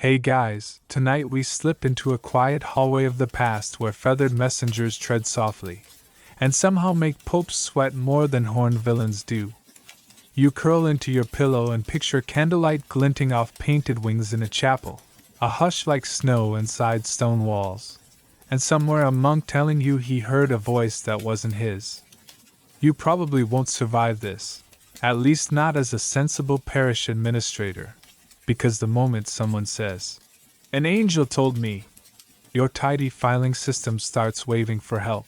Hey guys, tonight we slip into a quiet hallway of the past where feathered messengers tread softly, and somehow make popes sweat more than horned villains do. You curl into your pillow and picture candlelight glinting off painted wings in a chapel, a hush like snow inside stone walls, and somewhere a monk telling you he heard a voice that wasn't his. You probably won't survive this, at least not as a sensible parish administrator, because the moment someone says, "An angel told me," your tidy filing system starts waving for help.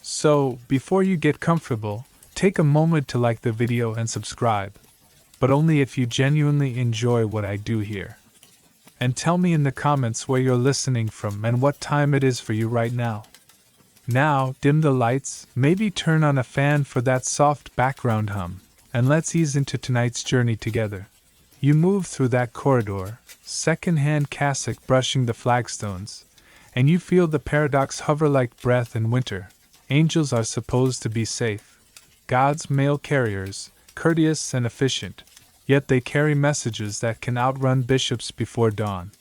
So, before you get comfortable, take a moment to like the video and subscribe, but only if you genuinely enjoy what I do here. And tell me in the comments where you're listening from and what time it is for you right now. Now, dim the lights, maybe turn on a fan for that soft background hum, and let's ease into tonight's journey together. You move through that corridor, second-hand cassock brushing the flagstones, and you feel the paradox hover like breath in winter. Angels are supposed to be safe, God's mail carriers, courteous and efficient, yet they carry messages that can outrun bishops before dawn.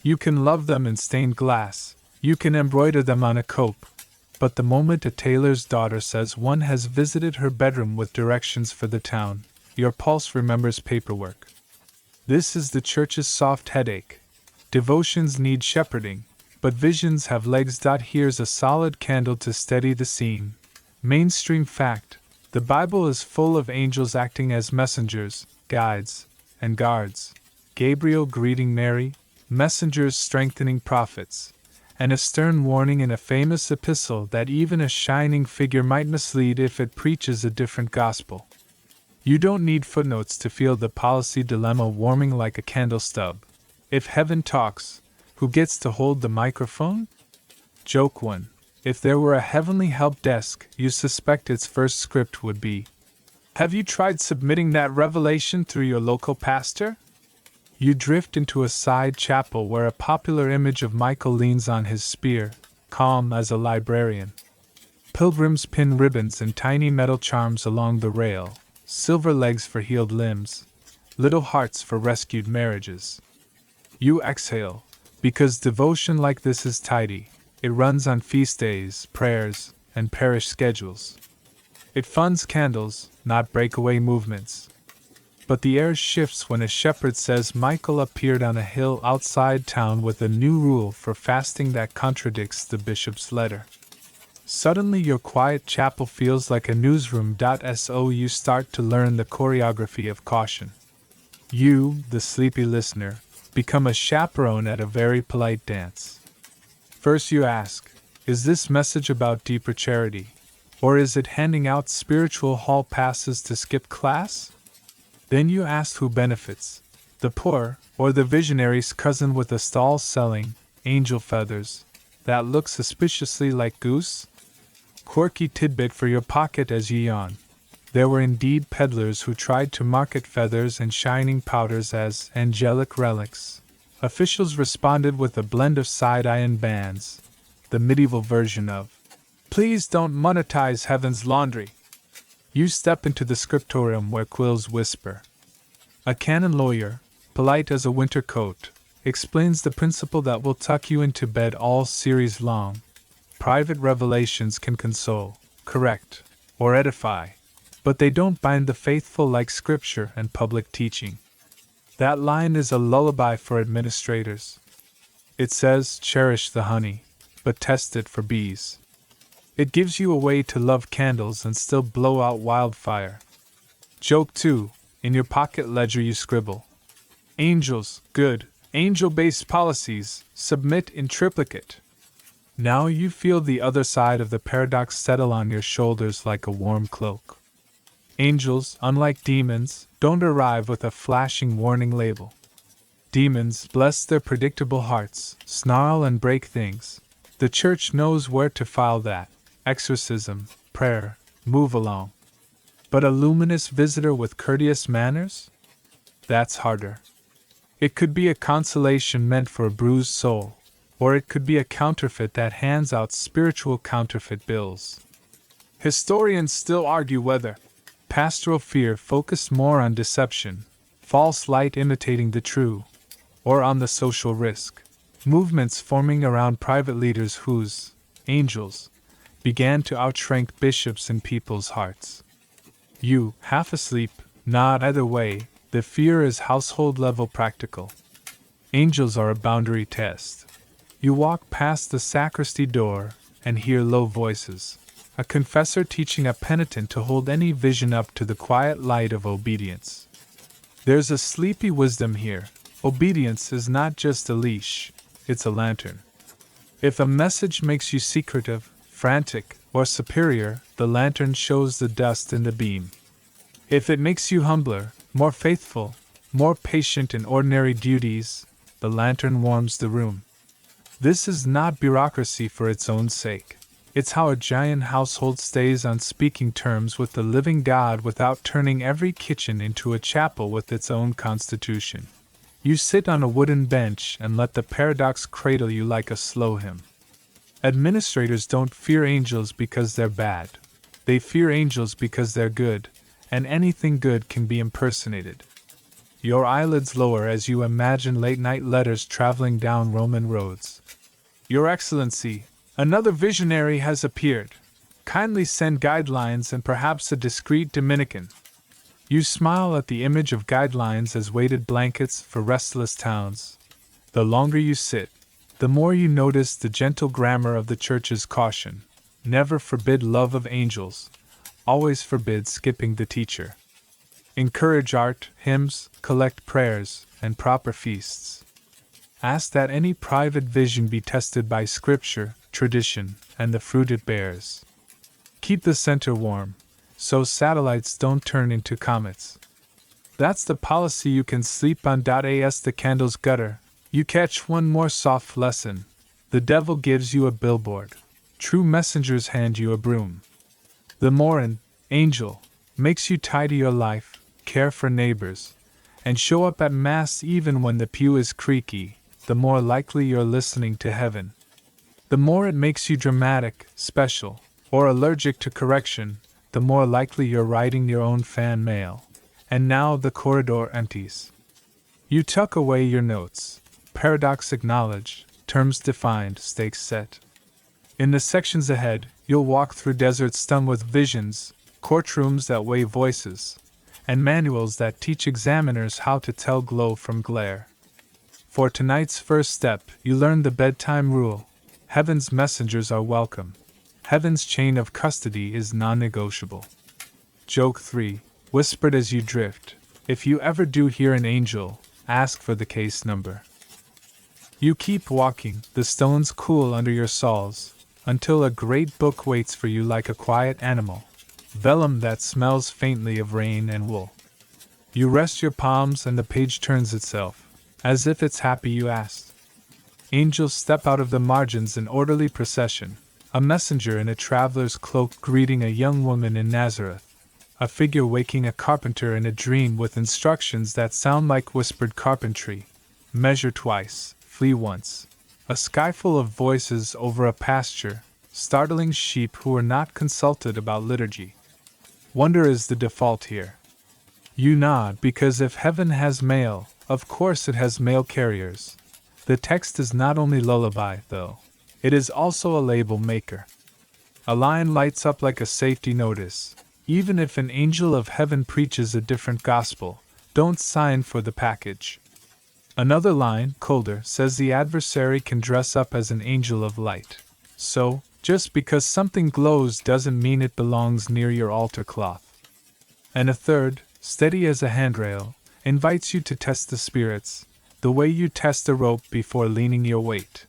You can love them in stained glass, you can embroider them on a cope, but the moment a tailor's daughter says one has visited her bedroom with directions for the town, your pulse remembers paperwork. This is the church's soft headache. Devotions need shepherding, but visions have legs. Here's a solid candle to steady the scene. Mainstream fact: the Bible is full of angels acting as messengers, guides, and guards. Gabriel greeting Mary, messengers strengthening prophets, and a stern warning in a famous epistle that even a shining figure might mislead if it preaches a different gospel. You don't need footnotes to feel the policy dilemma warming like a candle stub. If heaven talks, who gets to hold the microphone? Joke 1. If there were a heavenly help desk, you suspect its first script would be, "Have you tried submitting that revelation through your local pastor?" You drift into a side chapel where a popular image of Michael leans on his spear, calm as a librarian. Pilgrims pin ribbons and tiny metal charms along the rail, silver legs for healed limbs, little hearts for rescued marriages. You exhale, because devotion like this is tidy. It runs on feast days, prayers, and parish schedules. It funds candles, not breakaway movements. But the air shifts when a shepherd says Michael appeared on a hill outside town with a new rule for fasting that contradicts the bishop's letter. Suddenly your quiet chapel feels like a newsroom. So you start to learn the choreography of caution. You, the sleepy listener, become a chaperone at a very polite dance. First you ask, is this message about deeper charity? Or is it handing out spiritual hall passes to skip class? Then you ask who benefits, the poor, or the visionary's cousin with a stall selling angel feathers that look suspiciously like goose? Quirky tidbit for your pocket as you yawn. There were indeed peddlers who tried to market feathers and shining powders as angelic relics. Officials responded with a blend of side-eye and bands, the medieval version of, "Please don't monetize heaven's laundry." You step into the scriptorium where quills whisper. A canon lawyer, polite as a winter coat, explains the principle that will tuck you into bed all series long. Private revelations can console, correct, or edify, but they don't bind the faithful like scripture and public teaching. That line is a lullaby for administrators. It says, cherish the honey, but test it for bees. It gives you a way to love candles and still blow out wildfire. Joke 2. In your pocket ledger you scribble, angels, good, angel-based policies, submit in triplicate. Now you feel the other side of the paradox settle on your shoulders like a warm cloak. Angels, unlike demons, don't arrive with a flashing warning label. Demons, bless their predictable hearts, snarl and break things. The church knows where to file that. Exorcism, prayer, move along. But a luminous visitor with courteous manners? That's harder. It could be a consolation meant for a bruised soul, or it could be a counterfeit that hands out spiritual counterfeit bills. Historians still argue whether pastoral fear focused more on deception, false light imitating the true, or on the social risk. Movements forming around private leaders whose angels began to outrank bishops in people's hearts. You, half asleep, nod either way. The fear is household level practical. Angels are a boundary test. You walk past the sacristy door and hear low voices. A confessor teaching a penitent to hold any vision up to the quiet light of obedience. There's a sleepy wisdom here. Obedience is not just a leash, it's a lantern. If a message makes you secretive, frantic, or superior, the lantern shows the dust in the beam. If it makes you humbler, more faithful, more patient in ordinary duties, the lantern warms the room. This is not bureaucracy for its own sake. It's how a giant household stays on speaking terms with the living God without turning every kitchen into a chapel with its own constitution. You sit on a wooden bench and let the paradox cradle you like a slow hymn. Administrators don't fear angels because they're bad. They fear angels because they're good, and anything good can be impersonated. Your eyelids lower as you imagine late-night letters traveling down Roman roads. Your Excellency, another visionary has appeared. Kindly send guidelines and perhaps a discreet Dominican. You smile at the image of guidelines as weighted blankets for restless towns. The longer you sit, the more you notice the gentle grammar of the Church's caution. Never forbid love of angels. Always forbid skipping the teacher. Encourage art, hymns, collect prayers, and proper feasts. Ask that any private vision be tested by Scripture, tradition, and the fruit it bears. Keep the center warm, so satellites don't turn into comets. That's the policy you can sleep on. As the candles gutter, you catch one more soft lesson. The devil gives you a billboard. True messengers hand you a broom. The more an angel makes you tidy your life, care for neighbors, and show up at Mass even when the pew is creaky, the more likely you're listening to heaven. The more it makes you dramatic, special, or allergic to correction, the more likely you're writing your own fan mail. And now the corridor empties. You tuck away your notes. Paradox acknowledged, terms defined, stakes set. In the sections ahead, you'll walk through deserts stunned with visions, courtrooms that weigh voices, and manuals that teach examiners how to tell glow from glare. For tonight's first step, you learn the bedtime rule. Heaven's messengers are welcome. Heaven's chain of custody is non-negotiable. Joke 3, whispered as you drift. If you ever do hear an angel, ask for the case number. You keep walking, the stones cool under your soles, until a great book waits for you like a quiet animal, vellum that smells faintly of rain and wool. You rest your palms and the page turns itself, as if it's happy you asked. Angels step out of the margins in orderly procession, a messenger in a traveler's cloak greeting a young woman in Nazareth, a figure waking a carpenter in a dream with instructions that sound like whispered carpentry. Measure twice, flee once. A sky full of voices over a pasture, startling sheep who are not consulted about liturgy. Wonder is the default here. You nod because if heaven has mail, of course it has mail carriers. The text is not only lullaby, though. It is also a label maker. A line lights up like a safety notice. Even if an angel of heaven preaches a different gospel, don't sign for the package. Another line, colder, says the adversary can dress up as an angel of light. So, just because something glows doesn't mean it belongs near your altar cloth. And a third, steady as a handrail, invites you to test the spirits, the way you test a rope before leaning your weight.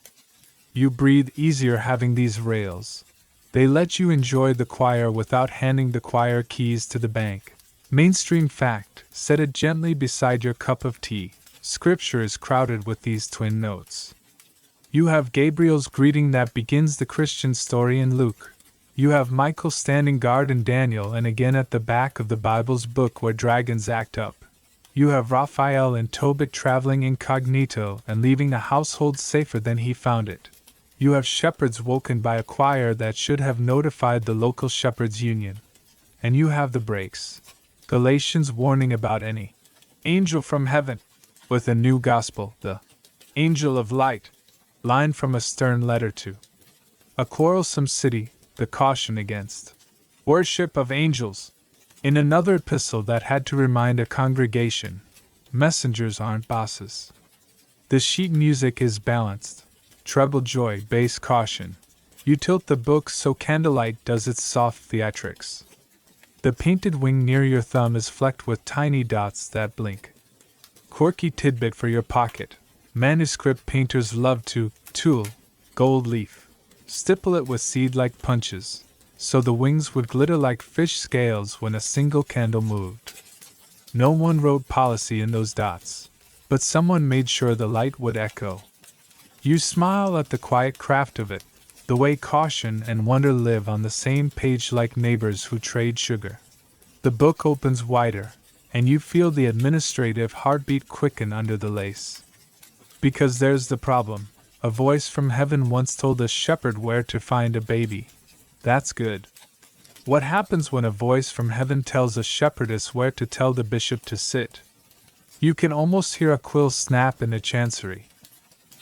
You breathe easier having these rails. They let you enjoy the choir without handing the choir keys to the bank. Mainstream fact, set it gently beside your cup of tea. Scripture is crowded with these twin notes. You have Gabriel's greeting that begins the Christian story in Luke. You have Michael standing guard in Daniel and again at the back of the Bible's book where dragons act up. You have Raphael and Tobit traveling incognito and leaving the household safer than he found it. You have shepherds woken by a choir that should have notified the local shepherds' union. And you have the breaks. Galatians warning about any angel from heaven with a new gospel, the Angel of light. Line from a stern letter to a quarrelsome city, the caution against worship of angels. In another epistle that had to remind a congregation, messengers aren't bosses. The sheet music is balanced. Treble joy, bass caution. You tilt the book so candlelight does its soft theatrics. The painted wing near your thumb is flecked with tiny dots that blink. Quirky tidbit for your pocket. Manuscript painters love to tool, gold leaf, stipple it with seed-like punches, so the wings would glitter like fish scales when a single candle moved. No one wrote policy in those dots, but someone made sure the light would echo. You smile at the quiet craft of it, the way caution and wonder live on the same page like neighbors who trade sugar. The book opens wider, and you feel the administrative heartbeat quicken under the lace. Because there's the problem. A voice from heaven once told a shepherd where to find a baby. That's good. What happens when a voice from heaven tells a shepherdess where to tell the bishop to sit? You can almost hear a quill snap in a chancery.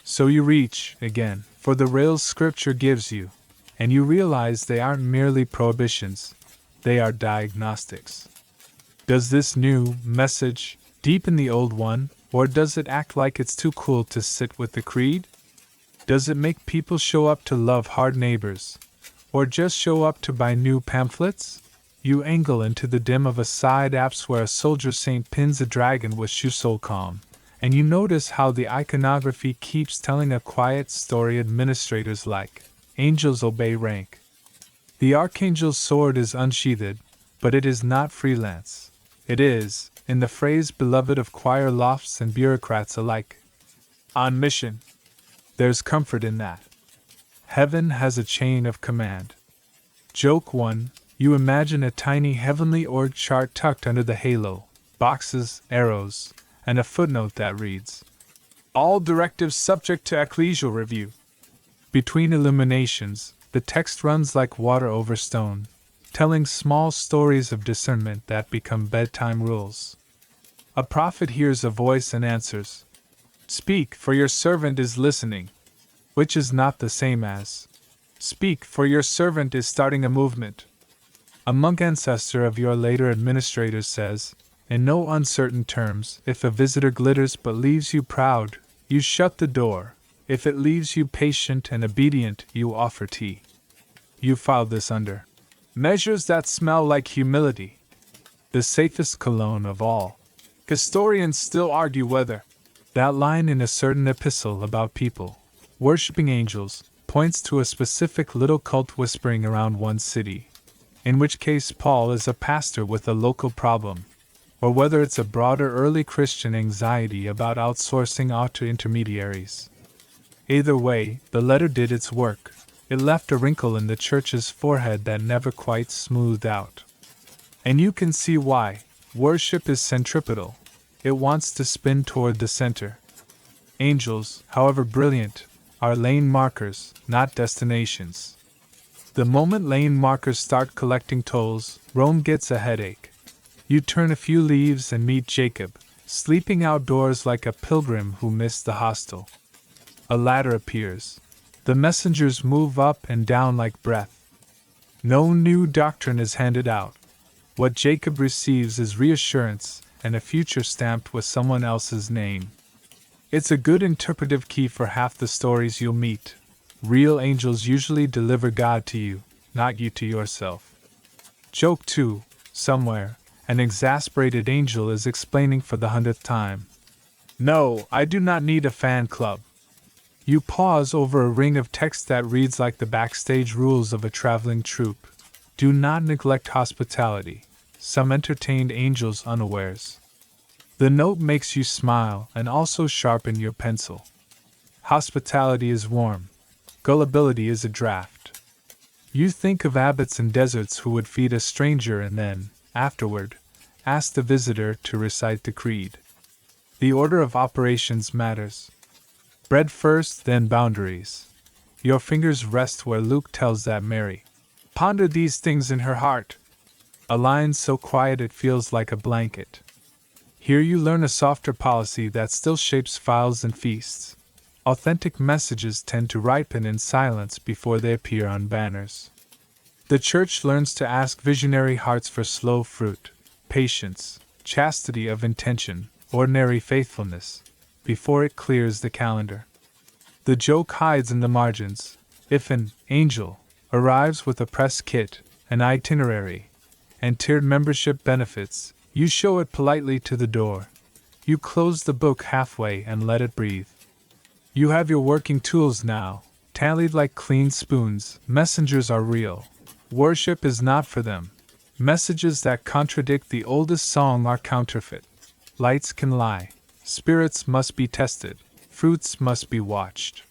So you reach, again, for the rails Scripture gives you, and you realize they aren't merely prohibitions, they are diagnostics. Does this new message deepen the old one, or does it act like it's too cool to sit with the creed? Does it make people show up to love hard neighbors, or just show up to buy new pamphlets? You angle into the dim of a side apse where a soldier saint pins a dragon with shoe sole calm, and you notice how the iconography keeps telling a quiet story administrators like. Angels obey rank. The archangel's sword is unsheathed, but it is not freelance. It is, in the phrase beloved of choir lofts and bureaucrats alike, on mission. There's comfort in that. Heaven has a chain of command. Joke 1. You imagine a tiny heavenly org chart tucked under the halo, boxes, arrows, and a footnote that reads, all directives subject to ecclesial review. Between illuminations, the text runs like water over stone, telling small stories of discernment that become bedtime rules. A prophet hears a voice and answers, speak, for your servant is listening, which is not the same as, speak, for your servant is starting a movement. A monk ancestor of your later administrators says, in no uncertain terms, if a visitor glitters but leaves you proud, you shut the door. If it leaves you patient and obedient, you offer tea. You file this under measures that smell like humility, the safest cologne of all. Historians still argue whether that line in a certain epistle about people worshipping angels points to a specific little cult whispering around one city, in which case Paul is a pastor with a local problem, or whether it's a broader early Christian anxiety about outsourcing out to intermediaries. Either way, the letter did its work. It left a wrinkle in the church's forehead that never quite smoothed out. And you can see why. Worship is centripetal. It wants to spin toward the center. Angels, however brilliant, are lane markers, not destinations. The moment lane markers start collecting tolls, Rome gets a headache. You turn a few leaves and meet Jacob, sleeping outdoors like a pilgrim who missed the hostel. A ladder appears. The messengers move up and down like breath. No new doctrine is handed out. What Jacob receives is reassurance and a future stamped with someone else's name. It's a good interpretive key for half the stories you'll meet. Real angels usually deliver God to you, not you to yourself. Joke 2. Somewhere, an exasperated angel is explaining for the 100th time. No, I do not need a fan club. You pause over a ring of text that reads like the backstage rules of a traveling troupe. Do not neglect hospitality. Some entertained angels unawares. The note makes you smile and also sharpen your pencil. Hospitality is warm. Gullibility is a draft. You think of abbots in deserts who would feed a stranger and then, afterward, ask the visitor to recite the creed. The order of operations matters. Bread first, then boundaries. Your fingers rest where Luke tells that Mary pondered these things in her heart. A line so quiet it feels like a blanket. Here you learn a softer policy that still shapes files and feasts. Authentic messages tend to ripen in silence before they appear on banners. The Church learns to ask visionary hearts for slow fruit, patience, chastity of intention, ordinary faithfulness, before it clears the calendar. The joke hides in the margins. If an angel arrives with a press kit, an itinerary, and tiered membership benefits, you show it politely to the door. You close the book halfway and let it breathe. You have your working tools now, tallied like clean spoons. Messengers are real. Worship is not for them. Messages that contradict the oldest song are counterfeit. Lights can lie. Spirits must be tested. Fruits must be watched.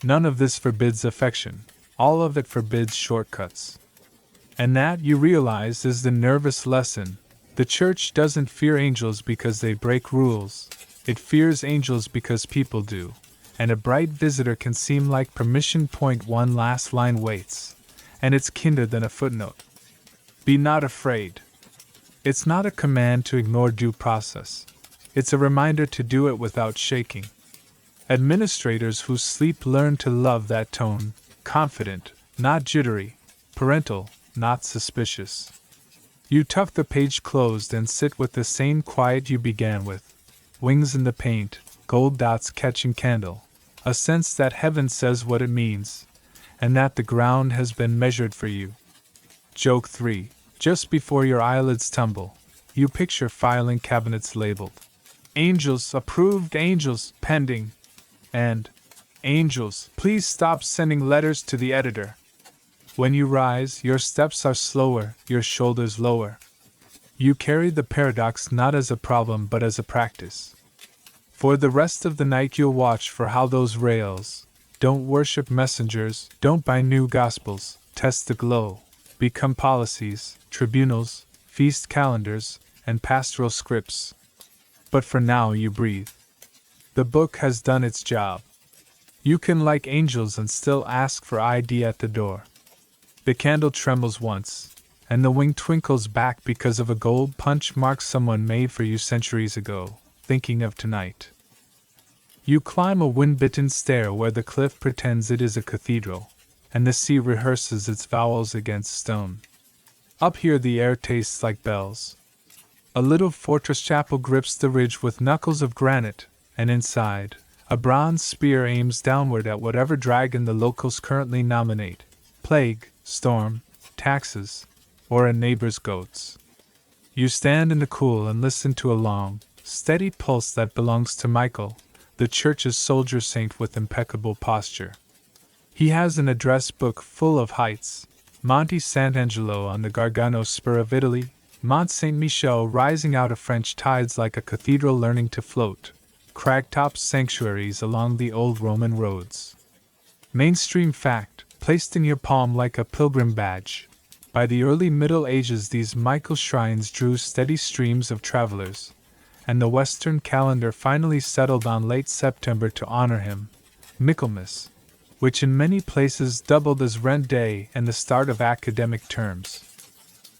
None of this forbids affection. All of it forbids shortcuts. And that, you realize, is the nervous lesson. The Church doesn't fear angels because they break rules. It fears angels because people do. And a bright visitor can seem like permission. One last line waits. And it's kinder than a footnote. Be not afraid. It's not a command to ignore due process. It's a reminder to do it without shaking. Administrators who sleep learn to love that tone, confident, not jittery, parental, not suspicious. You tuck the page closed and sit with the same quiet you began with. Wings in the paint, gold dots catching candle, a sense that heaven says what it means, and that the ground has been measured for you. Joke 3. Just before your eyelids tumble, you picture filing cabinets labeled Angels Approved, Angels Pending, and Angels, please stop sending letters to the editor. When you rise, your steps are slower, your shoulders lower. You carry the paradox not as a problem but as a practice. For the rest of the night you'll watch for how those rails don't worship messengers, don't buy new gospels, test the glow, become policies, tribunals, feast calendars, and pastoral scripts. But for now you breathe. The book has done its job. You can like angels and still ask for ID at the door. The candle trembles once, and the wing twinkles back because of a gold punch mark someone made for you centuries ago, thinking of tonight. You climb a wind-bitten stair where the cliff pretends it is a cathedral, and the sea rehearses its vowels against stone. Up here the air tastes like bells. A little fortress chapel grips the ridge with knuckles of granite, and inside, a bronze spear aims downward at whatever dragon the locals currently nominate: plague, storm, taxes, or a neighbor's goats. You stand in the cool and listen to a long, steady pulse that belongs to Michael, the Church's soldier saint with impeccable posture. He has an address book full of heights: Monte Sant'Angelo on the Gargano spur of Italy, Mont Saint-Michel rising out of French tides like a cathedral learning to float, cragtop sanctuaries along the old Roman roads. Mainstream fact, placed in your palm like a pilgrim badge. By the early Middle Ages these Michael shrines drew steady streams of travelers, and the Western calendar finally settled on late September to honor him, Michaelmas, which in many places doubled as rent day and the start of academic terms.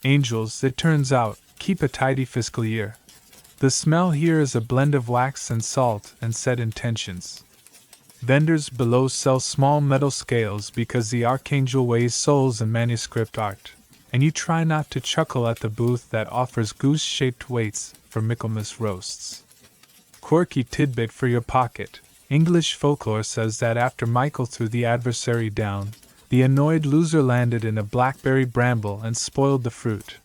Angels, it turns out, keep a tidy fiscal year. The smell here is a blend of wax and salt and set intentions. Vendors below sell small metal scales because the archangel weighs souls and manuscript art, and you try not to chuckle at the booth that offers goose-shaped weights for Michaelmas roasts. Quirky tidbit for your pocket: English folklore says that after Michael threw the adversary down, the annoyed loser landed in a blackberry bramble and spoiled the fruit.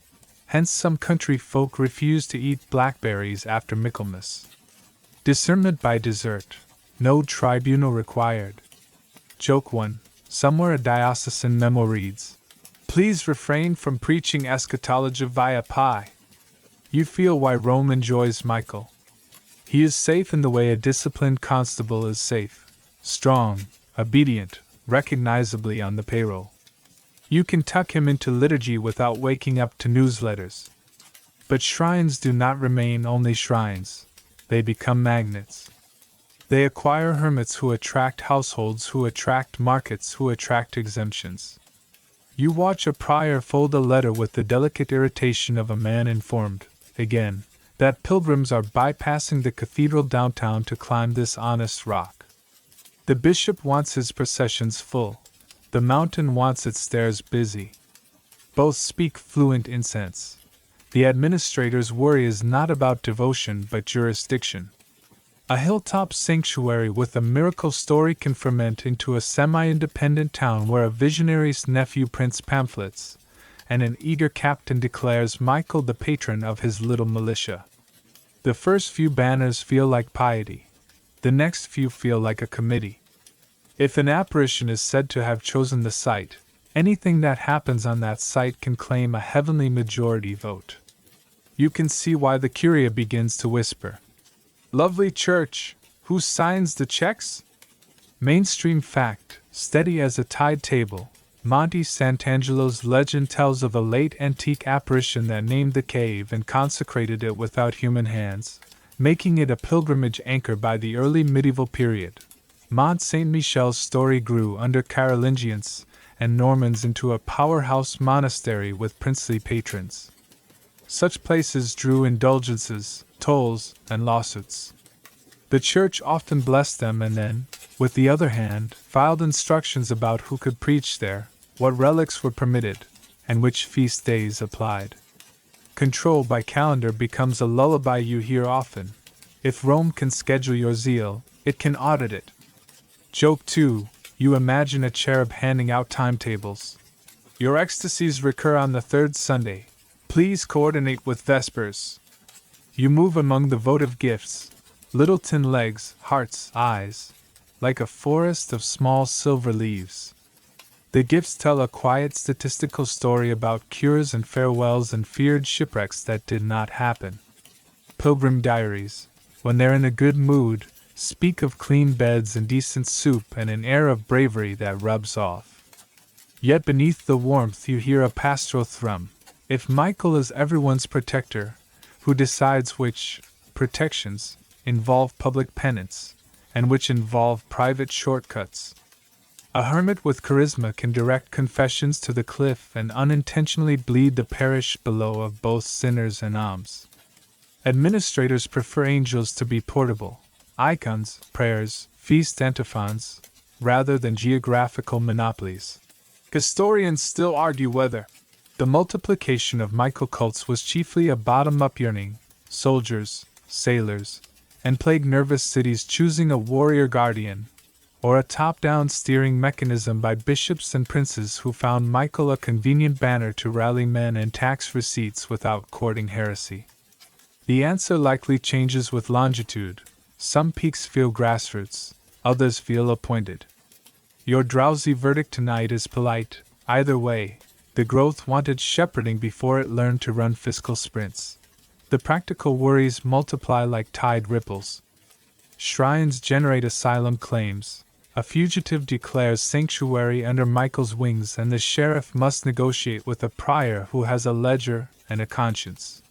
Hence some country folk refuse to eat blackberries after Michaelmas. Discernment by dessert. No tribunal required. Joke 1. Somewhere a diocesan memo reads: Please refrain from preaching eschatology via pie. You feel why Rome enjoys Michael. He is safe in the way a disciplined constable is safe. Strong, obedient, recognizably on the payroll. You can tuck him into liturgy without waking up to newsletters. But shrines do not remain only shrines. They become magnets. They acquire hermits who attract households, who attract markets, who attract exemptions. You watch a prior fold a letter with the delicate irritation of a man informed, again, that pilgrims are bypassing the cathedral downtown to climb this honest rock. The bishop wants his processions full. The mountain wants its stairs busy. Both speak fluent incense. The administrator's worry is not about devotion but jurisdiction. A hilltop sanctuary with a miracle story can ferment into a semi-independent town where a visionary's nephew prints pamphlets, and an eager captain declares Michael the patron of his little militia. The first few banners feel like piety. The next few feel like a committee. If an apparition is said to have chosen the site, anything that happens on that site can claim a heavenly majority vote. You can see why the curia begins to whisper, "Lovely church, who signs the checks?" Mainstream fact, steady as a tide table, Monte Sant'Angelo's legend tells of a late antique apparition that named the cave and consecrated it without human hands, making it a pilgrimage anchor by the early medieval period. Mont Saint Michel's story grew under Carolingians and Normans into a powerhouse monastery with princely patrons. Such places drew indulgences, tolls, and lawsuits. The church often blessed them and then, with the other hand, filed instructions about who could preach there, what relics were permitted, and which feast days applied. Control by calendar becomes a lullaby you hear often. If Rome can schedule your zeal, it can audit it. Joke 2. You imagine a cherub handing out timetables. Your ecstasies recur on the third Sunday. Please coordinate with Vespers. You move among the votive gifts, little tin legs, hearts, eyes, like a forest of small silver leaves. The gifts tell a quiet statistical story about cures and farewells and feared shipwrecks that did not happen. Pilgrim diaries, when they're in a good mood, speak of clean beds and decent soup and an air of bravery that rubs off. Yet beneath the warmth you hear a pastoral thrum. If Michael is everyone's protector, who decides which protections involve public penance, and which involve private shortcuts? A hermit with charisma can direct confessions to the cliff and unintentionally bleed the parish below of both sinners and alms. Administrators prefer angels to be portable, icons, prayers, feast antiphons, rather than geographical monopolies. Historians still argue whether the multiplication of Michael cults was chiefly a bottom-up yearning, soldiers, sailors, and plague-nervous cities choosing a warrior guardian, or a top-down steering mechanism by bishops and princes who found Michael a convenient banner to rally men and tax receipts without courting heresy. The answer likely changes with longitude. Some peaks feel grassroots, others feel appointed. Your drowsy verdict tonight is polite. Either way, the growth wanted shepherding before it learned to run fiscal sprints. The practical worries multiply like tide ripples. Shrines generate asylum claims. A fugitive declares sanctuary under Michael's wings, and the sheriff must negotiate with a prior who has a ledger and a conscience.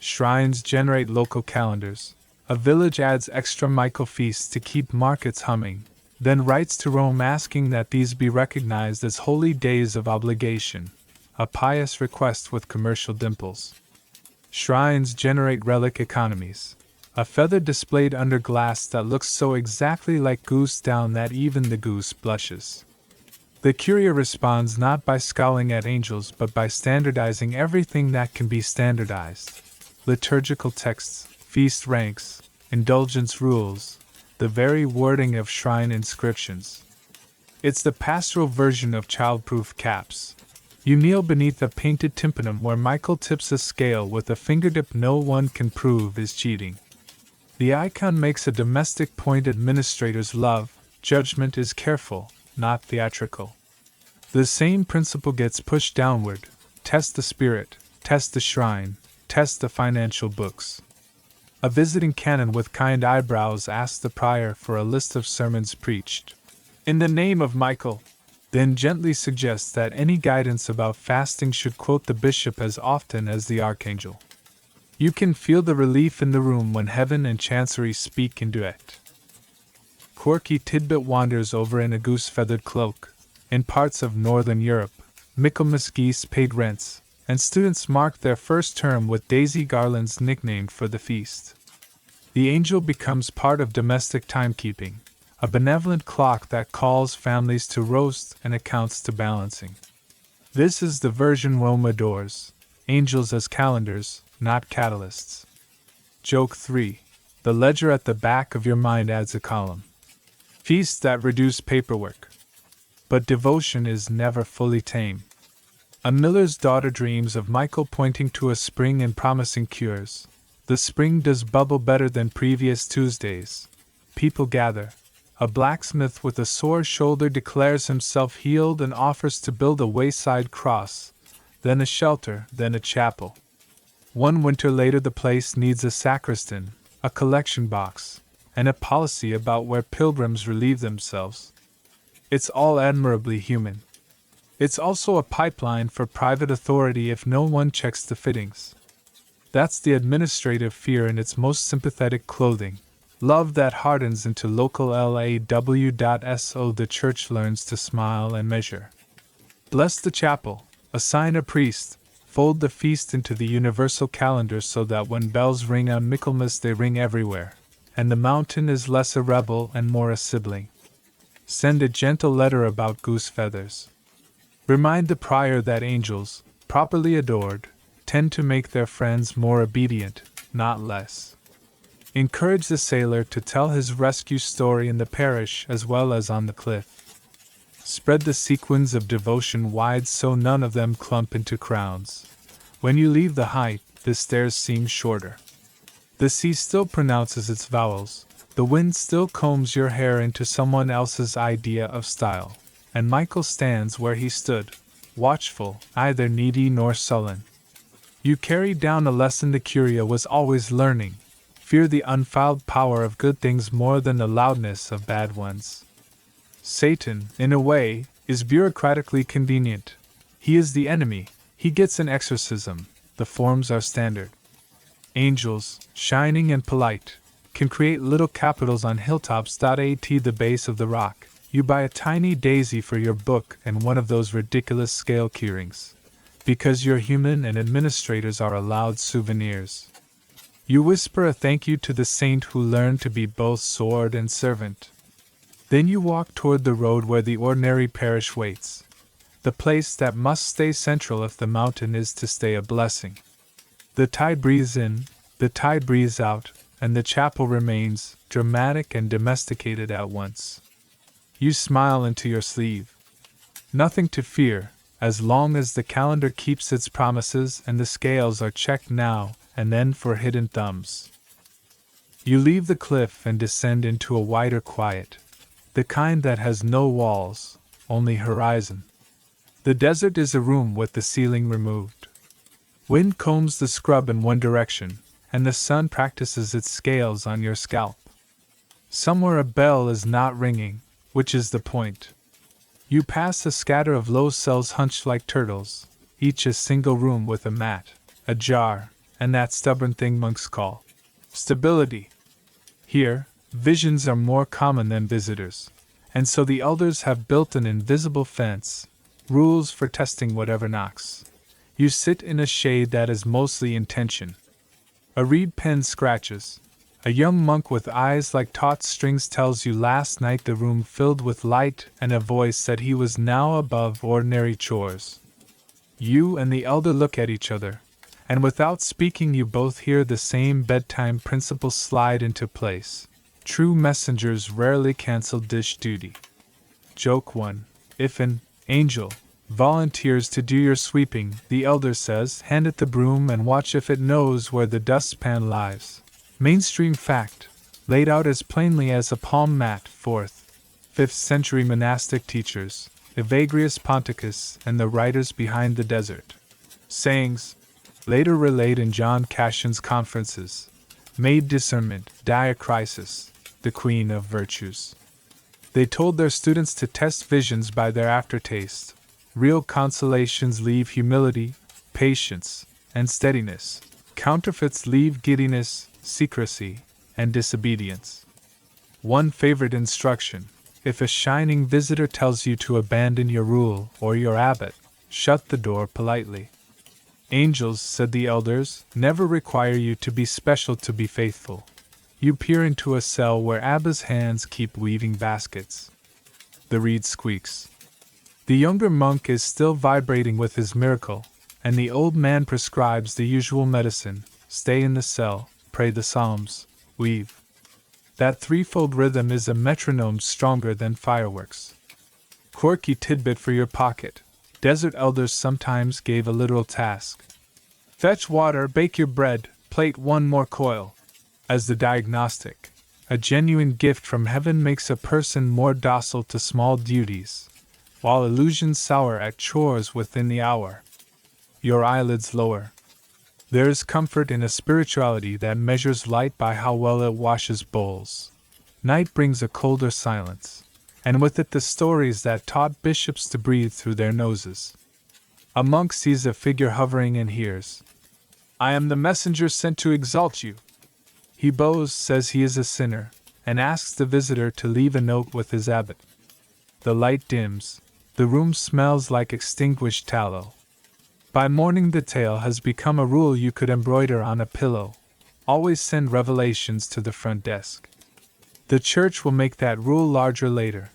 Shrines generate local calendars. A village adds extra Michael feasts to keep markets humming, then writes to Rome asking that these be recognized as holy days of obligation, a pious request with commercial dimples. Shrines generate relic economies. A feather displayed under glass that looks so exactly like goose down that even the goose blushes. The curia responds not by scowling at angels but by standardizing everything that can be standardized. Liturgical texts, feast ranks, indulgence rules, the very wording of shrine inscriptions. It's the pastoral version of childproof caps. You kneel beneath a painted tympanum where Michael tips a scale with a fingertip no one can prove is cheating. The icon makes a domestic point administrators love. Judgment is careful, not theatrical. The same principle gets pushed downward. Test the spirit, test the shrine, test the financial books. A visiting canon with kind eyebrows asks the prior for a list of sermons preached in the name of Michael, then gently suggests that any guidance about fasting should quote the bishop as often as the archangel. You can feel the relief in the room when heaven and chancery speak in duet. Quirky tidbit wanders over in a goose-feathered cloak. In parts of northern Europe, Michaelmas geese paid rents, and students marked their first term with daisy garlands nicknamed for the feast. The angel becomes part of domestic timekeeping, a benevolent clock that calls families to roast and accounts to balancing. This is the version Rome adores, angels as calendars, not catalysts. Joke 3. The ledger at the back of your mind adds a column. Feasts that reduce paperwork. But devotion is never fully tame. A miller's daughter dreams of Michael pointing to a spring and promising cures. The spring does bubble better than previous Tuesdays. People gather. A blacksmith with a sore shoulder declares himself healed and offers to build a wayside cross, then a shelter, then a chapel. One winter later the place needs a sacristan, a collection box, and a policy about where pilgrims relieve themselves. It's all admirably human. It's also a pipeline for private authority if no one checks the fittings. That's the administrative fear in its most sympathetic clothing. Love that hardens into local LAW.SO. The church learns to smile and measure. Bless the chapel, assign a priest, fold the feast into the universal calendar so that when bells ring on Michaelmas they ring everywhere, and the mountain is less a rebel and more a sibling. Send a gentle letter about goose feathers. Remind the prior that angels, properly adored, tend to make their friends more obedient, not less. Encourage the sailor to tell his rescue story in the parish as well as on the cliff. Spread the sequins of devotion wide so none of them clump into crowns. When you leave the height, the stairs seem shorter. The sea still pronounces its vowels, the wind still combs your hair into someone else's idea of style, and Michael stands where he stood, watchful, neither needy nor sullen. You carried down a lesson the curia was always learning. Fear the unfiled power of good things more than the loudness of bad ones. Satan, in a way, is bureaucratically convenient. He is the enemy, he gets an exorcism, the forms are standard. Angels, shining and polite, can create little capitals on hilltops. At the base of the rock, you buy a tiny daisy for your book and one of those ridiculous scale keyrings. Because you're human and administrators are allowed souvenirs. You whisper a thank you to the saint who learned to be both sword and servant. Then you walk toward the road where the ordinary parish waits, the place that must stay central if the mountain is to stay a blessing. The tide breathes in, the tide breathes out, and the chapel remains, dramatic and domesticated at once. You smile into your sleeve. Nothing to fear, as long as the calendar keeps its promises and the scales are checked now and then for hidden thumbs. You leave the cliff and descend into a wider quiet, the kind that has no walls, only horizon. The desert is a room with the ceiling removed. Wind combs the scrub in one direction, and the sun practices its scales on your scalp. Somewhere a bell is not ringing, which is the point. You pass a scatter of low cells hunched like turtles, each a single room with a mat, a jar, and that stubborn thing monks call stability. Here, visions are more common than visitors, and so the elders have built an invisible fence, rules for testing whatever knocks. You sit in a shade that is mostly in tension. A reed pen scratches. A young monk with eyes like taut strings tells you last night the room filled with light and a voice said he was now above ordinary chores. You and the elder look at each other, and without speaking you both hear the same bedtime principle slide into place. True messengers rarely cancel dish duty. Joke 1. If an angel volunteers to do your sweeping, the elder says, hand it the broom and watch if it knows where the dustpan lies. Mainstream fact, laid out as plainly as a palm mat. 4th, 5th century monastic teachers, Evagrius Ponticus and the writers behind the desert. Sayings, later relayed in John Cassion's conferences, made discernment, diacrisis, the queen of virtues. They told their students to test visions by their aftertaste. Real consolations leave humility, patience, and steadiness. Counterfeits leave giddiness, secrecy, and disobedience. One favorite instruction: if a shining visitor tells you to abandon your rule or your abbot, shut the door politely. Angels, said the elders, never require you to be special to be faithful. You peer into a cell where Abba's hands keep weaving baskets. The reed squeaks. The younger monk is still vibrating with his miracle, and the old man prescribes the usual medicine: stay in the cell, pray the psalms, weave. That threefold rhythm is a metronome stronger than fireworks. Quirky tidbit for your pocket. Desert elders sometimes gave a literal task. Fetch water, bake your bread, plait one more coil. As the diagnostic, a genuine gift from heaven makes a person more docile to small duties, while illusions sour at chores within the hour. Your eyelids lower. There is comfort in a spirituality that measures light by how well it washes bowls. Night brings a colder silence, and with it the stories that taught bishops to breathe through their noses. A monk sees a figure hovering and hears, "I am the messenger sent to exalt you." He bows, says he is a sinner, and asks the visitor to leave a note with his abbot. The light dims. The room smells like extinguished tallow. By morning the tale has become a rule you could embroider on a pillow. Always send revelations to the front desk. The church will make that rule larger later.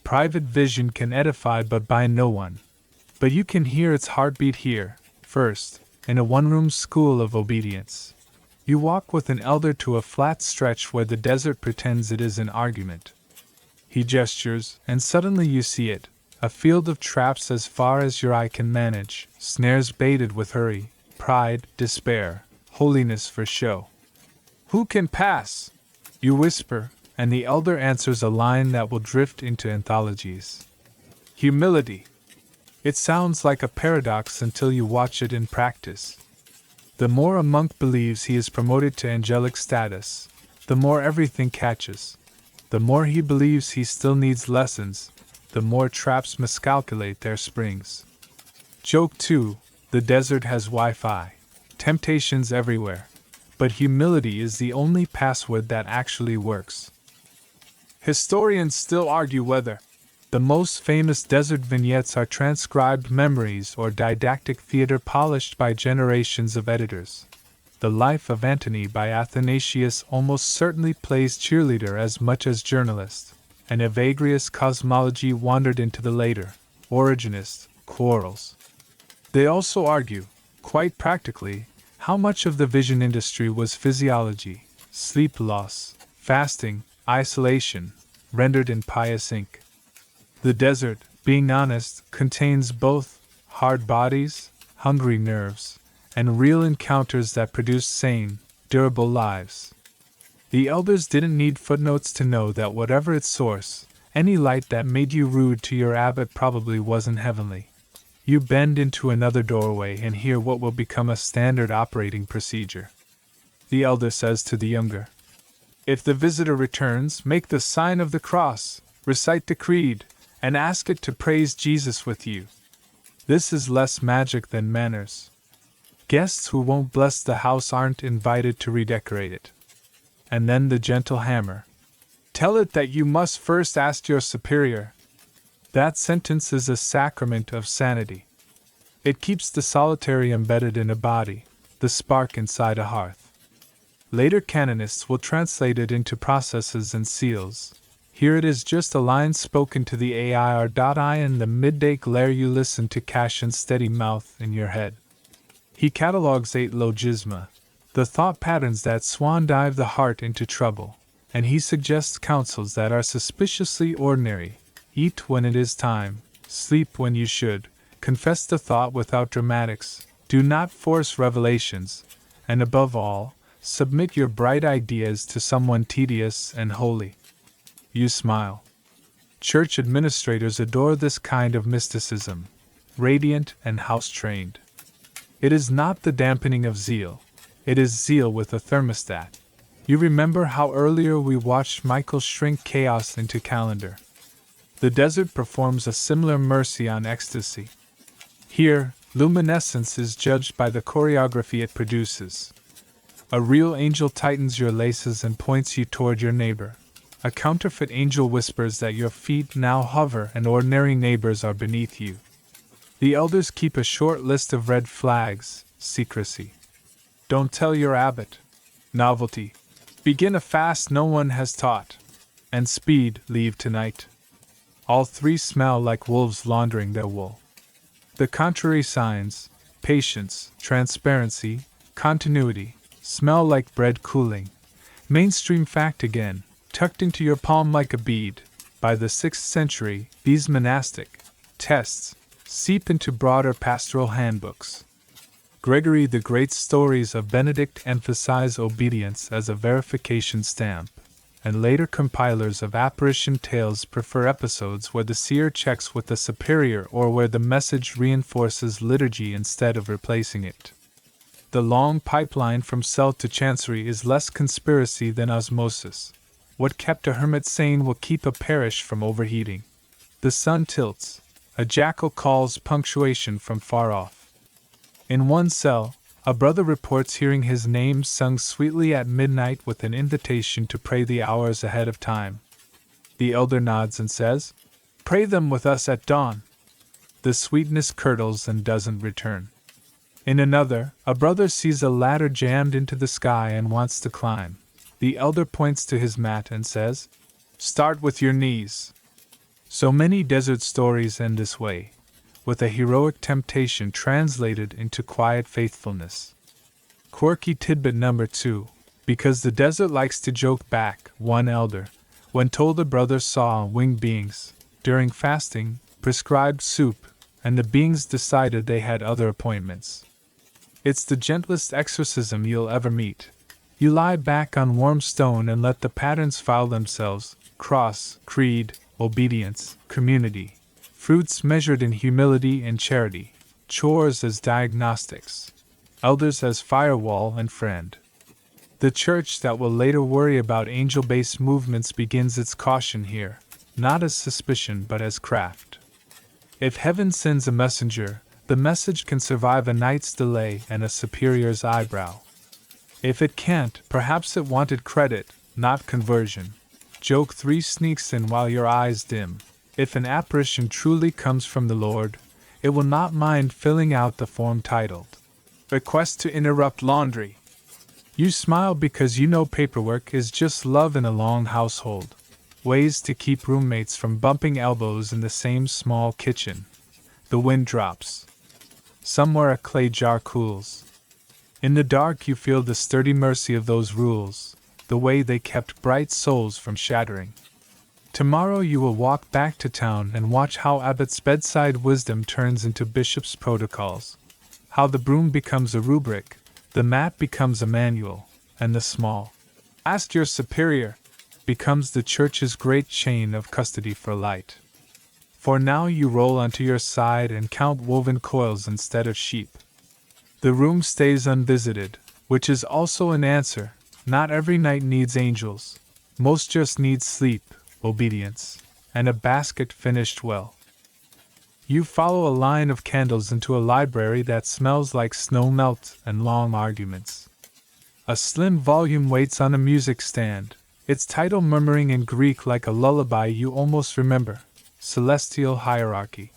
Private vision can edify but bind no one. But you can hear its heartbeat here, first, in a one-room school of obedience. You walk with an elder to a flat stretch where the desert pretends it is an argument. He gestures, and suddenly you see it, a field of traps as far as your eye can manage, snares baited with hurry, pride, despair, holiness for show. "Who can pass?" you whisper, and the elder answers a line that will drift into anthologies. Humility. It sounds like a paradox until you watch it in practice. The more a monk believes he is promoted to angelic status, the more everything catches. The more he believes he still needs lessons, the more traps miscalculate their springs. Joke 2. The desert has Wi-Fi. Temptations everywhere. But humility is the only password that actually works. Historians still argue whether the most famous desert vignettes are transcribed memories or didactic theater polished by generations of editors. The Life of Antony by Athanasius almost certainly plays cheerleader as much as journalist, and Evagrius' cosmology wandered into the later, Origenist, quarrels. They also argue, quite practically, how much of the vision industry was physiology, sleep loss, fasting, isolation, rendered in pious ink. The desert, being honest, contains both hard bodies, hungry nerves, and real encounters that produce sane, durable lives. The elders didn't need footnotes to know that whatever its source, any light that made you rude to your abbot probably wasn't heavenly. You bend into another doorway and hear what will become a standard operating procedure. The elder says to the younger, "If the visitor returns, make the sign of the cross, recite the creed, and ask it to praise Jesus with you." This is less magic than manners. Guests who won't bless the house aren't invited to redecorate it. And then the gentle hammer. "Tell it that you must first ask your superior." That sentence is a sacrament of sanity. It keeps the solitary embedded in a body, the spark inside a hearth. Later canonists will translate it into processes and seals. Here it is just a line spoken to the AIR.I in the midday glare you listen to cash and steady mouth in your head. He catalogues 8 logisma, the thought patterns that swan dive the heart into trouble, and he suggests counsels that are suspiciously ordinary: eat when it is time, sleep when you should, confess the thought without dramatics, do not force revelations, and above all, submit your bright ideas to someone tedious and holy. You smile. Church administrators adore this kind of mysticism, radiant and house-trained. It is not the dampening of zeal. It is zeal with a thermostat. You remember how earlier we watched Michael shrink chaos into calendar. The desert performs a similar mercy on ecstasy. Here, luminescence is judged by the choreography it produces. A real angel tightens your laces and points you toward your neighbor. A counterfeit angel whispers that your feet now hover and ordinary neighbors are beneath you. The elders keep a short list of red flags: secrecy. Don't tell your abbot. Novelty. Begin a fast no one has taught, and speed, leave tonight. All three smell like wolves laundering their wool. The contrary signs, patience, transparency, continuity, smell like bread cooling. Mainstream fact again, tucked into your palm like a bead. By the 6th century, these monastic texts seep into broader pastoral handbooks. Gregory the Great's stories of Benedict emphasize obedience as a verification stamp, and later compilers of apparition tales prefer episodes where the seer checks with the superior or where the message reinforces liturgy instead of replacing it. The long pipeline from cell to chancery is less conspiracy than osmosis. What kept a hermit sane will keep a parish from overheating. The sun tilts. A jackal calls punctuation from far off. In one cell, a brother reports hearing his name sung sweetly at midnight with an invitation to pray the hours ahead of time. The elder nods and says, "Pray them with us at dawn." The sweetness curdles and doesn't return. In another, a brother sees a ladder jammed into the sky and wants to climb. The elder points to his mat and says, "Start with your knees." So many desert stories end this way, with a heroic temptation translated into quiet faithfulness. Quirky tidbit number 2. Because the desert likes to joke back, one elder, when told a brother saw winged beings, during fasting, prescribed soup, and the beings decided they had other appointments. It's the gentlest exorcism you'll ever meet. You lie back on warm stone and let the patterns file themselves: cross, creed, obedience, community. Fruits measured in humility and charity. Chores as diagnostics. Elders as firewall and friend. The church that will later worry about angel-based movements begins its caution here, not as suspicion but as craft. If heaven sends a messenger, the message can survive a night's delay and a superior's eyebrow. If it can't, perhaps it wanted credit, not conversion. Joke 3 sneaks in while your eyes dim. If an apparition truly comes from the Lord, it will not mind filling out the form titled "Request to Interrupt Laundry." You smile because you know paperwork is just love in a long household. Ways to keep roommates from bumping elbows in the same small kitchen. The wind drops. Somewhere a clay jar cools. In the dark you feel the sturdy mercy of those rules, the way they kept bright souls from shattering. Tomorrow you will walk back to town and watch how Abbott's bedside wisdom turns into Bishop's protocols, how the broom becomes a rubric, the map becomes a manual, and the small "Ask your superior" becomes the church's great chain of custody for light. For now you roll onto your side and count woven coils instead of sheep. The room stays unvisited, which is also an answer. Not every night needs angels. Most just need sleep, obedience, and a basket finished well. You follow a line of candles into a library that smells like snow melt and long arguments. A slim volume waits on a music stand, its title murmuring in Greek like a lullaby you almost remember: Celestial Hierarchy.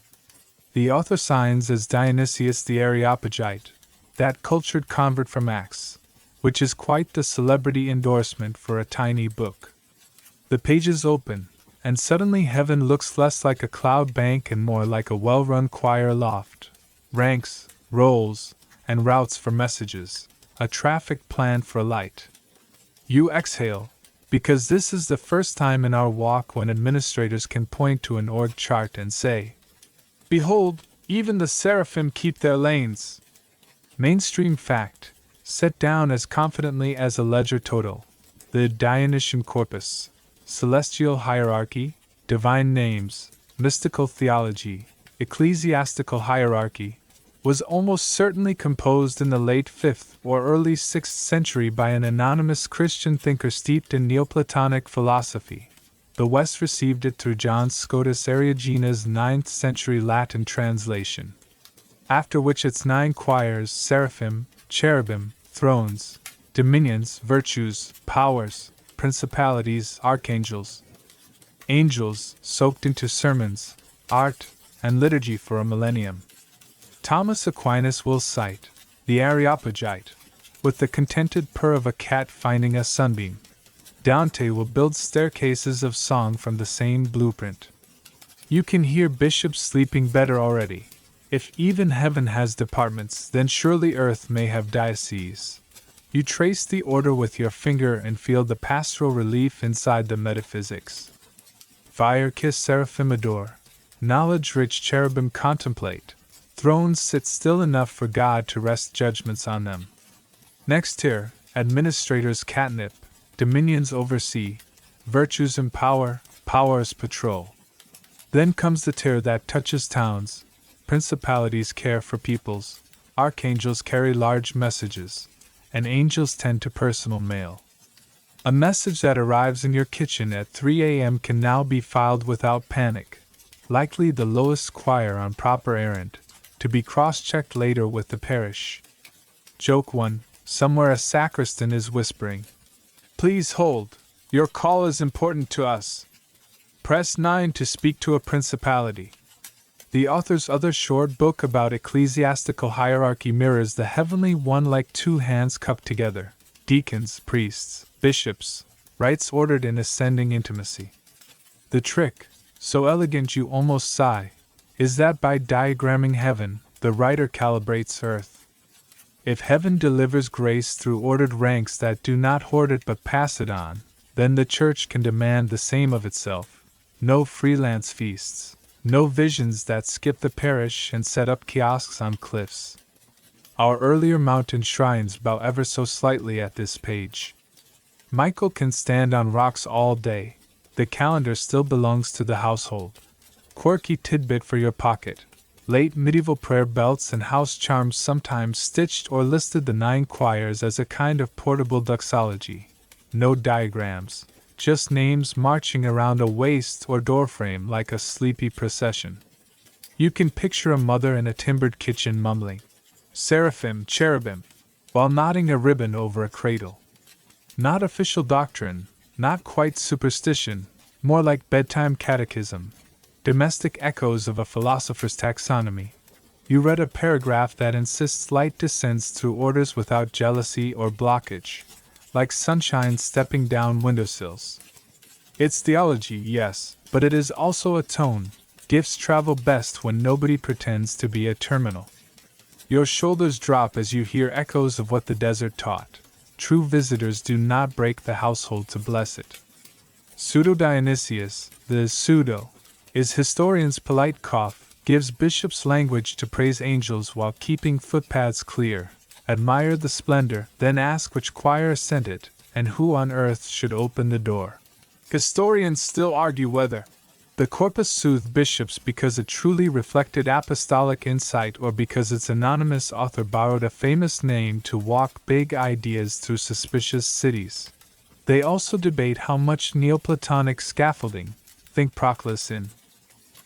The author signs as Dionysius the Areopagite, that cultured convert from Acts, which is quite the celebrity endorsement for a tiny book. The pages open, and suddenly heaven looks less like a cloud bank and more like a well-run choir loft. Ranks, roles, and routes for messages, a traffic plan for light. You exhale, because this is the first time in our walk when administrators can point to an org chart and say, "Behold, even the seraphim keep their lanes." Mainstream fact, set down as confidently as a ledger total. The Dionysian corpus, celestial hierarchy, divine names, mystical theology, ecclesiastical hierarchy, was almost certainly composed in the late 5th or early 6th century by an anonymous Christian thinker steeped in Neoplatonic philosophy. The West received it through John Scotus Eriugeno's 9th century Latin translation. After which its 9 choirs, seraphim, cherubim, thrones, dominions, virtues, powers, principalities, archangels, angels, soaked into sermons, art, and liturgy for a millennium. Thomas Aquinas will cite the Areopagite, with the contented purr of a cat finding a sunbeam, Dante will build staircases of song from the same blueprint. You can hear bishops sleeping better already. If even heaven has departments, then surely earth may have dioceses. You trace the order with your finger and feel the pastoral relief inside the metaphysics. Fire-kiss seraphim adore. Knowledge-rich cherubim contemplate. Thrones sit still enough for God to rest judgments on them. Next tier, administrators catnip, dominions oversee, virtues empower, powers patrol. Then comes the tier that touches towns, principalities care for peoples, archangels carry large messages, and angels tend to personal mail. A message that arrives in your kitchen at 3 a.m. can now be filed without panic, likely the lowest choir on proper errand, to be cross-checked later with the parish. Joke 1. Somewhere a sacristan is whispering, "Please hold, your call is important to us." Press 9 to speak to a principality. The author's other short book about ecclesiastical hierarchy mirrors the heavenly one like two hands cupped together. Deacons, priests, bishops, rites ordered in ascending intimacy. The trick, so elegant you almost sigh, is that by diagramming heaven, the writer calibrates earth. If heaven delivers grace through ordered ranks that do not hoard it but pass it on, then the church can demand the same of itself. No freelance feasts, no visions that skip the parish and set up kiosks on cliffs. Our earlier mountain shrines bow ever so slightly at this page. Michael can stand on rocks all day. The calendar still belongs to the household. Quirky tidbit for your pocket. Late medieval prayer belts and house charms sometimes stitched or listed the 9 choirs as a kind of portable doxology. No diagrams, just names marching around a waist or doorframe like a sleepy procession. You can picture a mother in a timbered kitchen mumbling, "Seraphim, cherubim," while knotting a ribbon over a cradle. Not official doctrine, not quite superstition, more like bedtime catechism. Domestic echoes of a philosopher's taxonomy. You read a paragraph that insists light descends through orders without jealousy or blockage, like sunshine stepping down windowsills. It's theology, yes, but it is also a tone. Gifts travel best when nobody pretends to be a terminal. Your shoulders drop as you hear echoes of what the desert taught. True visitors do not break the household to bless it. Pseudo-Dionysius, the pseudo, is historian's polite cough, gives bishops language to praise angels while keeping footpaths clear, admire the splendor, then ask which choir ascended, and who on earth should open the door. Historians still argue whether the corpus soothed bishops because it truly reflected apostolic insight or because its anonymous author borrowed a famous name to walk big ideas through suspicious cities. They also debate how much Neoplatonic scaffolding, think Proclus in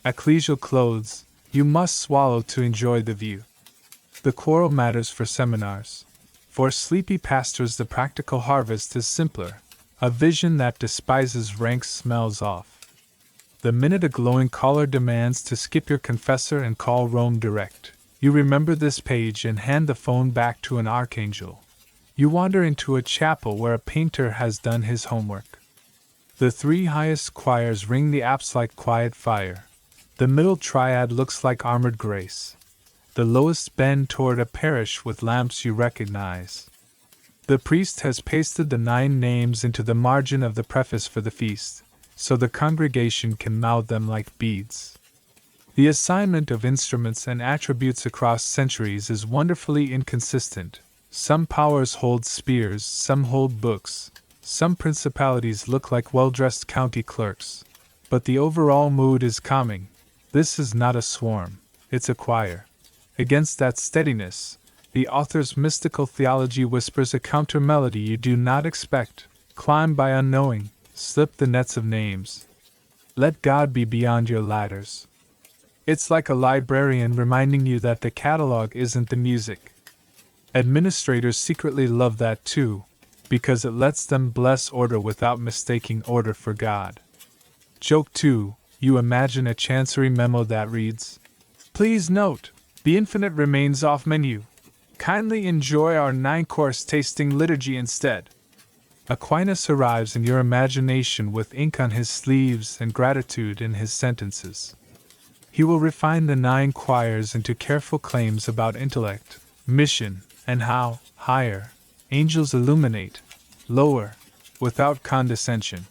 ecclesial clothes, you must swallow to enjoy the view. The quarrel matters for seminars. For sleepy pastors the practical harvest is simpler, a vision that despises ranks smells off. The minute a glowing caller demands to skip your confessor and call Rome direct, you remember this page and hand the phone back to an archangel. You wander into a chapel where a painter has done his homework. The 3 highest choirs ring the apse like quiet fire. The middle triad looks like armored grace. The lowest bend toward a parish with lamps you recognize. The priest has pasted the 9 names into the margin of the preface for the feast, so the congregation can mouth them like beads. The assignment of instruments and attributes across centuries is wonderfully inconsistent. Some powers hold spears, some hold books, some principalities look like well-dressed county clerks. But the overall mood is calming. This is not a swarm, it's a choir. Against that steadiness, the author's mystical theology whispers a counter-melody you do not expect. Climb by unknowing, slip the nets of names. Let God be beyond your ladders. It's like a librarian reminding you that the catalog isn't the music. Administrators secretly love that too, because it lets them bless order without mistaking order for God. Joke 2. You imagine a chancery memo that reads, "Please note, the infinite remains off menu. Kindly enjoy our 9-course tasting liturgy instead." Aquinas arrives in your imagination with ink on his sleeves and gratitude in his sentences. He will refine the 9 choirs into careful claims about intellect, mission, and how, higher, angels illuminate, lower, without condescension.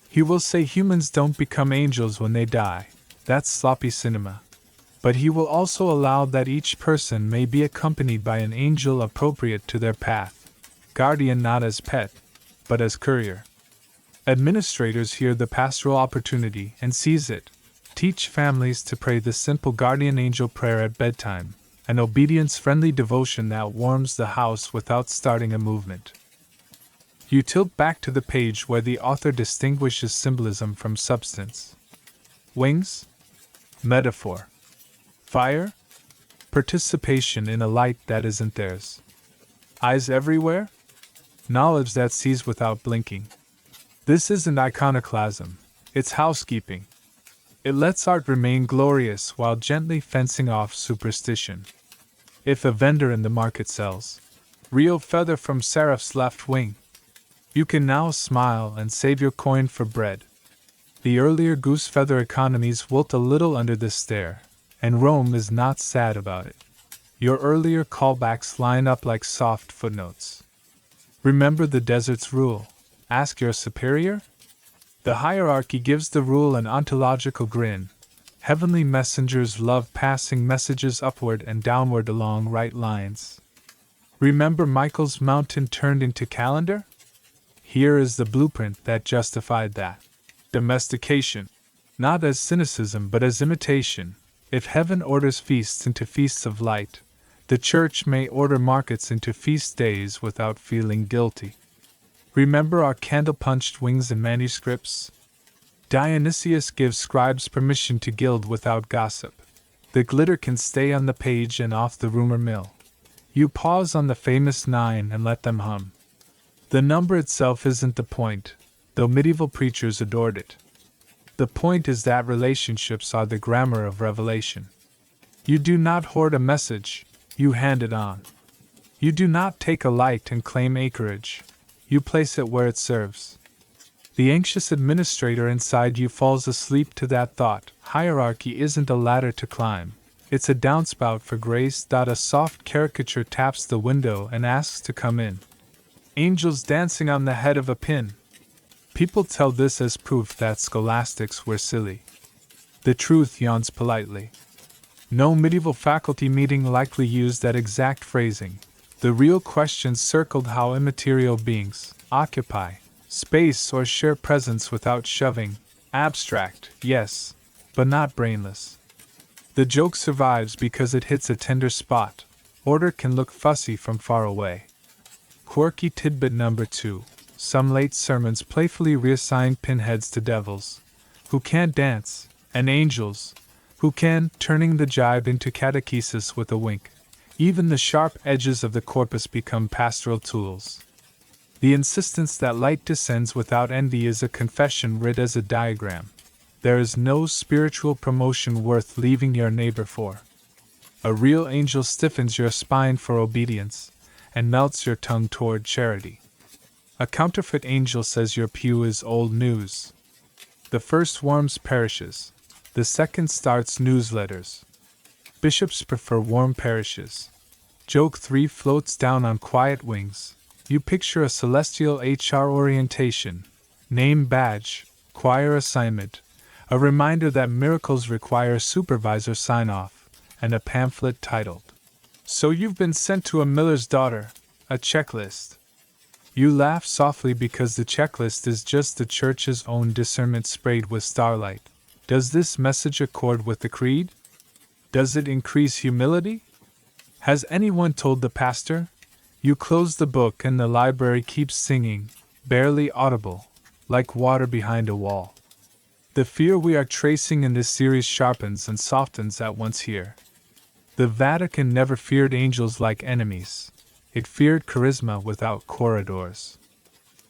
He will say humans don't become angels when they die, that's sloppy cinema. But he will also allow that each person may be accompanied by an angel appropriate to their path, guardian not as pet, but as courier. Administrators hear the pastoral opportunity and seize it. Teach families to pray the simple guardian angel prayer at bedtime, an obedience-friendly devotion that warms the house without starting a movement. You tilt back to the page where the author distinguishes symbolism from substance. Wings? Metaphor. Fire? Participation in a light that isn't theirs. Eyes everywhere? Knowledge that sees without blinking. This isn't iconoclasm, it's housekeeping. It lets art remain glorious while gently fencing off superstition. If a vendor in the market sells real feather from Seraph's left wing, you can now smile and save your coin for bread. The earlier goose feather economies wilt a little under this stare, and Rome is not sad about it. Your earlier callbacks line up like soft footnotes. Remember the desert's rule. Ask your superior? The hierarchy gives the rule an ontological grin. Heavenly messengers love passing messages upward and downward along right lines. Remember Michael's mountain turned into calendar? Here is the blueprint that justified that. Domestication. Not as cynicism but as imitation. If heaven orders feasts into feasts of light, the church may order markets into feast days without feeling guilty. Remember our candle-punched wings in manuscripts? Dionysius gives scribes permission to gild without gossip. The glitter can stay on the page and off the rumor mill. You pause on the famous 9 and let them hum. The number itself isn't the point, though medieval preachers adored it. The point is that relationships are the grammar of revelation. You do not hoard a message, you hand it on. You do not take a light and claim acreage. You place it where it serves. The anxious administrator inside you falls asleep to that thought. Hierarchy isn't a ladder to climb. It's a downspout for grace. A soft caricature taps the window and asks to come in. Angels dancing on the head of a pin. People tell this as proof that scholastics were silly. The truth yawns politely. No medieval faculty meeting likely used that exact phrasing. The real question circled how immaterial beings occupy space or share presence without shoving. Abstract, yes, but not brainless. The joke survives because it hits a tender spot. Order can look fussy from far away. Quirky tidbit number 2. Some late sermons playfully reassign pinheads to devils who can't dance, and angels who can, turning the jibe into catechesis with a wink. Even the sharp edges of the corpus become pastoral tools. The insistence that light descends without envy is a confession writ as a diagram. There is no spiritual promotion worth leaving your neighbor for. A real angel stiffens your spine for obedience, and melts your tongue toward charity. A counterfeit angel says your pew is old news. The first warms parishes, the second starts newsletters. Bishops prefer warm parishes. Joke 3 floats down on quiet wings. You picture a celestial HR orientation, name badge, choir assignment, a reminder that miracles require supervisor sign-off, and a pamphlet titled, "So You've Been Sent to a Miller's Daughter, a Checklist." You laugh softly because the checklist is just the church's own discernment sprayed with starlight. Does this message accord with the creed? Does it increase humility? Has anyone told the pastor? You close the book and the library keeps singing, barely audible, like water behind a wall. The fear we are tracing in this series sharpens and softens at once here. The Vatican never feared angels like enemies. It feared charisma without corridors.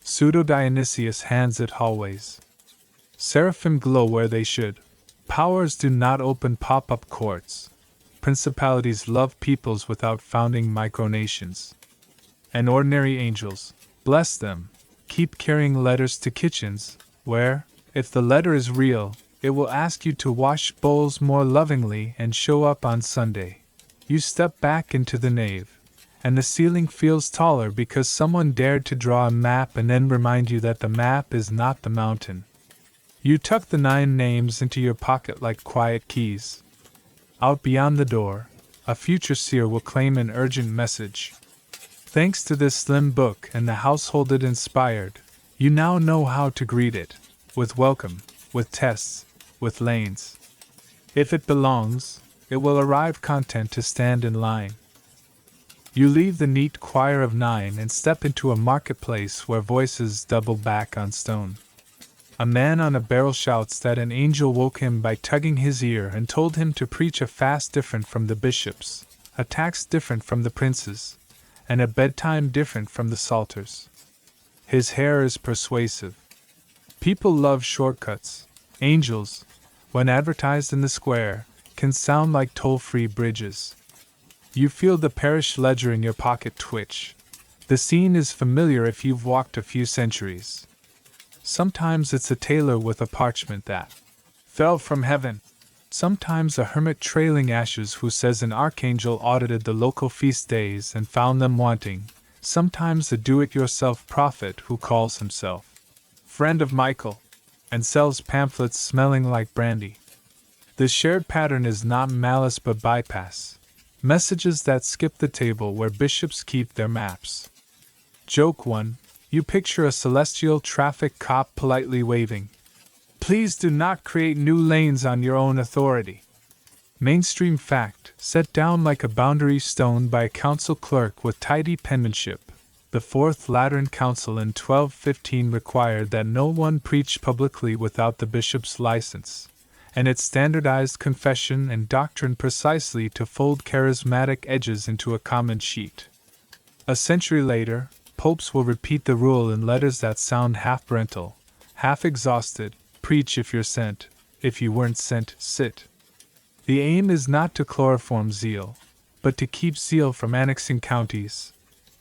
Pseudo-Dionysius hands it hallways. Seraphim glow where they should. Powers do not open pop-up courts. Principalities love peoples without founding micronations. And ordinary angels, bless them, keep carrying letters to kitchens, where, if the letter is real, it will ask you to wash bowls more lovingly and show up on Sunday. You step back into the nave, and the ceiling feels taller because someone dared to draw a map and then remind you that the map is not the mountain. You tuck the 9 names into your pocket like quiet keys. Out beyond the door, a future seer will claim an urgent message. Thanks to this slim book and the household it inspired, you now know how to greet it, with welcome, with tests, with lanes. If it belongs, it will arrive content to stand in line. You leave the neat choir of 9 and step into a marketplace where voices double back on stone. A man on a barrel shouts that an angel woke him by tugging his ear and told him to preach a fast different from the bishops, a tax different from the princes, and a bedtime different from the psalters. His hair is persuasive. People love shortcuts. Angels, when advertised in the square, can sound like toll-free bridges. You feel the parish ledger in your pocket twitch. The scene is familiar if you've walked a few centuries. Sometimes it's a tailor with a parchment that fell from heaven. Sometimes a hermit trailing ashes who says an archangel audited the local feast days and found them wanting. Sometimes a do-it-yourself prophet who calls himself friend of Michael and sells pamphlets smelling like brandy. The shared pattern is not malice but bypass. Messages that skip the table where bishops keep their maps. Joke 1. You picture a celestial traffic cop politely waving. Please do not create new lanes on your own authority. Mainstream fact, set down like a boundary stone by a council clerk with tidy penmanship. The Fourth Lateran Council in 1215 required that no one preach publicly without the bishop's license, and it standardized confession and doctrine precisely to fold charismatic edges into a common sheet. A century later, popes will repeat the rule in letters that sound half parental, half exhausted: preach if you're sent, if you weren't sent, sit. The aim is not to chloroform zeal, but to keep zeal from annexing counties.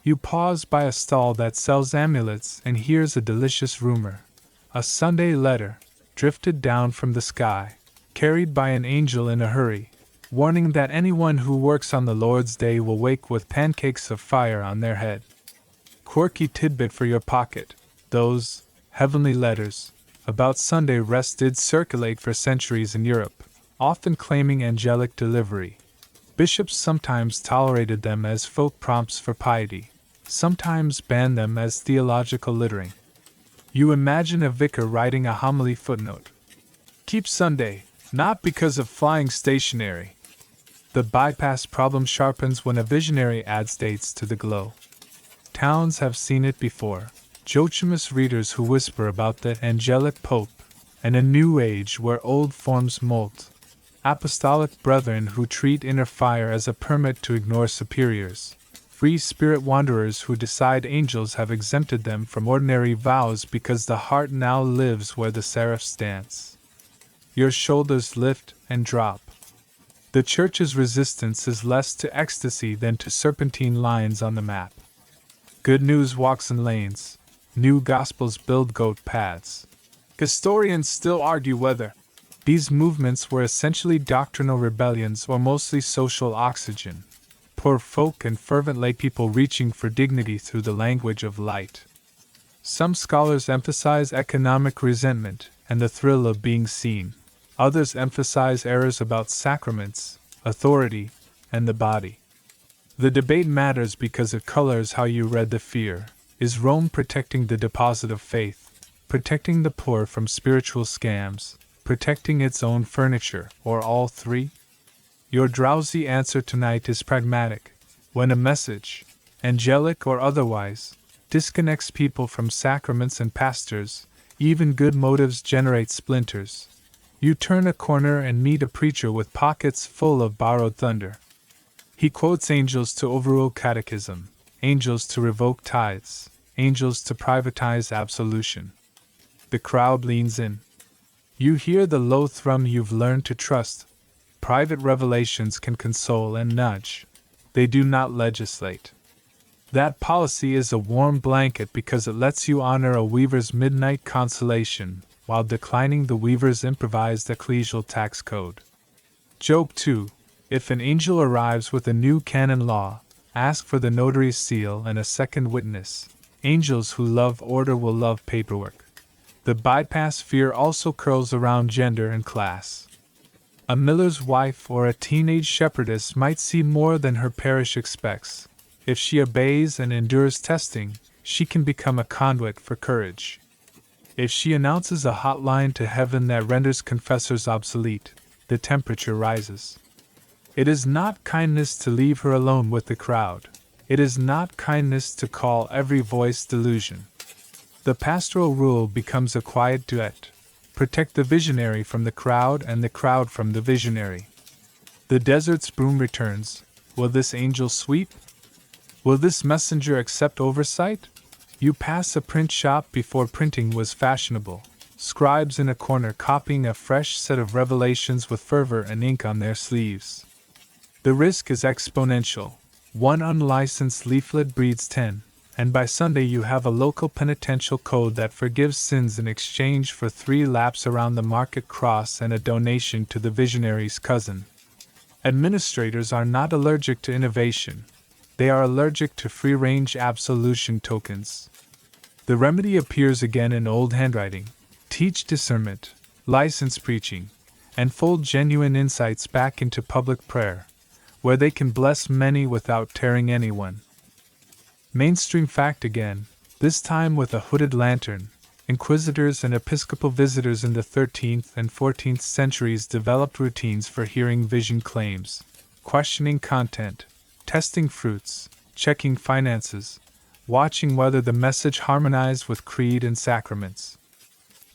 You pause by a stall that sells amulets and hears a delicious rumor. A Sunday letter, drifted down from the sky, carried by an angel in a hurry, warning that anyone who works on the Lord's Day will wake with pancakes of fire on their head. Quirky tidbit for your pocket: those heavenly letters about Sunday rest did circulate for centuries in Europe, often claiming angelic delivery. Bishops sometimes tolerated them as folk prompts for piety, sometimes banned them as theological littering. You imagine a vicar writing a homily footnote: keep Sunday, not because of flying stationery. The bypass problem sharpens when a visionary adds dates to the glow. Towns have seen it before: Joachimist readers who whisper about the angelic pope, and a new age where old forms molt. Apostolic brethren who treat inner fire as a permit to ignore superiors. Free spirit wanderers who decide angels have exempted them from ordinary vows because the heart now lives where the seraphs dance. Your shoulders lift and drop. The Church's resistance is less to ecstasy than to serpentine lines on the map. Good news walks in lanes. New gospels build goat paths. Historians still argue whether these movements were essentially doctrinal rebellions or mostly social oxygen. Poor folk and fervent laypeople reaching for dignity through the language of light. Some scholars emphasize economic resentment and the thrill of being seen. Others emphasize errors about sacraments, authority, and the body. The debate matters because it colors how you read the fear. Is Rome protecting the deposit of faith, protecting the poor from spiritual scams, protecting its own furniture, or all three? Your drowsy answer tonight is pragmatic. When a message, angelic or otherwise, disconnects people from sacraments and pastors, even good motives generate splinters. You turn a corner and meet a preacher with pockets full of borrowed thunder. He quotes angels to overrule catechism, angels to revoke tithes, angels to privatize absolution. The crowd leans in. You hear the low thrum you've learned to trust. Private revelations can console and nudge. They do not legislate. That policy is a warm blanket because it lets you honor a weaver's midnight consolation while declining the weaver's improvised ecclesial tax code. Joke 2. If an angel arrives with a new canon law, ask for the notary's seal and a second witness. Angels who love order will love paperwork. The bypass fear also curls around gender and class. A miller's wife or a teenage shepherdess might see more than her parish expects. If she obeys and endures testing, she can become a conduit for courage. If she announces a hotline to heaven that renders confessors obsolete, the temperature rises. It is not kindness to leave her alone with the crowd. It is not kindness to call every voice delusion. The pastoral rule becomes a quiet duet. Protect the visionary from the crowd and the crowd from the visionary. The desert's broom returns. Will this angel sweep? Will this messenger accept oversight? You pass a print shop before printing was fashionable. Scribes in a corner copying a fresh set of revelations with fervor and ink on their sleeves. The risk is exponential. One unlicensed leaflet breeds 10. And by Sunday you have a local penitential code that forgives sins in exchange for 3 laps around the market cross and a donation to the visionary's cousin. Administrators are not allergic to innovation. They are allergic to free-range absolution tokens. The remedy appears again in old handwriting. Teach discernment, license preaching, and fold genuine insights back into public prayer, where they can bless many without tearing anyone. Mainstream fact again, this time with a hooded lantern. Inquisitors and episcopal visitors in the 13th and 14th centuries developed routines for hearing vision claims, questioning content, testing fruits, checking finances, watching whether the message harmonized with creed and sacraments.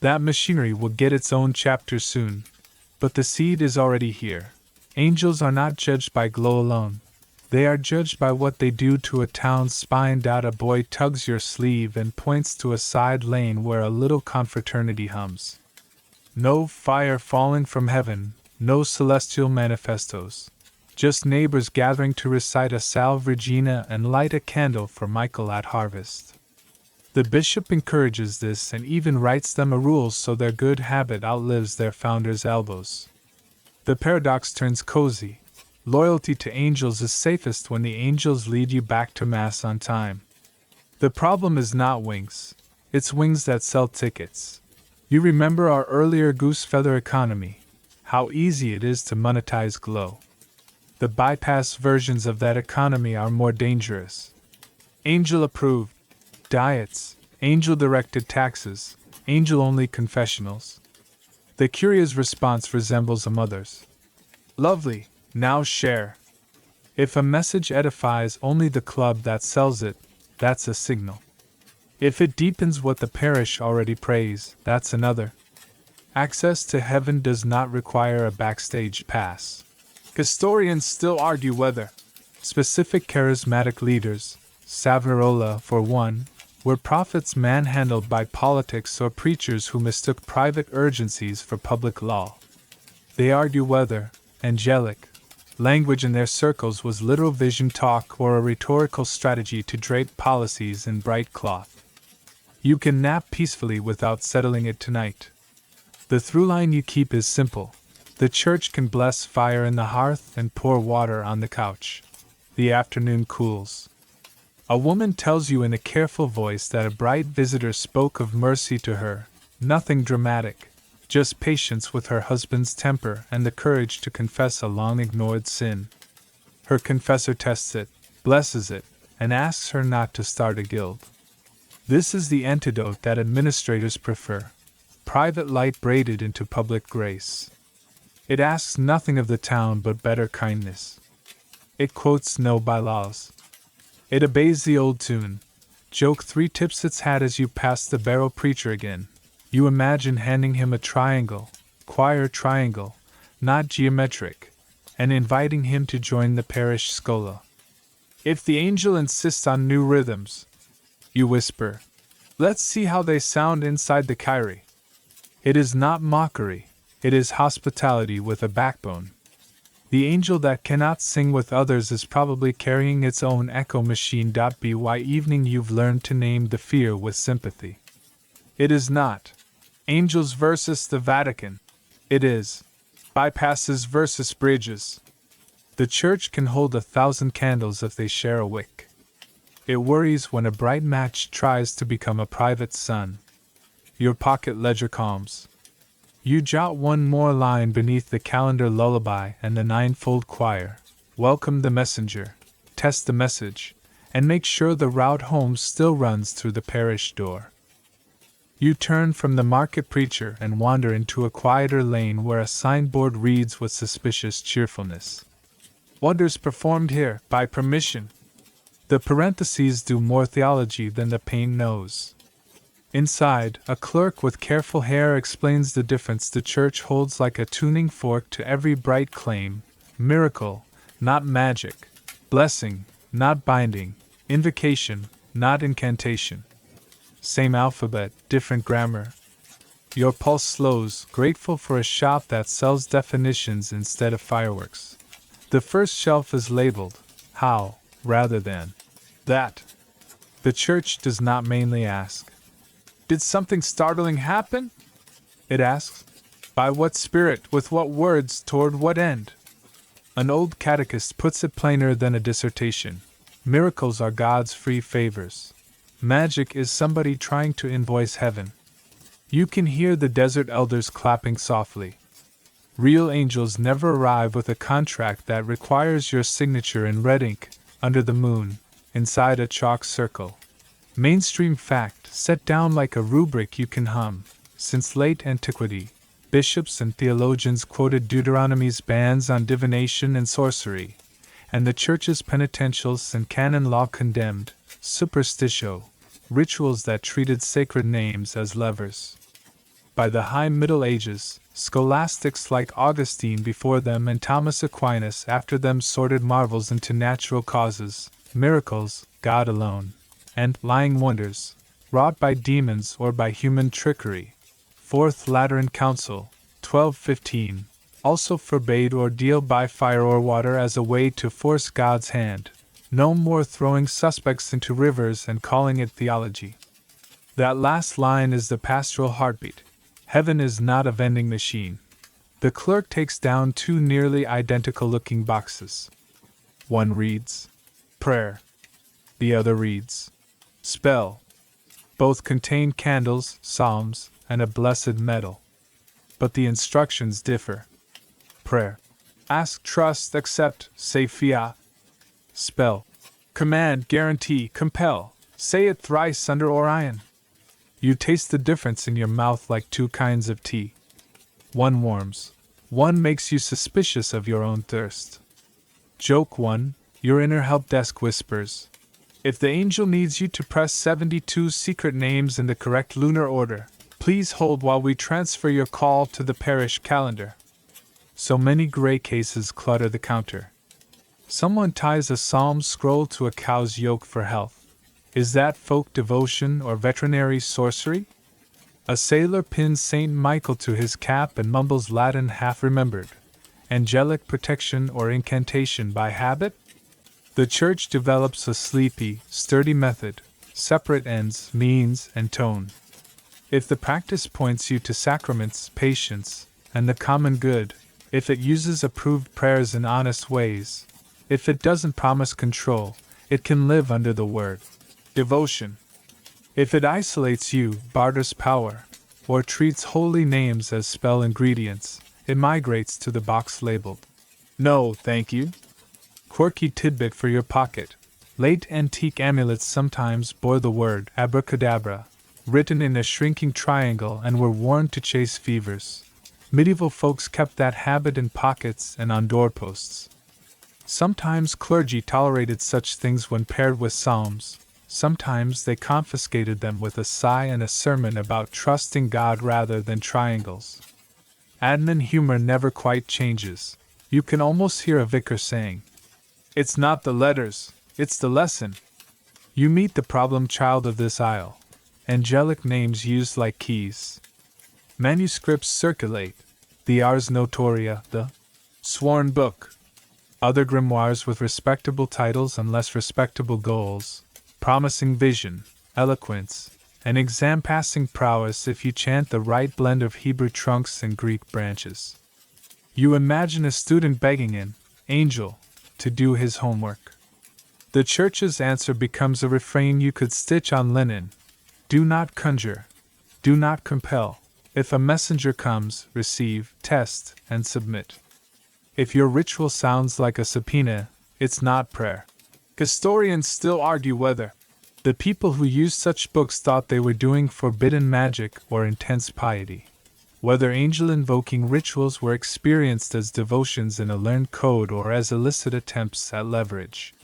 That machinery will get its own chapter soon, but the seed is already here. Angels are not judged by glow alone. They are judged by what they do to a town spined out. A boy tugs your sleeve and points to a side lane where a little confraternity hums. No fire falling from heaven, no celestial manifestos. Just neighbors gathering to recite a Salve Regina and light a candle for Michael at harvest. The bishop encourages this and even writes them a rule so their good habit outlives their founder's elbows. The paradox turns cozy. Loyalty to angels is safest when the angels lead you back to Mass on time. The problem is not wings, it's wings that sell tickets. You remember our earlier goose feather economy, how easy it is to monetize glow. The bypass versions of that economy are more dangerous. Angel-approved diets, angel-directed taxes, angel-only confessionals. The curious response resembles a mother's. Lovely. Now share. If a message edifies only the club that sells it, that's a signal. If it deepens what the parish already prays, that's another. Access to heaven does not require a backstage pass. Historians still argue whether specific charismatic leaders, Savonarola for one, were prophets manhandled by politics or preachers who mistook private urgencies for public law. They argue whether angelic language in their circles was literal vision talk or a rhetorical strategy to drape policies in bright cloth. You can nap peacefully without settling it tonight. The through line you keep is simple. The church can bless fire in the hearth and pour water on the couch. The afternoon cools. A woman tells you in a careful voice that a bright visitor spoke of mercy to her, nothing dramatic. Just patience with her husband's temper and the courage to confess a long-ignored sin. Her confessor tests it, blesses it, and asks her not to start a guild. This is the antidote that administrators prefer. Private light braided into public grace. It asks nothing of the town but better kindness. It quotes no bylaws. It obeys the old tune. Joke 3 tips its hat as you pass the barrel preacher again. You imagine handing him a triangle, choir triangle, not geometric, and inviting him to join the parish schola. If the angel insists on new rhythms, you whisper, let's see how they sound inside the Kyrie. It is not mockery, it is hospitality with a backbone. The angel that cannot sing with others is probably carrying its own echo machine. By evening you've learned to name the fear with sympathy. It is not angels versus the Vatican. It is bypasses versus bridges. The church can hold 1,000 candles if they share a wick. It worries when a bright match tries to become a private sun. Your pocket ledger calms. You jot one more line beneath the calendar lullaby and the ninefold choir. Welcome the messenger, test the message, and make sure the route home still runs through the parish door. You turn from the market preacher and wander into a quieter lane where a signboard reads with suspicious cheerfulness. Wonders performed here, by permission. The parentheses do more theology than the pane knows. Inside, a clerk with careful hair explains the difference the church holds like a tuning fork to every bright claim. Miracle, not magic. Blessing, not binding. Invocation, not incantation. Same alphabet, different grammar. Your pulse slows, grateful for a shop that sells definitions instead of fireworks. The first shelf is labeled, how, rather than that. The church does not mainly ask, did something startling happen? It asks, by what spirit, with what words, toward what end? An old catechist puts it plainer than a dissertation. Miracles are God's free favors. Magic is somebody trying to invoice heaven. You can hear the desert elders clapping softly. Real angels never arrive with a contract that requires your signature in red ink, under the moon, inside a chalk circle. Mainstream fact, set down like a rubric you can hum. Since late antiquity, bishops and theologians quoted Deuteronomy's bans on divination and sorcery, and the church's penitentials and canon law condemned superstitio, rituals that treated sacred names as levers. By the High Middle Ages, scholastics like Augustine before them and Thomas Aquinas after them sorted marvels into natural causes, miracles, God alone, and lying wonders, wrought by demons or by human trickery. Fourth Lateran Council, 1215, also forbade ordeal by fire or water as a way to force God's hand. No more throwing suspects into rivers and calling it theology. That last line is the pastoral heartbeat. Heaven is not a vending machine. The clerk takes down two nearly identical-looking boxes. One reads, prayer. The other reads, spell. Both contain candles, psalms, and a blessed medal. But the instructions differ. Prayer. Ask, trust, accept, say fiat. Spell. Command, guarantee, compel. Say it thrice under Orion. You taste the difference in your mouth like two kinds of tea. One warms. One makes you suspicious of your own thirst. Joke 1. Your inner help desk whispers, if the angel needs you to press 72 secret names in the correct lunar order, please hold while we transfer your call to the parish calendar. So many gray cases clutter the counter. Someone ties a psalm scroll to a cow's yoke for health. Is that folk devotion or veterinary sorcery? A sailor pins Saint Michael to his cap and mumbles Latin half-remembered. Angelic protection or incantation by habit? The church develops a sleepy, sturdy method, separate ends, means, and tone. If the practice points you to sacraments, patience, and the common good, if it uses approved prayers in honest ways, if it doesn't promise control, it can live under the word devotion. If it isolates you, barters power, or treats holy names as spell ingredients, it migrates to the box labeled no, thank you. Quirky tidbit for your pocket. Late antique amulets sometimes bore the word abracadabra, written in a shrinking triangle, and were worn to chase fevers. Medieval folks kept that habit in pockets and on doorposts. Sometimes clergy tolerated such things when paired with psalms. Sometimes they confiscated them with a sigh and a sermon about trusting God rather than triangles. Admin humor never quite changes. You can almost hear a vicar saying, it's not the letters, it's the lesson. You meet the problem child of this aisle. Angelic names used like keys. Manuscripts circulate. The Ars Notoria, the sworn book. Other grimoires with respectable titles and less respectable goals, promising vision, eloquence, and exam-passing prowess if you chant the right blend of Hebrew trunks and Greek branches. You imagine a student begging an angel to do his homework. The church's answer becomes a refrain you could stitch on linen: do not conjure, do not compel. If a messenger comes, receive, test, and submit. If your ritual sounds like a subpoena, it's not prayer. Historians still argue whether the people who used such books thought they were doing forbidden magic or intense piety, whether angel-invoking rituals were experienced as devotions in a learned code or as illicit attempts at leverage.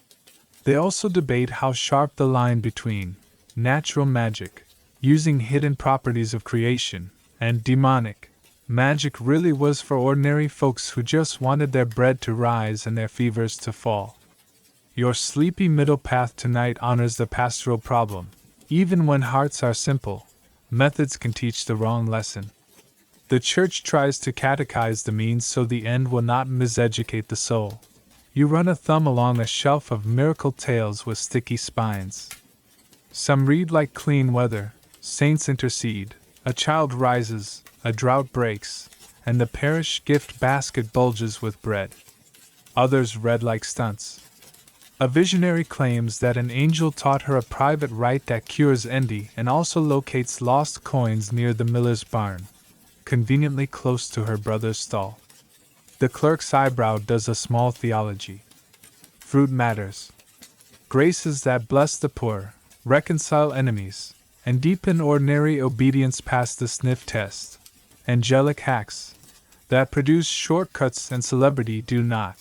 They also debate how sharp the line between natural magic, using hidden properties of creation, and demonic magic really was for ordinary folks who just wanted their bread to rise and their fevers to fall. Your sleepy middle path tonight honors the pastoral problem. Even when hearts are simple, methods can teach the wrong lesson. The church tries to catechize the means so the end will not miseducate the soul. You run a thumb along a shelf of miracle tales with sticky spines. Some read like clean weather, saints intercede, a child rises, a drought breaks, and the parish gift basket bulges with bread. Others read like stunts. A visionary claims that an angel taught her a private rite that cures envy and also locates lost coins near the miller's barn, conveniently close to her brother's stall. The clerk's eyebrow does a small theology. Fruit matters. Graces that bless the poor, reconcile enemies, and deepen ordinary obedience past the sniff test. Angelic hacks that produce shortcuts and celebrity do not.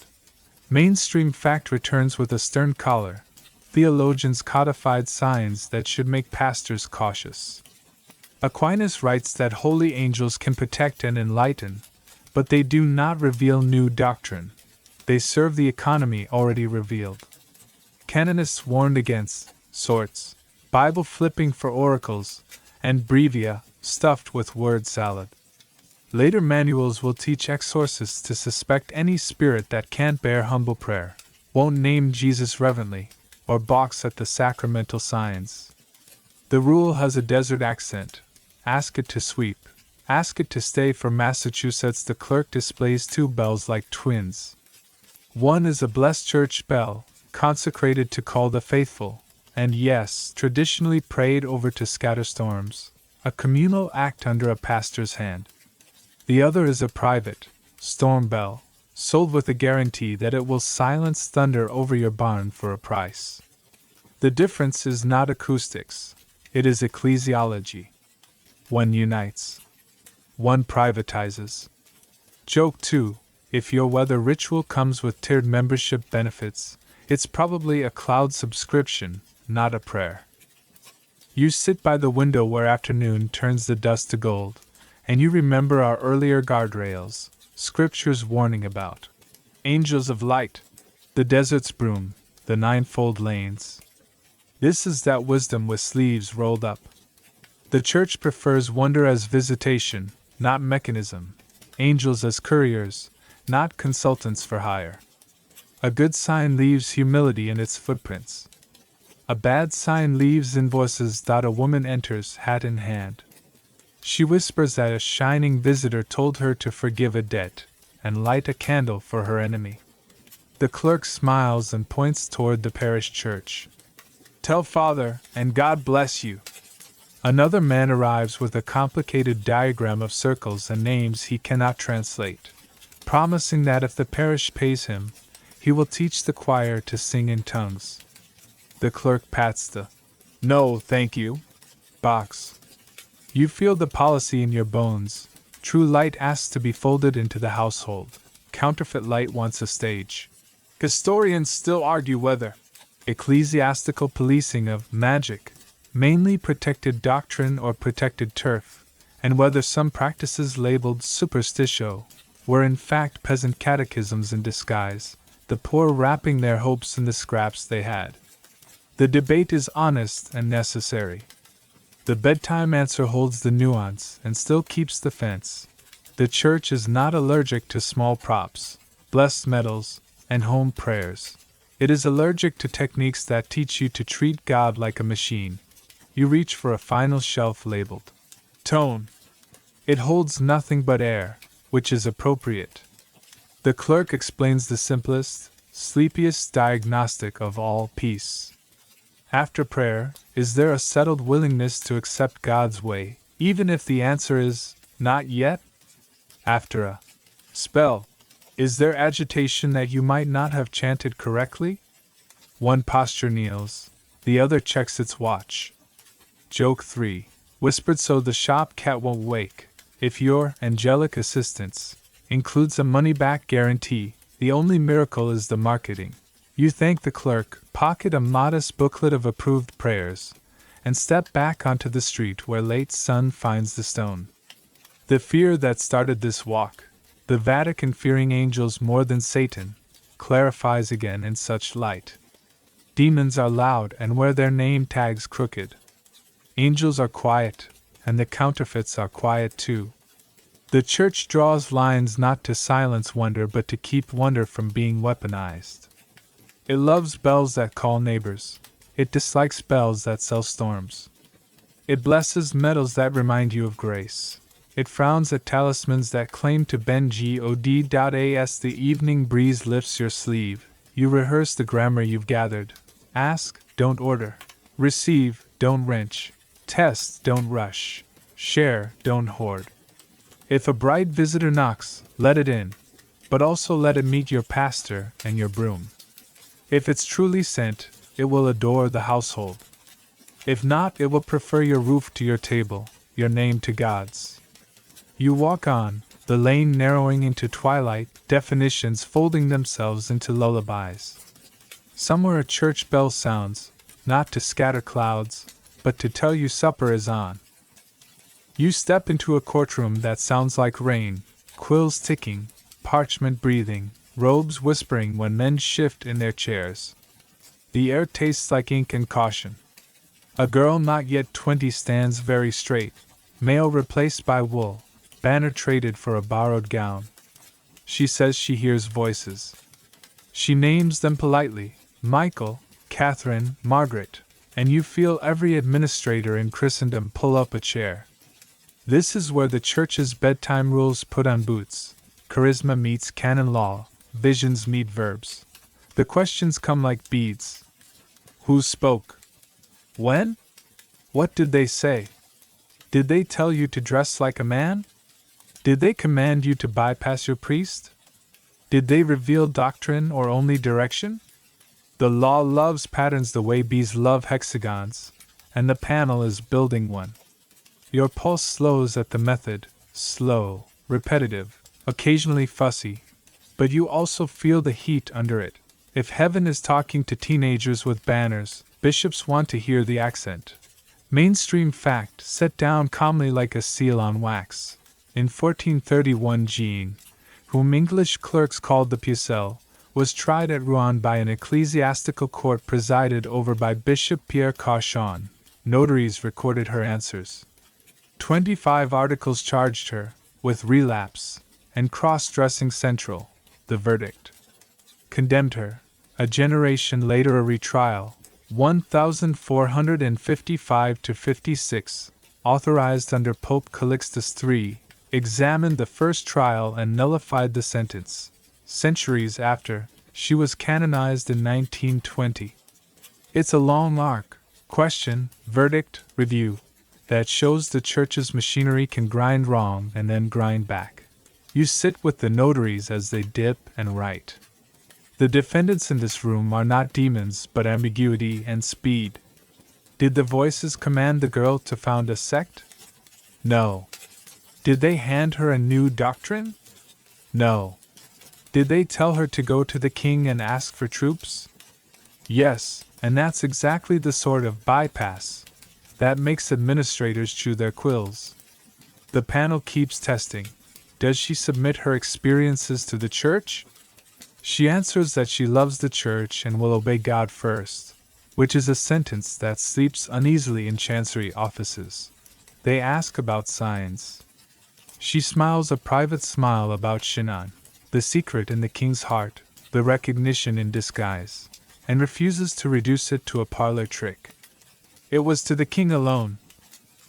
Mainstream fact returns with a stern collar. Theologians codified signs that should make pastors cautious. Aquinas writes that holy angels can protect and enlighten, but they do not reveal new doctrine. They serve the economy already revealed. Canonists warned against sorts, Bible flipping for oracles, and brevia stuffed with word salad. Later manuals will teach exorcists to suspect any spirit that can't bear humble prayer, won't name Jesus reverently, or balks at the sacramental signs. The rule has a desert accent. Ask it to sweep. Ask it to stay. For Massachusetts, the clerk displays two bells like twins. One is a blessed church bell, consecrated to call the faithful, and yes, traditionally prayed over to scatter storms, a communal act under a pastor's hand. The other is a private, storm bell, sold with a guarantee that it will silence thunder over your barn for a price. The difference is not acoustics, it is ecclesiology. One unites. One privatizes. Joke 2. If your weather ritual comes with tiered membership benefits, it's probably a cloud subscription, not a prayer. You sit by the window where afternoon turns the dust to gold, and you remember our earlier guardrails, Scripture's warning about angels of light, the desert's broom, the ninefold lanes. This is that wisdom with sleeves rolled up. The Church prefers wonder as visitation, not mechanism, angels as couriers, not consultants for hire. A good sign leaves humility in its footprints. A bad sign leaves invoices. A woman enters, hat in hand. She whispers that a shining visitor told her to forgive a debt and light a candle for her enemy. The clerk smiles and points toward the parish church. Tell Father, and God bless you. Another man arrives with a complicated diagram of circles and names he cannot translate, promising that if the parish pays him, he will teach the choir to sing in tongues. The clerk pats the "No, thank you" box. You feel the policy in your bones. True light asks to be folded into the household. Counterfeit light wants a stage. Historians still argue whether ecclesiastical policing of magic, mainly protected doctrine or protected turf, and whether some practices labeled superstitio were in fact peasant catechisms in disguise, the poor wrapping their hopes in the scraps they had. The debate is honest and necessary. The bedtime answer holds the nuance and still keeps the fence. The Church is not allergic to small props. blessed metals, and home prayers. It is allergic to techniques that teach you to treat God like a machine. You reach for a final shelf labeled tone. It holds nothing but air, which is appropriate. The clerk explains the simplest, sleepiest diagnostic of all: peace. After prayer, is there a settled willingness to accept God's way, even if the answer is, not yet? After a spell, is there agitation that you might not have chanted correctly? One posture kneels, the other checks its watch. Joke 3. Whispered so the shop cat won't wake. If your angelic assistance includes a money-back guarantee, the only miracle is the marketing. You thank the clerk, pocket a modest booklet of approved prayers, and step back onto the street where late sun finds the stone. The fear that started this walk, the Vatican fearing angels more than Satan, clarifies again in such light. Demons are loud and wear their name tags crooked. Angels are quiet, and the counterfeits are quiet too. The Church draws lines not to silence wonder but to keep wonder from being weaponized. It loves bells that call neighbors. It dislikes bells that sell storms. It blesses metals that remind you of grace. It frowns at talismans that claim to bend God. As the evening breeze lifts your sleeve, you rehearse the grammar you've gathered. Ask, don't order. Receive, don't wrench. Test, don't rush. Share, don't hoard. If a bright visitor knocks, let it in, but also let it meet your pastor and your broom. If it's truly sent, it will adore the household. If not, it will prefer your roof to your table, your name to God's. You walk on, the lane narrowing into twilight, definitions folding themselves into lullabies. Somewhere a church bell sounds, not to scatter clouds, but to tell you supper is on. You step into a courtroom that sounds like rain, quills ticking, parchment breathing, robes whispering when men shift in their chairs. The air tastes like ink and caution. A girl not yet 20 stands very straight, mail replaced by wool, banner traded for a borrowed gown. She says she hears voices. She names them politely, Michael, Catherine, Margaret, and you feel every administrator in Christendom pull up a chair. This is where the Church's bedtime rules put on boots. Charisma meets canon law, visions meet verbs. The questions come like beads. Who spoke? When? What did they say? Did they tell you to dress like a man? Did they command you to bypass your priest? Did they reveal doctrine or only direction? The law loves patterns the way bees love hexagons, and the panel is building one. Your pulse slows at the method, slow, repetitive, occasionally fussy, but you also feel the heat under it. If heaven is talking to teenagers with banners, bishops want to hear the accent. Mainstream fact set down calmly like a seal on wax. In 1431 Jean, whom English clerks called the Pucelle, was tried at Rouen by an ecclesiastical court presided over by Bishop Pierre Cauchon. Notaries recorded her answers. 25 articles charged her with relapse and cross-dressing central. The verdict condemned her. A generation later a retrial, 1455-56, authorized under Pope Calixtus III, examined the first trial and nullified the sentence. Centuries after, she was canonized in 1920. It's a long arc, question, verdict, review, that shows the Church's machinery can grind wrong and then grind back. You sit with the notaries as they dip and write. The defendants in this room are not demons but ambiguity and speed. Did the voices command the girl to found a sect? No. Did they hand her a new doctrine? No. Did they tell her to go to the king and ask for troops? Yes, and that's exactly the sort of bypass that makes administrators chew their quills. The panel keeps testing. Does she submit her experiences to the Church? She answers that she loves the Church and will obey God first, which is a sentence that sleeps uneasily in chancery offices. They ask about signs. She smiles a private smile about Shinan. the secret in the king's heart, the recognition in disguise, and refuses to reduce it to a parlor trick. It was to the king alone,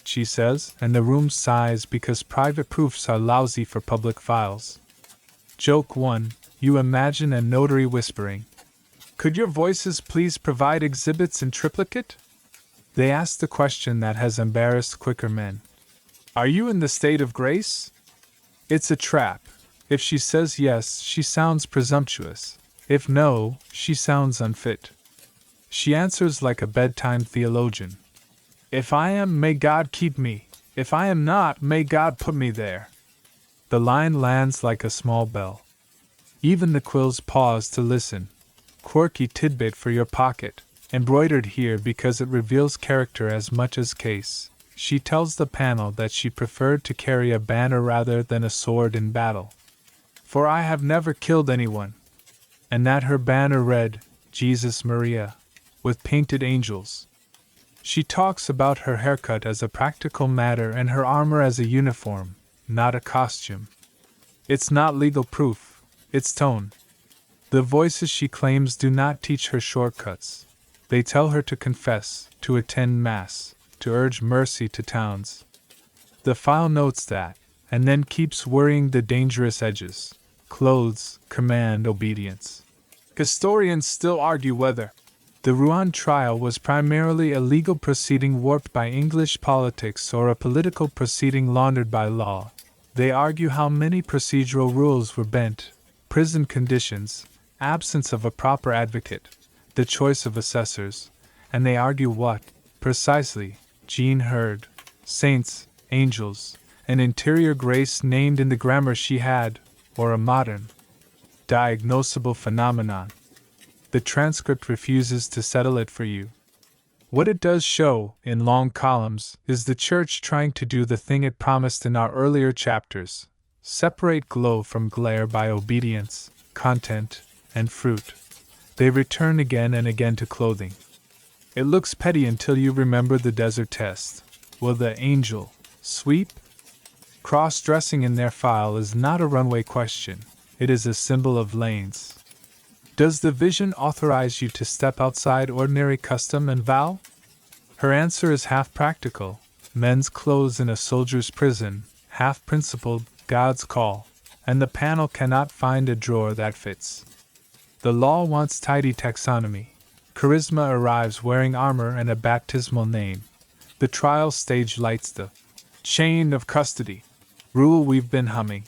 she says, and the room sighs because private proofs are lousy for public files. Joke 1. You imagine a notary whispering, "Could your voices please provide exhibits in triplicate?" They ask the question that has embarrassed quicker men. Are you in the state of grace? It's a trap. If she says yes, she sounds presumptuous. If no, she sounds unfit. She answers like a bedtime theologian. If I am, may God keep me. If I am not, may God put me there. The line lands like a small bell. Even the quills pause to listen. Quirky tidbit for your pocket, embroidered here because it reveals character as much as case. She tells the panel that she preferred to carry a banner rather than a sword in battle. For I have never killed anyone. And that her banner read, Jesus Maria, with painted angels. She talks about her haircut as a practical matter and her armor as a uniform, not a costume. It's not legal proof, it's tone. The voices she claims do not teach her shortcuts. They tell her to confess, to attend Mass, to urge mercy to towns. The file notes that, and then keeps worrying the dangerous edges. Clothes command obedience. Historians still argue whether the Rouen trial was primarily a legal proceeding warped by English politics or a political proceeding laundered by law. They argue how many procedural rules were bent, prison conditions, absence of a proper advocate, the choice of assessors, and they argue what, precisely, Jean heard, saints, angels, an interior grace named in the grammar she had, or a modern, diagnosable phenomenon. The transcript refuses to settle it for you. What it does show, in long columns, is the Church trying to do the thing it promised in our earlier chapters: separate glow from glare by obedience, content, and fruit. They return again and again to clothing. It looks petty until you remember the desert test. Will the angel sweep? Cross-dressing in their file is not a runway question, it is a symbol of lanes. Does the vision authorize you to step outside ordinary custom and vow? Her answer is half practical, men's clothes in a soldier's prison, half principled, God's call, and the panel cannot find a drawer that fits. The law wants tidy taxonomy. Charisma arrives wearing armor and a baptismal name. The trial stage lights the chain of custody. Rule we've been humming.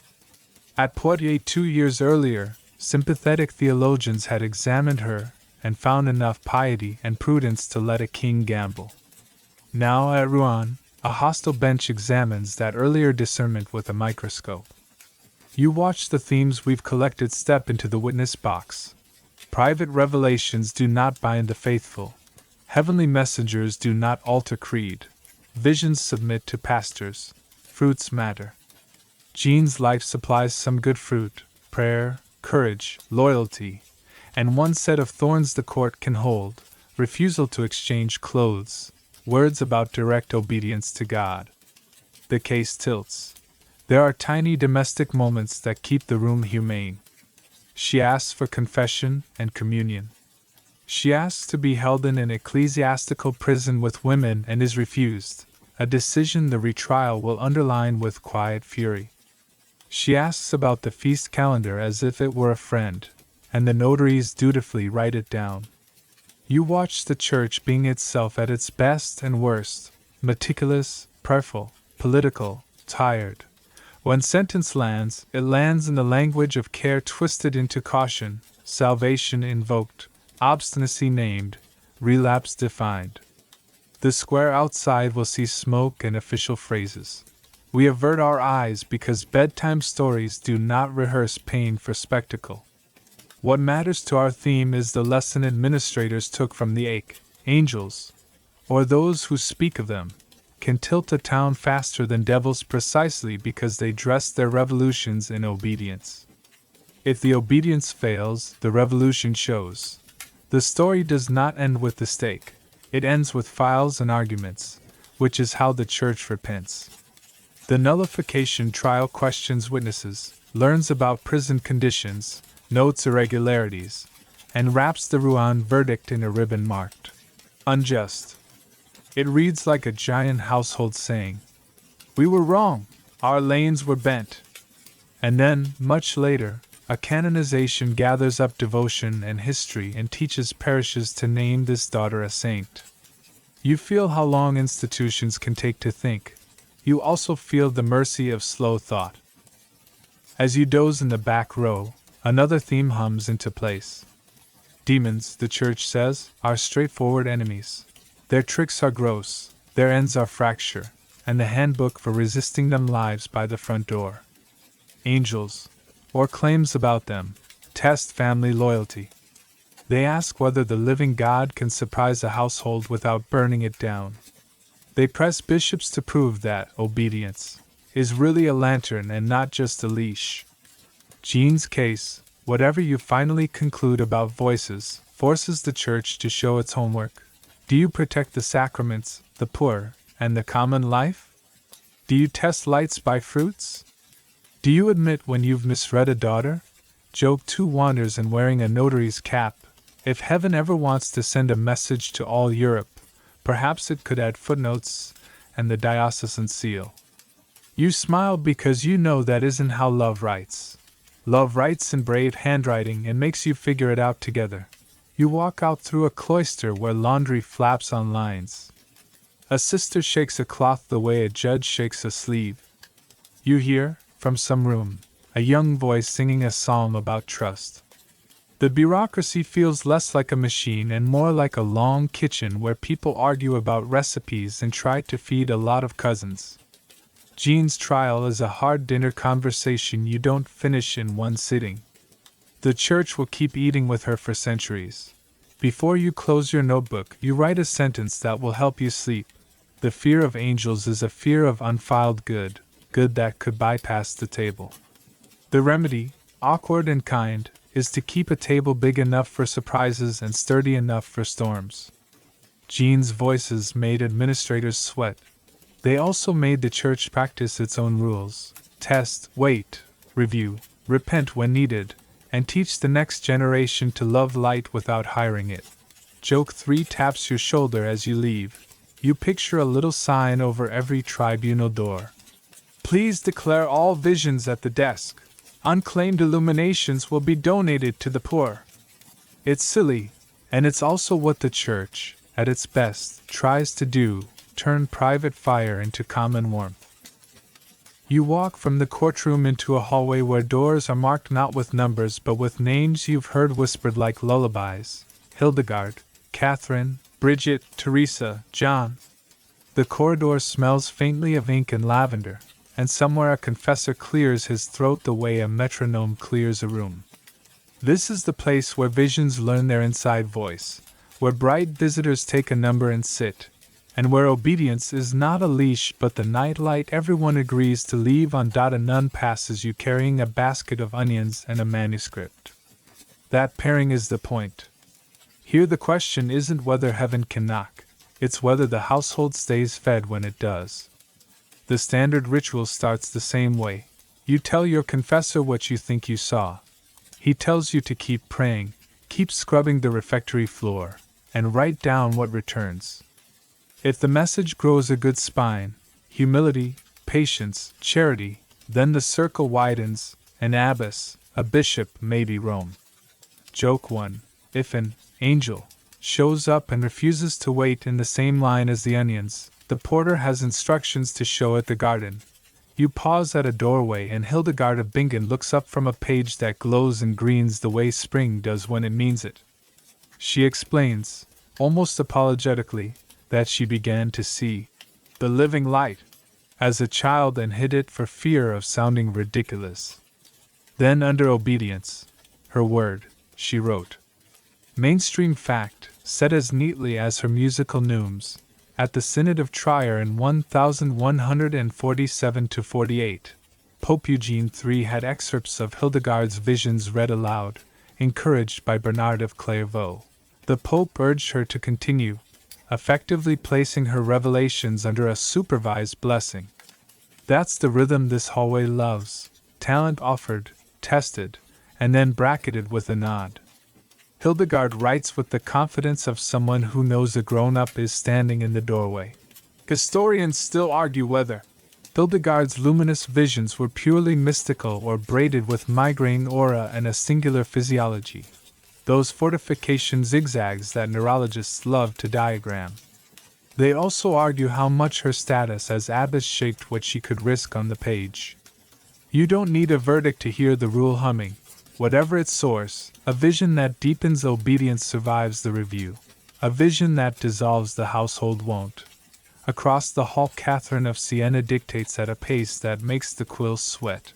At Poitiers 2 years earlier, sympathetic theologians had examined her and found enough piety and prudence to let a king gamble. Now at Rouen, a hostile bench examines that earlier discernment with a microscope. You watch the themes we've collected step into the witness box. Private revelations do not bind the faithful. Heavenly messengers do not alter creed. Visions submit to pastors. Fruits matter. Jean's life supplies some good fruit: prayer, courage, loyalty, and one set of thorns the court can hold: refusal to exchange clothes, words about direct obedience to God. The case tilts. There are tiny domestic moments that keep the room humane. She asks for confession and communion. She asks to be held in an ecclesiastical prison with women and is refused, a decision the retrial will underline with quiet fury. She asks about the feast calendar as if it were a friend, and the notaries dutifully write it down. You watch the Church being itself at its best and worst: meticulous, prayerful, political, tired. When sentence lands, it lands in the language of care twisted into caution, salvation invoked, obstinacy named, relapse defined. The square outside will see smoke and official phrases. We avert our eyes because bedtime stories do not rehearse pain for spectacle. What matters to our theme is the lesson administrators took from the ache. Angels, or those who speak of them, can tilt a town faster than devils precisely because they dress their revolutions in obedience. If the obedience fails, the revolution shows. The story does not end with the stake. It ends with files and arguments, which is how the Church repents. The nullification trial questions witnesses, learns about prison conditions, notes irregularities, and wraps the Rouen verdict in a ribbon marked unjust. It reads like a giant household saying, "We were wrong, our lanes were bent." And then, much later, a canonization gathers up devotion and history and teaches parishes to name this daughter a saint. You feel how long institutions can take to think. You also feel the mercy of slow thought. As you doze in the back row, another theme hums into place. Demons, the Church says, are straightforward enemies. Their tricks are gross, their ends are fracture, and the handbook for resisting them lies by the front door. Angels, or claims about them, test family loyalty. They ask whether the living God can surprise a household without burning it down. They press bishops to prove that obedience is really a lantern and not just a leash. Jean's case, whatever you finally conclude about voices, forces the Church to show its homework. Do you protect the sacraments, the poor, and the common life? Do you test lights by fruits? Do you admit when you've misread a daughter? Job 2 wanders in wearing a notary's cap. If heaven ever wants to send a message to all Europe, perhaps it could add footnotes and the diocesan seal. You smile because you know that isn't how love writes. Love writes in brave handwriting and makes you figure it out together. You walk out through a cloister where laundry flaps on lines. A sister shakes a cloth the way a judge shakes a sleeve. You hear, from some room, a young voice singing a psalm about trust. The bureaucracy feels less like a machine and more like a long kitchen where people argue about recipes and try to feed a lot of cousins. Jean's trial is a hard dinner conversation you don't finish in one sitting. The Church will keep eating with her for centuries. Before you close your notebook, you write a sentence that will help you sleep. The fear of angels is a fear of unfiled good, good that could bypass the table. The remedy, awkward and kind, is to keep a table big enough for surprises and sturdy enough for storms. Jean's voices made administrators sweat. They also made the Church practice its own rules: test, wait, review, repent when needed, and teach the next generation to love light without hiring it. Joke 3 taps your shoulder as you leave. You picture a little sign over every tribunal door. Please declare all visions at the desk. Unclaimed illuminations will be donated to the poor. It's silly, and it's also what the Church, at its best, tries to do: turn private fire into common warmth. You walk from the courtroom into a hallway where doors are marked not with numbers but with names you've heard whispered like lullabies: Hildegard, Catherine, Bridget, Teresa, John. The corridor smells faintly of ink and lavender, and somewhere a confessor clears his throat the way a metronome clears a room. This is the place where visions learn their inside voice, where bright visitors take a number and sit, and where obedience is not a leash but the nightlight everyone agrees to leave on. A nun passes you carrying a basket of onions and a manuscript. That pairing is the point. Here the question isn't whether heaven can knock, it's whether the household stays fed when it does. The standard ritual starts the same way. You tell your confessor what you think you saw. He tells you to keep praying, keep scrubbing the refectory floor, and write down what returns. If the message grows a good spine, humility, patience, charity, then the circle widens, an abbess, a bishop, maybe Rome. Joke 1. If an angel shows up and refuses to wait in the same line as the onions, the porter has instructions to show at the garden. You pause at a doorway and Hildegard of Bingen looks up from a page that glows and greens the way spring does when it means it. She explains, almost apologetically, that she began to see the living light as a child and hid it for fear of sounding ridiculous. Then, under obedience, her word, she wrote. Mainstream fact, said as neatly as her musical neumes, at the Synod of Trier in 1147-48, Pope Eugene III had excerpts of Hildegard's visions read aloud, encouraged by Bernard of Clairvaux. The Pope urged her to continue, effectively placing her revelations under a supervised blessing. That's the rhythm this hallway loves. Talent offered, tested, and then bracketed with a nod. Hildegard writes with the confidence of someone who knows a grown-up is standing in the doorway. Historians still argue whether Hildegard's luminous visions were purely mystical or braided with migraine aura and a singular physiology, those fortification zigzags that neurologists love to diagram. They also argue how much her status as abbess shaped what she could risk on the page. You don't need a verdict to hear the rule humming. Whatever its source, a vision that deepens obedience survives the review. A vision that dissolves the household won't. Across the hall, Catherine of Siena dictates at a pace that makes the quills sweat.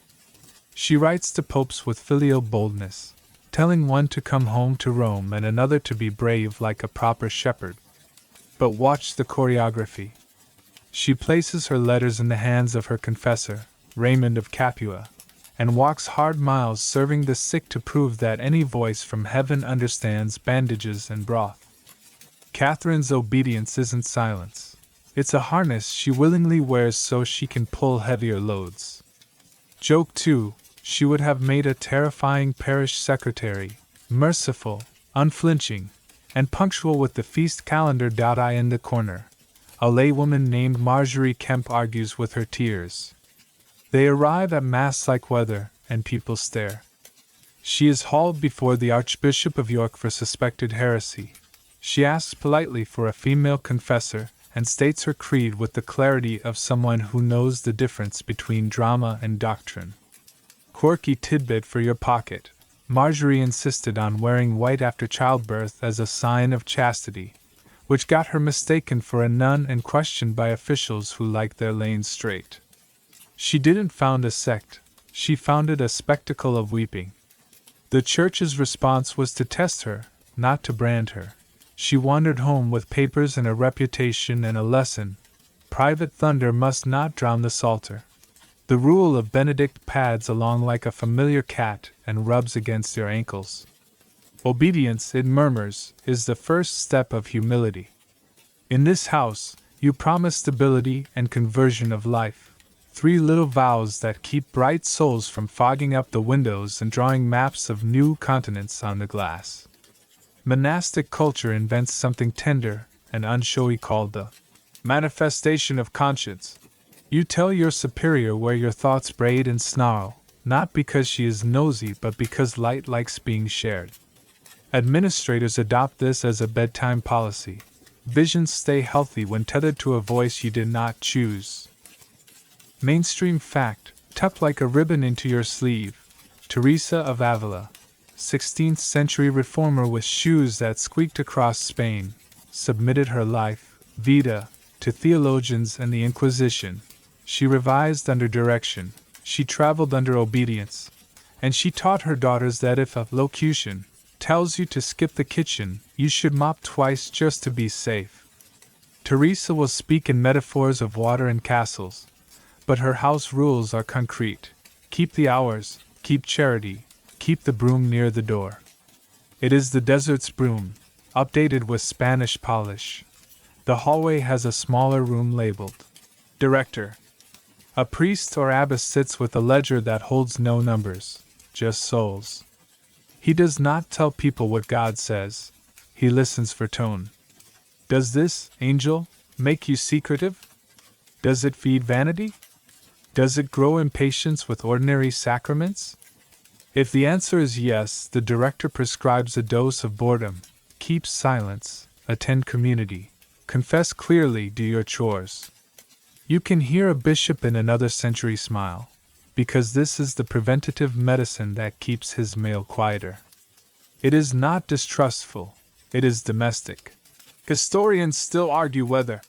She writes to popes with filial boldness, telling one to come home to Rome and another to be brave like a proper shepherd. But watch the choreography. She places her letters in the hands of her confessor, Raymond of Capua, and walks hard miles serving the sick to prove that any voice from heaven understands bandages and broth. Catherine's obedience isn't silence. It's a harness she willingly wears so she can pull heavier loads. Joke 2, she would have made a terrifying parish secretary, merciful, unflinching, and punctual with the feast calendar. In the corner, a laywoman named Marjorie Kemp argues with her tears. They arrive at Mass like weather, and people stare. She is hauled before the Archbishop of York for suspected heresy. She asks politely for a female confessor, and states her creed with the clarity of someone who knows the difference between drama and doctrine. Quirky tidbit for your pocket. Marjorie insisted on wearing white after childbirth as a sign of chastity, which got her mistaken for a nun and questioned by officials who liked their lanes straight. She didn't found a sect, she founded a spectacle of weeping. The church's response was to test her, not to brand her. She wandered home with papers and a reputation and a lesson. Private thunder must not drown the psalter. The rule of Benedict pads along like a familiar cat and rubs against your ankles. Obedience, it murmurs, is the first step of humility. In this house, you promise stability and conversion of life. 3 little vows that keep bright souls from fogging up the windows and drawing maps of new continents on the glass. Monastic culture invents something tender and unshowy called the manifestation of conscience. You tell your superior where your thoughts braid and snarl, not because she is nosy but because light likes being shared. Administrators adopt this as a bedtime policy. Visions stay healthy when tethered to a voice you did not choose. Mainstream fact, tucked like a ribbon into your sleeve. Teresa of Avila, 16th century reformer with shoes that squeaked across Spain, submitted her life, vita, to theologians and the Inquisition. She revised under direction, she traveled under obedience, and she taught her daughters that if a locution tells you to skip the kitchen, you should mop twice just to be safe. Teresa will speak in metaphors of water and castles, but her house rules are concrete. Keep the hours, keep charity, keep the broom near the door. It is the desert's broom, updated with Spanish polish. The hallway has a smaller room labeled Director. A priest or abbess sits with a ledger that holds no numbers, just souls. He does not tell people what God says, he listens for tone. Does this, angel, make you secretive? Does it feed vanity? Does it grow impatience with ordinary sacraments? If the answer is yes, the director prescribes a dose of boredom, keep silence, attend community, confess clearly, do your chores. You can hear a bishop in another century smile, because this is the preventative medicine that keeps his mail quieter. It is not distrustful, it is domestic. Historians still argue whether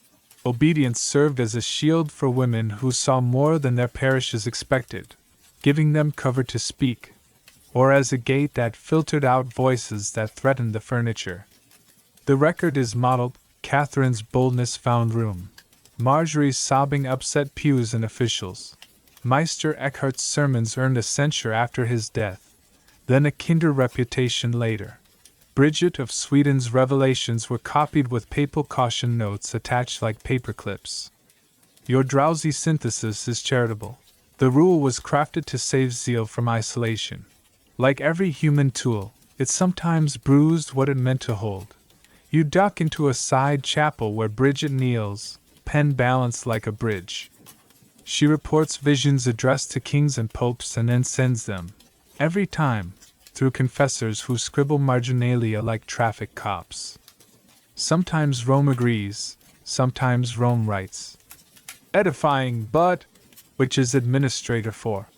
obedience served as a shield for women who saw more than their parishes expected, giving them cover to speak, or as a gate that filtered out voices that threatened the furniture. The record is modeled, Catherine's boldness found room, Marjorie's sobbing upset pews and officials. Meister Eckhart's sermons earned a censure after his death, then a kinder reputation later. Bridget of Sweden's revelations were copied with papal caution notes attached like paper clips. Your drowsy synthesis is charitable. The rule was crafted to save zeal from isolation. Like every human tool, it sometimes bruised what it meant to hold. You duck into a side chapel where Bridget kneels, pen balanced like a bridge. She reports visions addressed to kings and popes and then sends them, every time, through confessors who scribble marginalia like traffic cops. Sometimes Rome agrees, sometimes Rome writes. Edifying, but which is administrator for?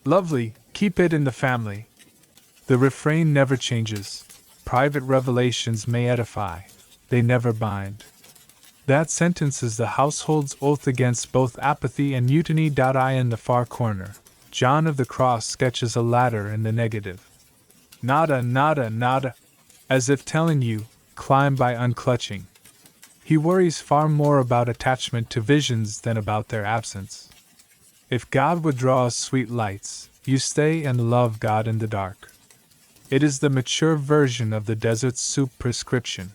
Lovely, keep it in the family. The refrain never changes. Private revelations may edify, they never bind. That sentence is the household's oath against both apathy and mutiny. I in the far corner. John of the Cross sketches a ladder in the negative. Nada, nada, nada. As if telling you, climb by unclutching. He worries far more about attachment to visions than about their absence. If God would draw us sweet lights, you stay and love God in the dark. It is the mature version of the desert soup prescription.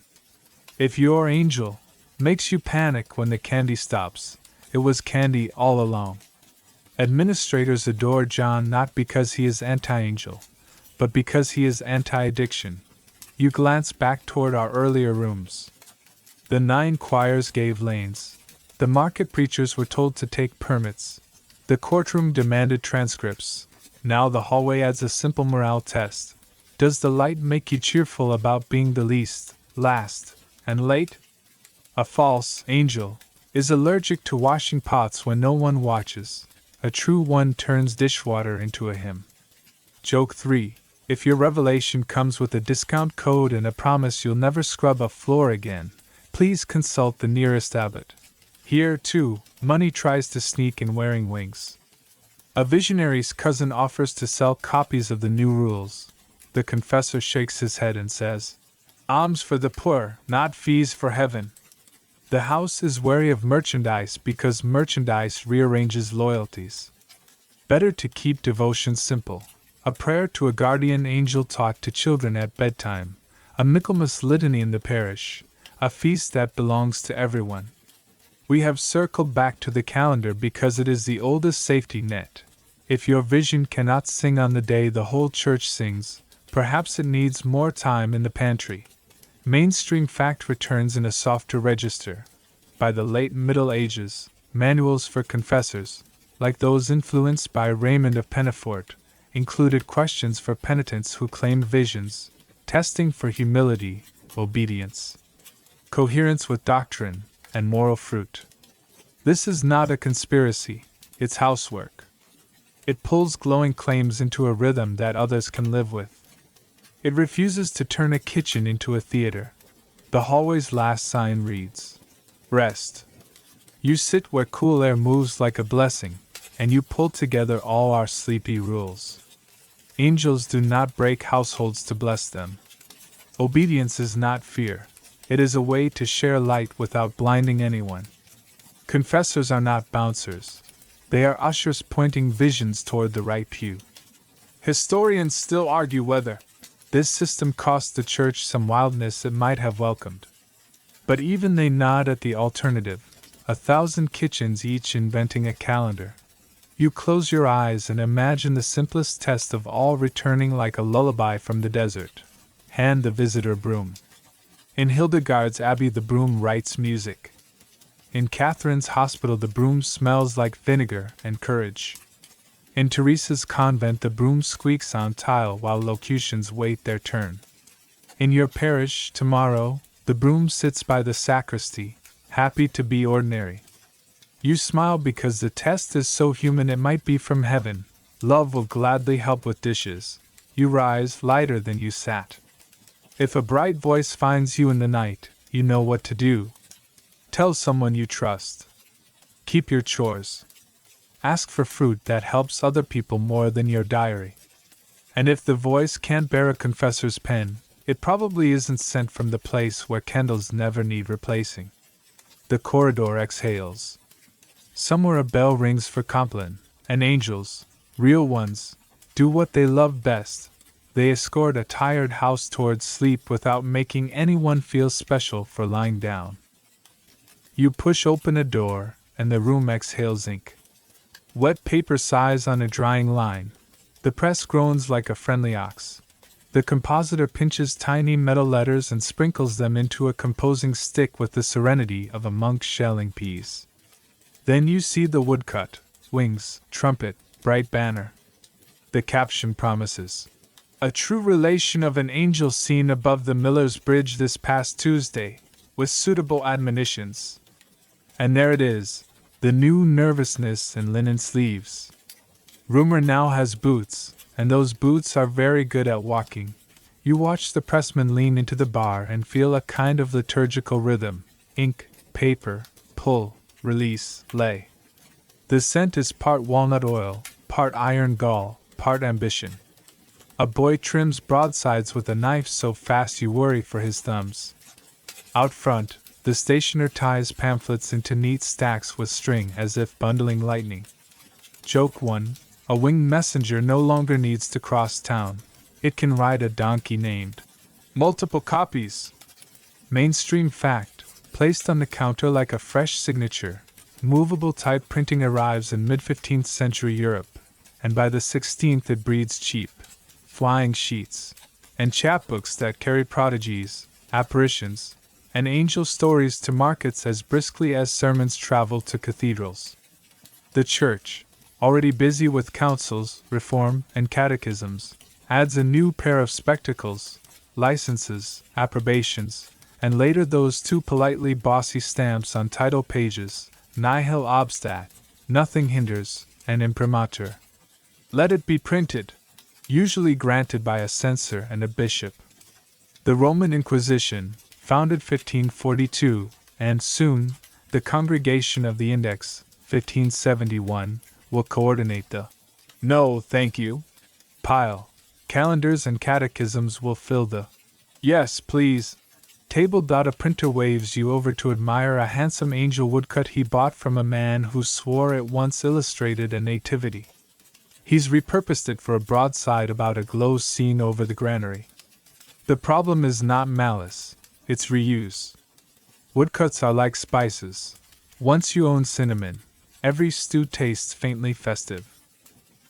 If your angel makes you panic when the candy stops, it was candy all along. Administrators adore John not because he is anti-angel, but because he is anti-addiction. You glance back toward our earlier rooms. The 9 choirs gave lanes. The market preachers were told to take permits. The courtroom demanded transcripts. Now the hallway adds a simple morale test. Does the light make you cheerful about being the least, last, and late? A false angel is allergic to washing pots when no one watches. A true one turns dishwater into a hymn. Joke 3. If your revelation comes with a discount code and a promise you'll never scrub a floor again, please consult the nearest abbot. Here, too, money tries to sneak in wearing wings. A visionary's cousin offers to sell copies of the new rules. The confessor shakes his head and says, "Alms for the poor, not fees for heaven." The house is wary of merchandise because merchandise rearranges loyalties. Better to keep devotion simple. A prayer to a guardian angel taught to children at bedtime, a Michaelmas litany in the parish, a feast that belongs to everyone. We have circled back to the calendar because it is the oldest safety net. If your vision cannot sing on the day the whole church sings, perhaps it needs more time in the pantry. Mainstream fact returns in a softer register. By the late Middle Ages, manuals for confessors, like those influenced by Raymond of Pennafort, included questions for penitents who claimed visions, testing for humility, obedience, coherence with doctrine, and moral fruit. This is not a conspiracy, it's housework. It pulls glowing claims into a rhythm that others can live with. It refuses to turn a kitchen into a theater. The hallway's last sign reads, "Rest." You sit where cool air moves like a blessing, and you pull together all our sleepy rules. Angels do not break households to bless them. Obedience is not fear. It is a way to share light without blinding anyone. Confessors are not bouncers. They are ushers pointing visions toward the right pew. Historians still argue whether this system cost the church some wildness it might have welcomed. But even they nod at the alternative, 1,000 kitchens each inventing a calendar. You close your eyes and imagine the simplest test of all returning like a lullaby from the desert. Hand the visitor broom. In Hildegard's abbey the broom writes music. In Catherine's hospital the broom smells like vinegar and courage. In Teresa's convent the broom squeaks on tile while locutions wait their turn. In your parish, tomorrow, the broom sits by the sacristy, happy to be ordinary. You smile because the test is so human it might be from heaven. Love will gladly help with dishes. You rise lighter than you sat. If a bright voice finds you in the night, you know what to do. Tell someone you trust. Keep your chores. Ask for fruit that helps other people more than your diary. And if the voice can't bear a confessor's pen, it probably isn't sent from the place where candles never need replacing. The corridor exhales. Somewhere a bell rings for Compline, and angels, real ones, do what they love best. They escort a tired house towards sleep without making anyone feel special for lying down. You push open a door, and the room exhales ink. Wet paper sighs on a drying line. The press groans like a friendly ox. The compositor pinches tiny metal letters and sprinkles them into a composing stick with the serenity of a monk shelling peas. Then you see the woodcut, wings, trumpet, bright banner. The caption promises a true relation of an angel seen above the Miller's Bridge this past Tuesday, with suitable admonitions. And there it is, the new nervousness in linen sleeves. Rumor now has boots, and those boots are very good at walking. You watch the pressman lean into the bar and feel a kind of liturgical rhythm: ink, paper, pull, release, lay. The scent is part walnut oil, part iron gall, part ambition. A boy trims broadsides with a knife so fast you worry for his thumbs. Out front, the stationer ties pamphlets into neat stacks with string as if bundling lightning. Joke 1. A winged messenger no longer needs to cross town. It can ride a donkey named multiple copies. Mainstream fact, placed on the counter like a fresh signature, movable type printing arrives in mid-15th century Europe, and by the 16th it breeds cheap, flying sheets, and chapbooks that carry prodigies, apparitions, and angel stories to markets as briskly as sermons travel to cathedrals. The Church, already busy with councils, reform, and catechisms, adds a new pair of spectacles, licenses, approbations, and later those two politely bossy stamps on title pages: nihil obstat, nothing hinders, and imprimatur. Let it be printed, usually granted by a censor and a bishop. The Roman Inquisition, founded 1542, and soon, the Congregation of the Index, 1571, will coordinate the "No, thank you" pile. Calendars and catechisms will fill the "Yes, please" table. A printer waves you over to admire a handsome angel woodcut he bought from a man who swore it once illustrated a nativity. He's repurposed it for a broadside about a glow seen over the granary. The problem is not malice, it's reuse. Woodcuts are like spices. Once you own cinnamon, every stew tastes faintly festive.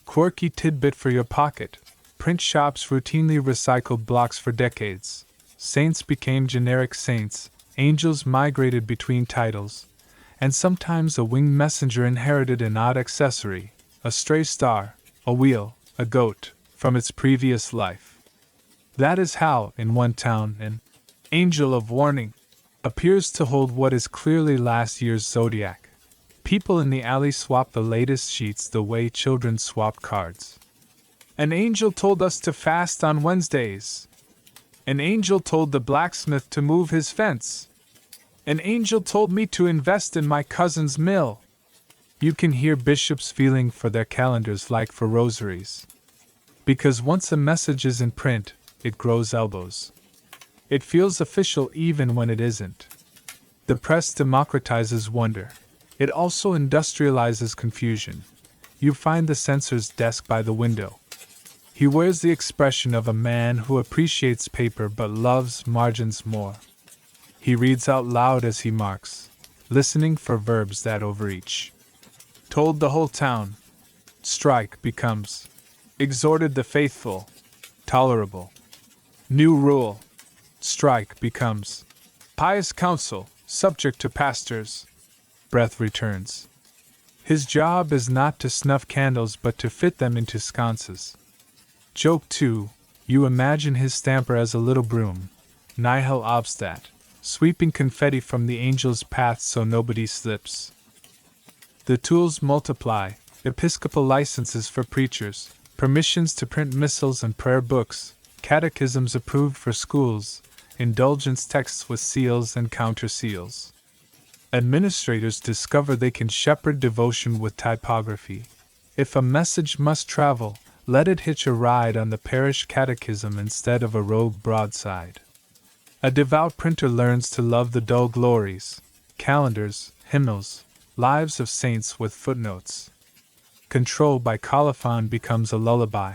Quirky tidbit for your pocket: print shops routinely recycled blocks for decades. Saints became generic saints, angels migrated between titles, and sometimes a winged messenger inherited an odd accessory: a stray star, a wheel, a goat, from its previous life. That is how, in one town, an angel of warning appears to hold what is clearly last year's zodiac. People in the alley swap the latest sheets the way children swap cards. An angel told us to fast on Wednesdays. An angel told the blacksmith to move his fence. An angel told me to invest in my cousin's mill. You can hear bishops feeling for their calendars like for rosaries. Because once a message is in print, it grows elbows. It feels official even when it isn't. The press democratizes wonder. It also industrializes confusion. You find the censor's desk by the window. He wears the expression of a man who appreciates paper but loves margins more. He reads out loud as he marks, listening for verbs that overreach. Told the whole town. Strike becomes exhorted the faithful. Tolerable. New rule. Strike becomes pious counsel, subject to pastors. Breath returns. His job is not to snuff candles but to fit them into sconces. Joke 2. You imagine his stamper as a little broom, nihil obstat, sweeping confetti from the angel's path so nobody slips. The tools multiply: episcopal licenses for preachers, permissions to print missals and prayer books, catechisms approved for schools, indulgence texts with seals and counter seals. Administrators discover they can shepherd devotion with typography. If a message must travel, let it hitch a ride on the parish catechism instead of a rogue broadside. A devout printer learns to love the dull glories, calendars, hymnals, lives of saints with footnotes. Control by colophon becomes a lullaby.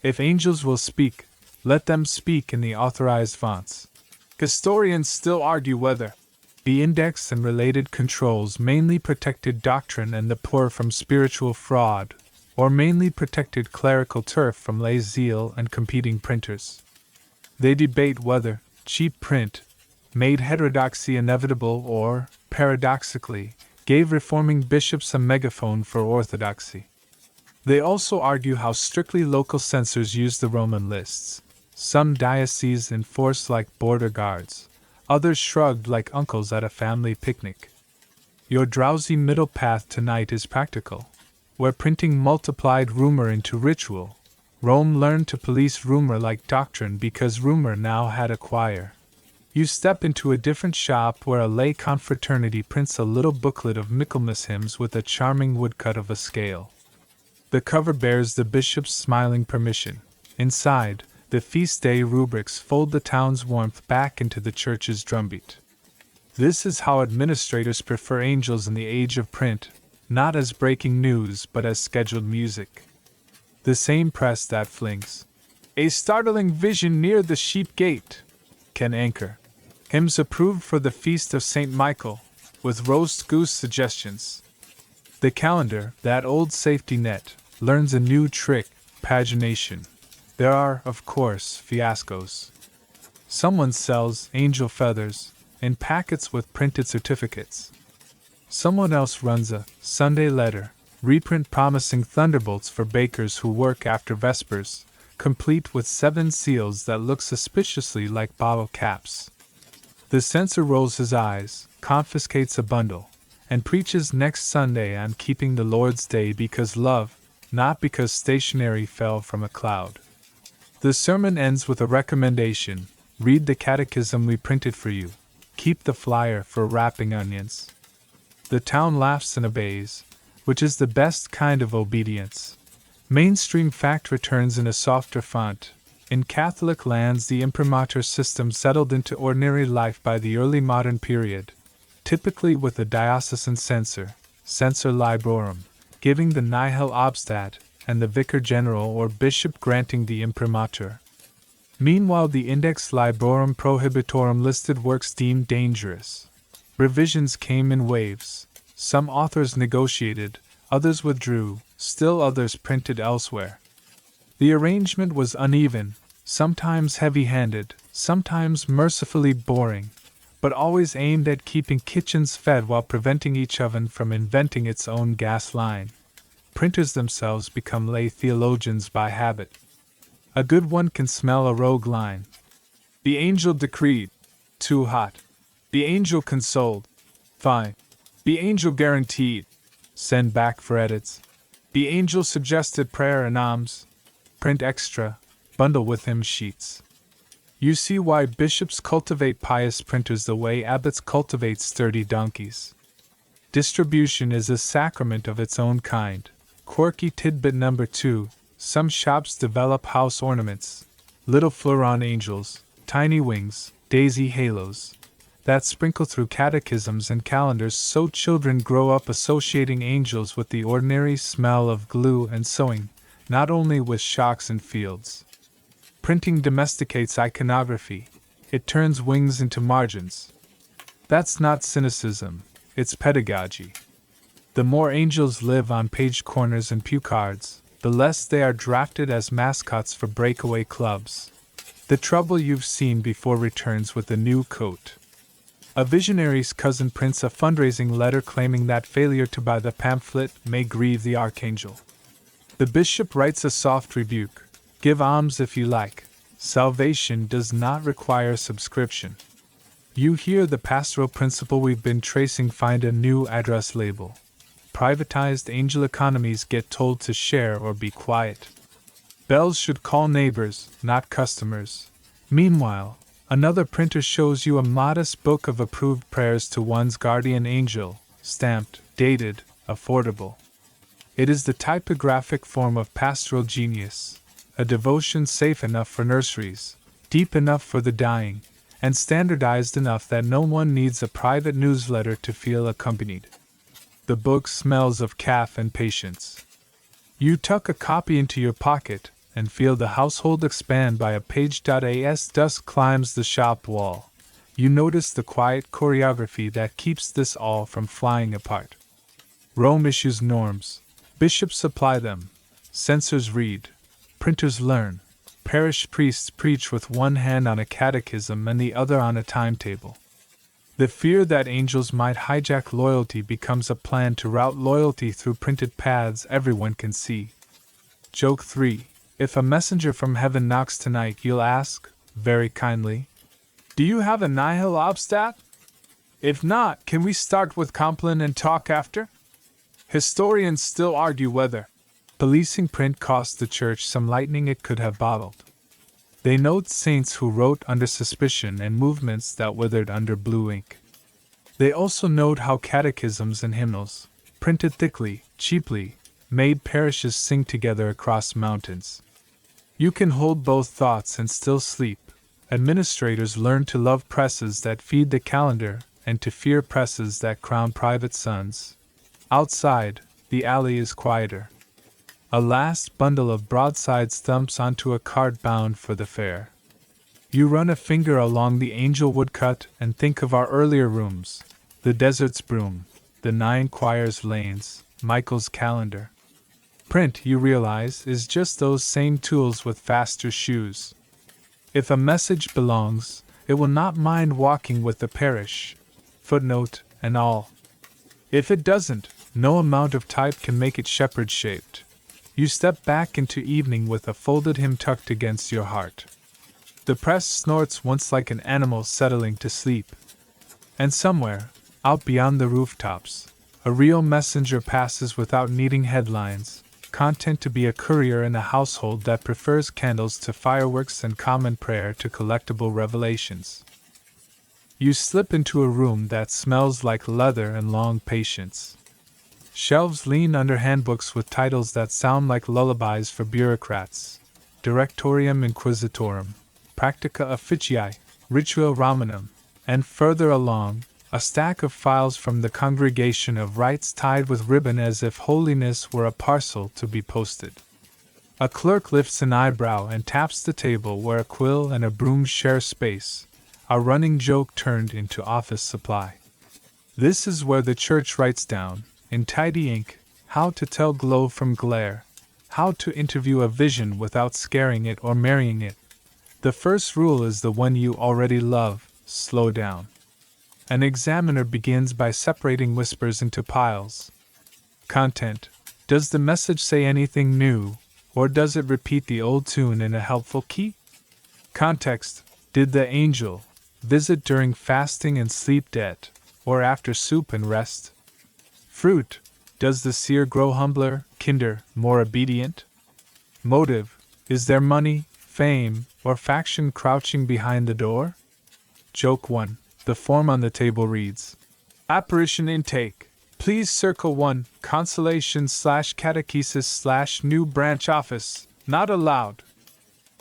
If angels will speak, let them speak in the authorized fonts. Historians still argue whether The index and related controls mainly protected doctrine and the poor from spiritual fraud, or mainly protected clerical turf from lay zeal and competing printers. They debate whether cheap print made heterodoxy inevitable or, paradoxically, gave reforming bishops a megaphone for orthodoxy. They also argue how strictly local censors used the Roman lists. Some dioceses enforced like border guards, others shrugged like uncles at a family picnic. Your drowsy middle path tonight is practical. Where printing multiplied rumor into ritual, Rome learned to police rumor like doctrine because rumor now had a choir. You step into a different shop where a lay confraternity prints a little booklet of Michaelmas hymns with a charming woodcut of a scale. The cover bears the bishop's smiling permission. Inside, the feast day rubrics fold the town's warmth back into the church's drumbeat. This is how administrators prefer angels in the age of print, not as breaking news but as scheduled music. The same press that flings a startling vision near the sheep gate can anchor hymns approved for the feast of St. Michael, with roast goose suggestions. The calendar, that old safety net, learns a new trick, pagination. There are, of course, fiascos. Someone sells angel feathers in packets with printed certificates. Someone else runs a Sunday letter, reprint promising thunderbolts for bakers who work after Vespers, complete with 7 seals that look suspiciously like bottle caps. The censor rolls his eyes, confiscates a bundle, and preaches next Sunday on keeping the Lord's Day because love, not because stationery fell from a cloud. The sermon ends with a recommendation: read the catechism we printed for you, keep the flyer for wrapping onions. The town laughs and obeys, which is the best kind of obedience. Mainstream fact returns in a softer font. In Catholic lands, the imprimatur system settled into ordinary life by the early modern period, typically with a diocesan censor, censor librorum, giving the nihil obstat, and the vicar general or bishop granting the imprimatur. Meanwhile, the Index Librorum Prohibitorum listed works deemed dangerous. Revisions came in waves. Some authors negotiated, others withdrew, still others printed elsewhere. The arrangement was uneven, sometimes heavy-handed, sometimes mercifully boring, but always aimed at keeping kitchens fed while preventing each oven from inventing its own gas line. Printers themselves become lay theologians by habit. A good one can smell a rogue line. The angel decreed, too hot. The angel consoled, fine. The angel guaranteed, send back for edits. The angel suggested prayer and alms, print extra, bundle with hymn sheets. You see why bishops cultivate pious printers the way abbots cultivate sturdy donkeys. Distribution is a sacrament of its own kind. Quirky tidbit number 2, some shops develop house ornaments, little fleuron angels, tiny wings, daisy halos, that sprinkle through catechisms and calendars so children grow up associating angels with the ordinary smell of glue and sewing, not only with shocks and fields. Printing domesticates iconography. It turns wings into margins. That's not cynicism, it's pedagogy. The more angels live on page corners and pew cards, the less they are drafted as mascots for breakaway clubs. The trouble you've seen before returns with a new coat. A visionary's cousin prints a fundraising letter claiming that failure to buy the pamphlet may grieve the archangel. The bishop writes a soft rebuke: give alms if you like. Salvation does not require subscription. You hear the pastoral principle we've been tracing find a new address label. Privatized angel economies get told to share or be quiet. Bells should call neighbors, not customers. Meanwhile, another printer shows you a modest book of approved prayers to one's guardian angel, stamped, dated, affordable. It is the typographic form of pastoral genius, a devotion safe enough for nurseries, deep enough for the dying, and standardized enough that no one needs a private newsletter to feel accompanied. The book smells of calf and patience. You tuck a copy into your pocket and feel the household expand by a page. As dust climbs the shop wall, You notice the quiet choreography that keeps this all from flying apart. Rome issues norms, bishops apply them, censors read, printers learn, parish priests preach with one hand on a catechism and the other on a timetable. The fear that angels might hijack loyalty becomes a plan to route loyalty through printed paths everyone can see. Joke 3. If a messenger from heaven knocks tonight, you'll ask, very kindly, "Do you have a nihil obstat? If not, can we start with Compline and talk after?" Historians still argue whether policing print cost the church some lightning it could have bottled. They note saints who wrote under suspicion and movements that withered under blue ink. They also note how catechisms and hymnals, printed thickly, cheaply, made parishes sing together across mountains. You can hold both thoughts and still sleep. Administrators learn to love presses that feed the calendar and to fear presses that crown private sons. Outside, the alley is quieter. A last bundle of broadsides thumps onto a cart bound for the fair. You run a finger along the angel woodcut and think of our earlier rooms, the desert's broom, the 9 choirs lanes, Michael's calendar. Print, you realize, is just those same tools with faster shoes. If a message belongs, it will not mind walking with the parish, footnote and all. If it doesn't, no amount of type can make it shepherd-shaped. You step back into evening with a folded hymn tucked against your heart. The press snorts once like an animal settling to sleep. And somewhere, out beyond the rooftops, a real messenger passes without needing headlines, content to be a courier in a household that prefers candles to fireworks and common prayer to collectible revelations. You slip into a room that smells like leather and long patience. Shelves lean under handbooks with titles that sound like lullabies for bureaucrats: Directorium Inquisitorum, Practica Officii, Ritual Romanum, and further along, a stack of files from the Congregation of Rites tied with ribbon as if holiness were a parcel to be posted. A clerk lifts an eyebrow and taps the table where a quill and a broom share space, a running joke turned into office supply. This is where the church writes down, in tidy ink, how to tell glow from glare, how to interview a vision without scaring it or marrying it. The first rule is the one you already love: slow down. An examiner begins by separating whispers into piles. Content: does the message say anything new, or does it repeat the old tune in a helpful key? Context: did the angel visit during fasting and sleep debt, or after soup and rest? Fruit: does the seer grow humbler, kinder, more obedient? Motive: is there money, fame, or faction crouching behind the door? Joke 1. The form on the table reads: Apparition intake. Please circle 1, consolation/catechesis/new branch office, not allowed.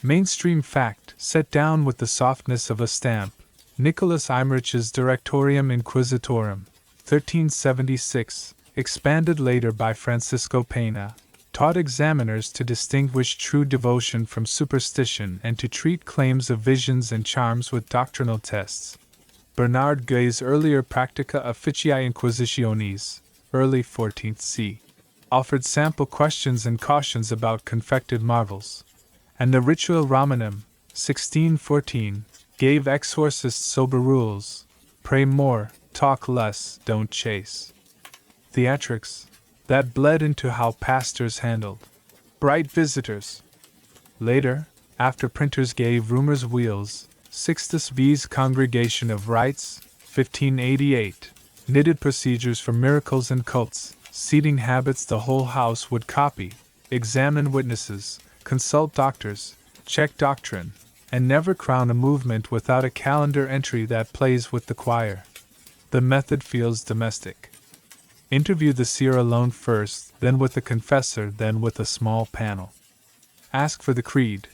Mainstream fact, set down with the softness of a stamp. Nicholas Eimerich's Directorium Inquisitorum, 1376, expanded later by Francisco Pena, taught examiners to distinguish true devotion from superstition and to treat claims of visions and charms with doctrinal tests. Bernard Gay's earlier Practica Officii Inquisitionis, early 14th c., offered sample questions and cautions about confected marvels, and the Ritual Romanum, 1614, gave exorcists sober rules: pray more, talk less, don't chase. Theatrics, that bled into how pastors handled bright visitors. Later, after printers gave rumors wheels, Sixtus V's Congregation of Rites, 1588, knitted procedures for miracles and cults, seating habits the whole house would copy, examine witnesses, consult doctors, check doctrine, and never crown a movement without a calendar entry that plays with the choir. The method feels domestic. Interview the seer alone first, then with the confessor, then with a small panel. Ask for the creed.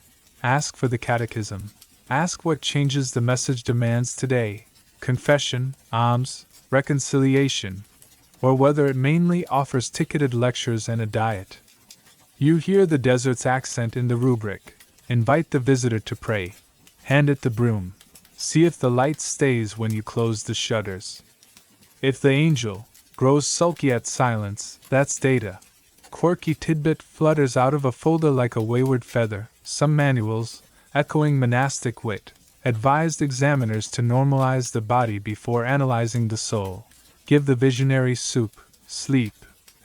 Ask for the catechism. Ask what changes the message demands today: confession, alms, reconciliation, or whether it mainly offers ticketed lectures and a diet. You hear the desert's accent in the rubric. Invite the visitor to pray. Hand it the broom. See if the light stays when you close the shutters. If the angel grows sulky at silence, that's data. Quirky tidbit flutters out of a folder like a wayward feather. Some manuals, echoing monastic wit, advised examiners to normalize the body before analyzing the soul. Give the visionary soup, sleep,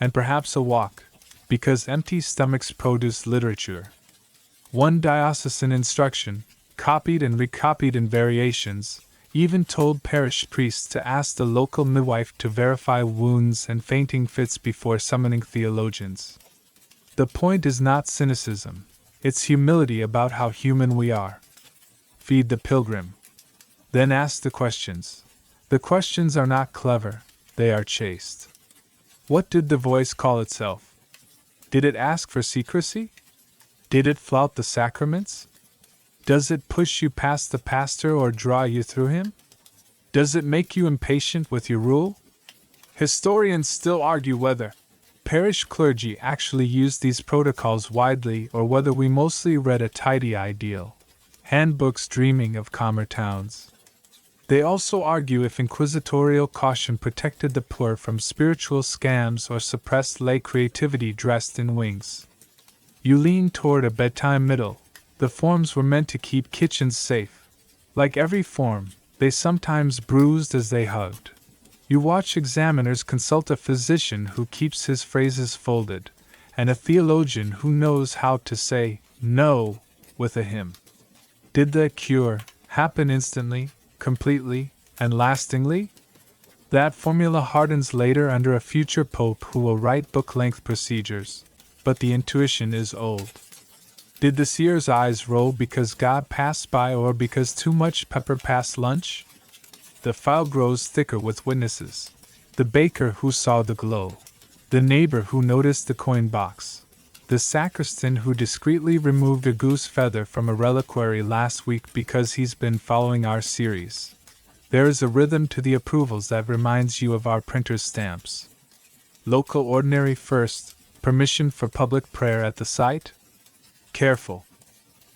and perhaps a walk, because empty stomachs produce literature. One diocesan instruction, copied and recopied in variations, even told parish priests to ask the local midwife to verify wounds and fainting fits before summoning theologians. The point is not cynicism, it's humility about how human we are. Feed the pilgrim. Then ask the questions. The questions are not clever, they are chaste. What did the voice call itself? Did it ask for secrecy? Did it flout the sacraments? Does it push you past the pastor or draw you through him? Does it make you impatient with your rule? Historians still argue whether parish clergy actually used these protocols widely or whether we mostly read a tidy ideal, handbooks dreaming of calmer towns. They also argue if inquisitorial caution protected the poor from spiritual scams or suppressed lay creativity dressed in wings. You lean toward a bedtime middle. The forms were meant to keep kitchens safe. Like every form, they sometimes bruised as they hugged. You watch examiners consult a physician who keeps his phrases folded, and a theologian who knows how to say no with a hymn. Did the cure happen instantly, completely, and lastingly? That formula hardens later under a future pope who will write book-length procedures, but the intuition is old. Did the seer's eyes roll because God passed by or because too much pepper passed lunch? The file grows thicker with witnesses. The baker who saw the glow. The neighbor who noticed the coin box. The sacristan who discreetly removed a goose feather from a reliquary last week because he's been following our series. There is a rhythm to the approvals that reminds you of our printer's stamps. Local ordinary first, permission for public prayer at the site? Careful.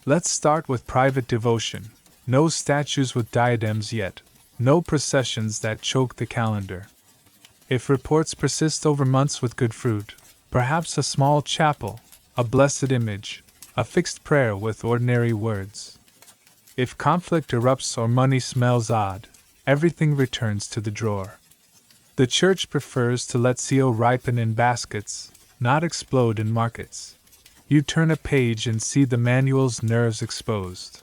Let's start with private devotion. No statues with diadems yet. No processions that choke the calendar. If reports persist over months with good fruit, perhaps a small chapel, a blessed image, a fixed prayer with ordinary words. If conflict erupts or money smells odd, everything returns to the drawer. The church prefers to let CO ripen in baskets, not explode in markets. You turn a page and see the manual's nerves exposed.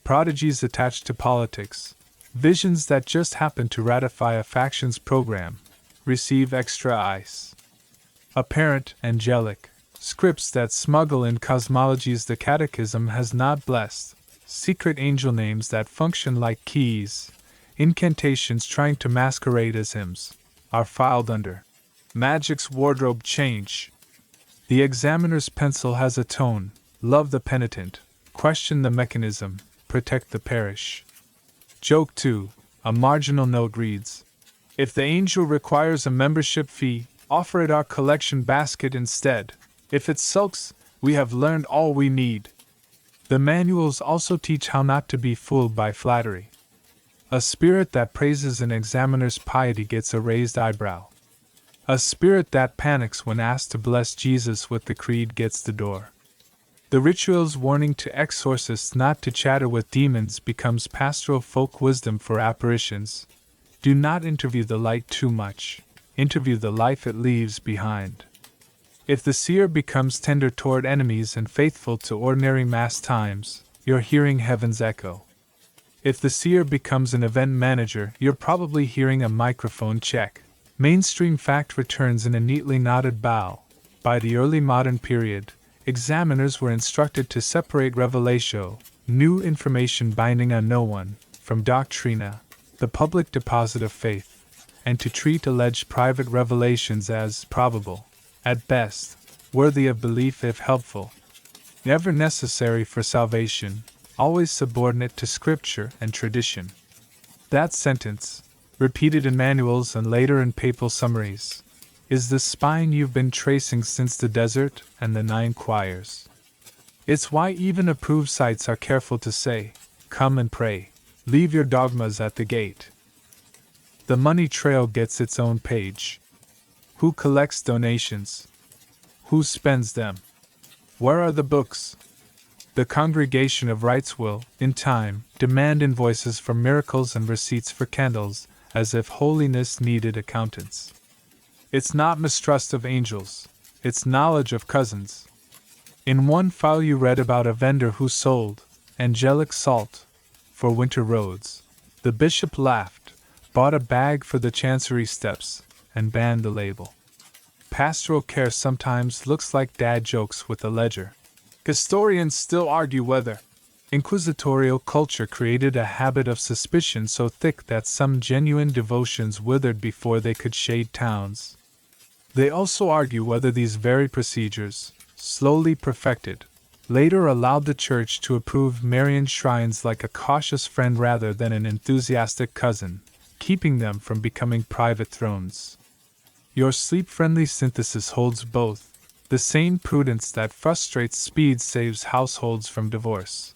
Prodigies attached to politics, visions that just happen to ratify a faction's program, receive extra ice. Apparent, angelic, scripts that smuggle in cosmologies the catechism has not blessed, secret angel names that function like keys, incantations trying to masquerade as hymns, are filed under magic's wardrobe change. The examiner's pencil has a tone: love the penitent, question the mechanism, protect the parish. Joke 2, a marginal note reads: if the angel requires a membership fee, offer it our collection basket instead. If it sulks, we have learned all we need. The manuals also teach how not to be fooled by flattery. A spirit that praises an examiner's piety gets a raised eyebrow. A spirit that panics when asked to bless Jesus with the creed gets the door. The ritual's warning to exorcists not to chatter with demons becomes pastoral folk wisdom for apparitions. Do not interview the light too much. Interview the life it leaves behind. If the seer becomes tender toward enemies and faithful to ordinary mass times, you're hearing heaven's echo. If the seer becomes an event manager, you're probably hearing a microphone check. Mainstream fact returns in a neatly knotted bow. By the early modern period, examiners were instructed to separate revelatio, new information binding on no one, from doctrina, the public deposit of faith, and to treat alleged private revelations as probable, at best, worthy of belief if helpful, never necessary for salvation, always subordinate to scripture and tradition. That sentence, repeated in manuals and later in papal summaries, is the spine you've been tracing since the desert and the 9 choirs. It's why even approved sites are careful to say, come and pray. Leave your dogmas at the gate. The money trail gets its own page. Who collects donations? Who spends them? Where are the books? The Congregation of Rites will, in time, demand invoices for miracles and receipts for candles, as if holiness needed accountants. It's not mistrust of angels, it's knowledge of cousins. In one file you read about a vendor who sold angelic salt for winter roads. The bishop laughed, bought a bag for the chancery steps, and banned the label. Pastoral care sometimes looks like dad jokes with a ledger. Historians still argue whether inquisitorial culture created a habit of suspicion so thick that some genuine devotions withered before they could shade towns. They also argue whether these very procedures, slowly perfected, later allowed the Church to approve Marian shrines like a cautious friend rather than an enthusiastic cousin, keeping them from becoming private thrones. Your sleep-friendly synthesis holds both. The same prudence that frustrates speed saves households from divorce.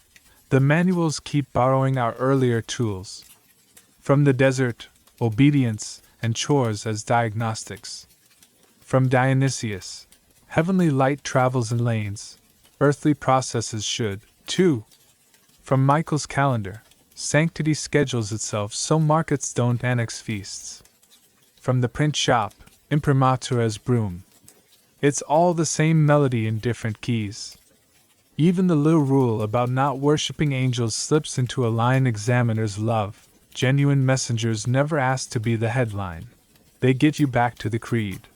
The manuals keep borrowing our earlier tools. From the desert, obedience, and chores as diagnostics. From Dionysius, heavenly light travels in lanes, earthly processes should, too. From Michael's calendar, sanctity schedules itself so markets don't annex feasts. From the print shop, imprimatur as broom. It's all the same melody in different keys. Even the little rule about not worshipping angels slips into a line examiners love. Genuine messengers never ask to be the headline. They get you back to the creed.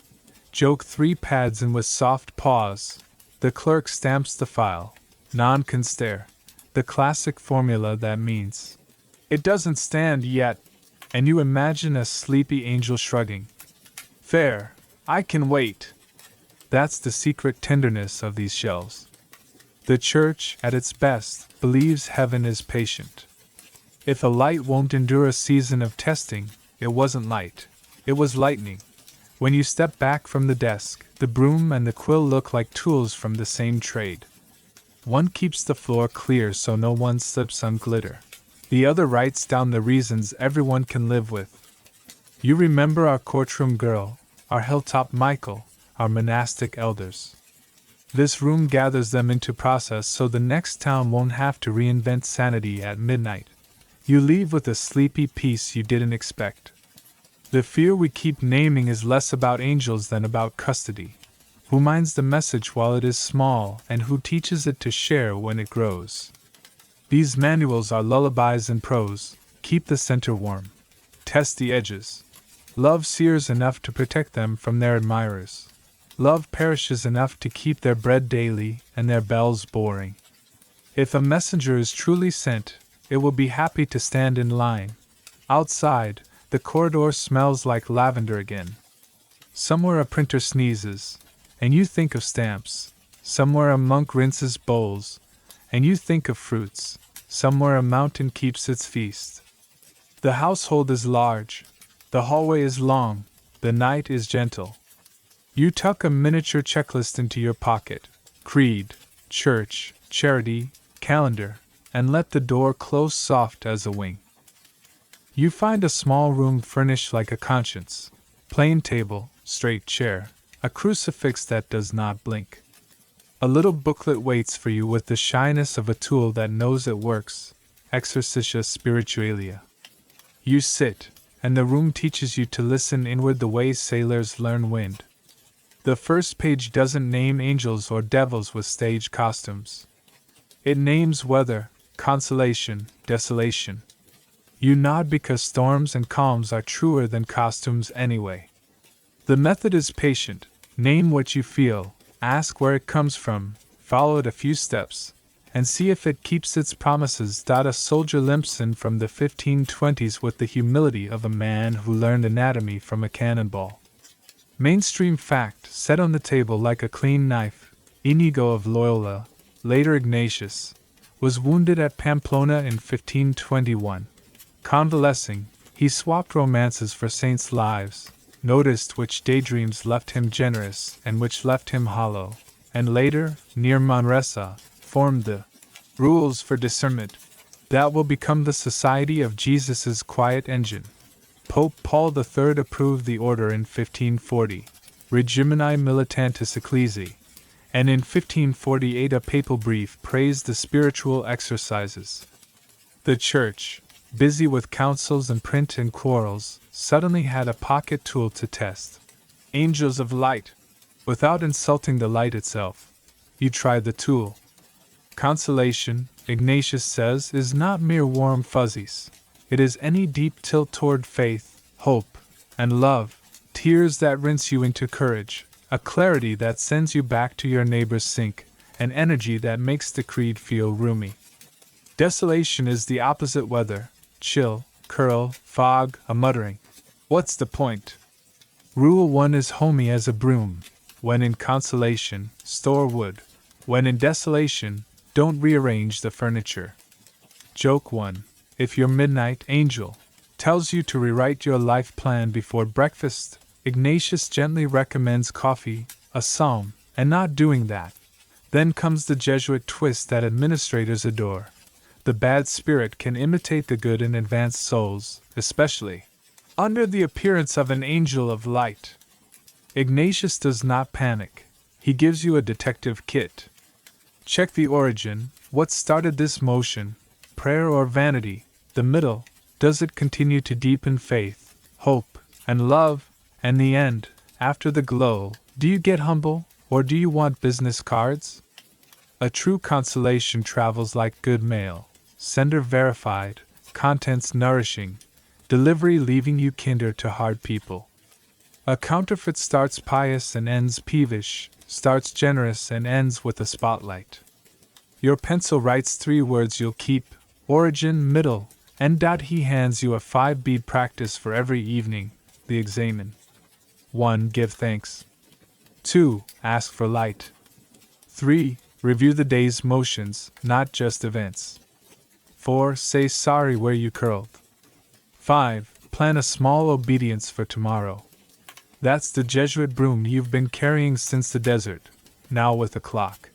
Joke 3 pads in with soft paws. The clerk stamps the file. None can stare. The classic formula that means it doesn't stand yet, and you imagine a sleepy angel shrugging. Fair, I can wait. That's the secret tenderness of these shelves. The Church, at its best, believes heaven is patient. If a light won't endure a season of testing, it wasn't light. It was lightning. When you step back from the desk, the broom and the quill look like tools from the same trade. One keeps the floor clear so no one slips on glitter. The other writes down the reasons everyone can live with. You remember our courtroom girl, our hilltop Michael, our monastic elders. This room gathers them into process so the next town won't have to reinvent sanity at midnight. You leave with a sleepy peace you didn't expect. The fear we keep naming is less about angels than about custody. Who minds the message while it is small, and who teaches it to share when it grows? These manuals are lullabies in prose. Keep the center warm. Test the edges. Love sears enough to protect them from their admirers. Love perishes enough to keep their bread daily and their bells boring. If a messenger is truly sent, it will be happy to stand in line. Outside, the corridor smells like lavender again. Somewhere a printer sneezes, and you think of stamps. Somewhere a monk rinses bowls, and you think of fruits. Somewhere a mountain keeps its feast. The household is large. The hallway is long. The night is gentle. You tuck a miniature checklist into your pocket. Creed, church, charity, calendar, and let the door close soft as a wing. You find a small room furnished like a conscience. Plain table, straight chair, a crucifix that does not blink. A little booklet waits for you with the shyness of a tool that knows it works. Exercitia Spiritualia. You sit, and the room teaches you to listen inward the way sailors learn wind. The first page doesn't name angels or devils with stage costumes. It names weather, consolation, desolation. You nod because storms and calms are truer than costumes anyway. The method is patient. Name what you feel, ask where it comes from, follow it a few steps, and see if it keeps its promises. A soldier limps in from the 1520s with the humility of a man who learned anatomy from a cannonball. Mainstream fact, set on the table like a clean knife. Inigo of Loyola, later Ignatius, was wounded at Pamplona in 1521. Convalescing, he swapped romances for saints' lives, noticed which daydreams left him generous and which left him hollow, and later, near Manresa, formed the rules for discernment. That will become the Society of Jesus' Quiet Engine. Pope Paul III approved the order in 1540, Regimini Militantis Ecclesiae, and in 1548 a papal brief praised the spiritual exercises. The Church, busy with councils and print and quarrels, suddenly had a pocket tool to test. Angels of light. Without insulting the light itself, you try the tool. Consolation, Ignatius says, is not mere warm fuzzies. It is any deep tilt toward faith, hope, and love, tears that rinse you into courage, a clarity that sends you back to your neighbor's sink, an energy that makes the creed feel roomy. Desolation is the opposite weather, chill, curl, fog, a muttering. What's the point? Rule 1 is homey as a broom. When in consolation, store wood. When in desolation, don't rearrange the furniture. Joke 1. If your midnight angel tells you to rewrite your life plan before breakfast, Ignatius gently recommends coffee, a psalm, and not doing that. Then comes the Jesuit twist that administrators adore. The bad spirit can imitate the good and advanced souls, especially under the appearance of an angel of light. Ignatius does not panic. He gives you a detective kit. Check the origin. What started this motion? Prayer or vanity? The middle. Does it continue to deepen faith, hope, and love? And the end, after the glow, do you get humble, or do you want business cards? A true consolation travels like good mail. Sender verified, contents nourishing, delivery leaving you kinder to hard people. A counterfeit starts pious and ends peevish, starts generous and ends with a spotlight. Your pencil writes 3 words you'll keep, origin, middle, and doubt. He hands you a 5-bead practice for every evening, the examen. 1. Give thanks. 2. Ask for light. 3. Review the day's motions, not just events. 4. Say sorry where you curled. 5. Plan a small obedience for tomorrow. That's the Jesuit broom you've been carrying since the desert, now with a clock.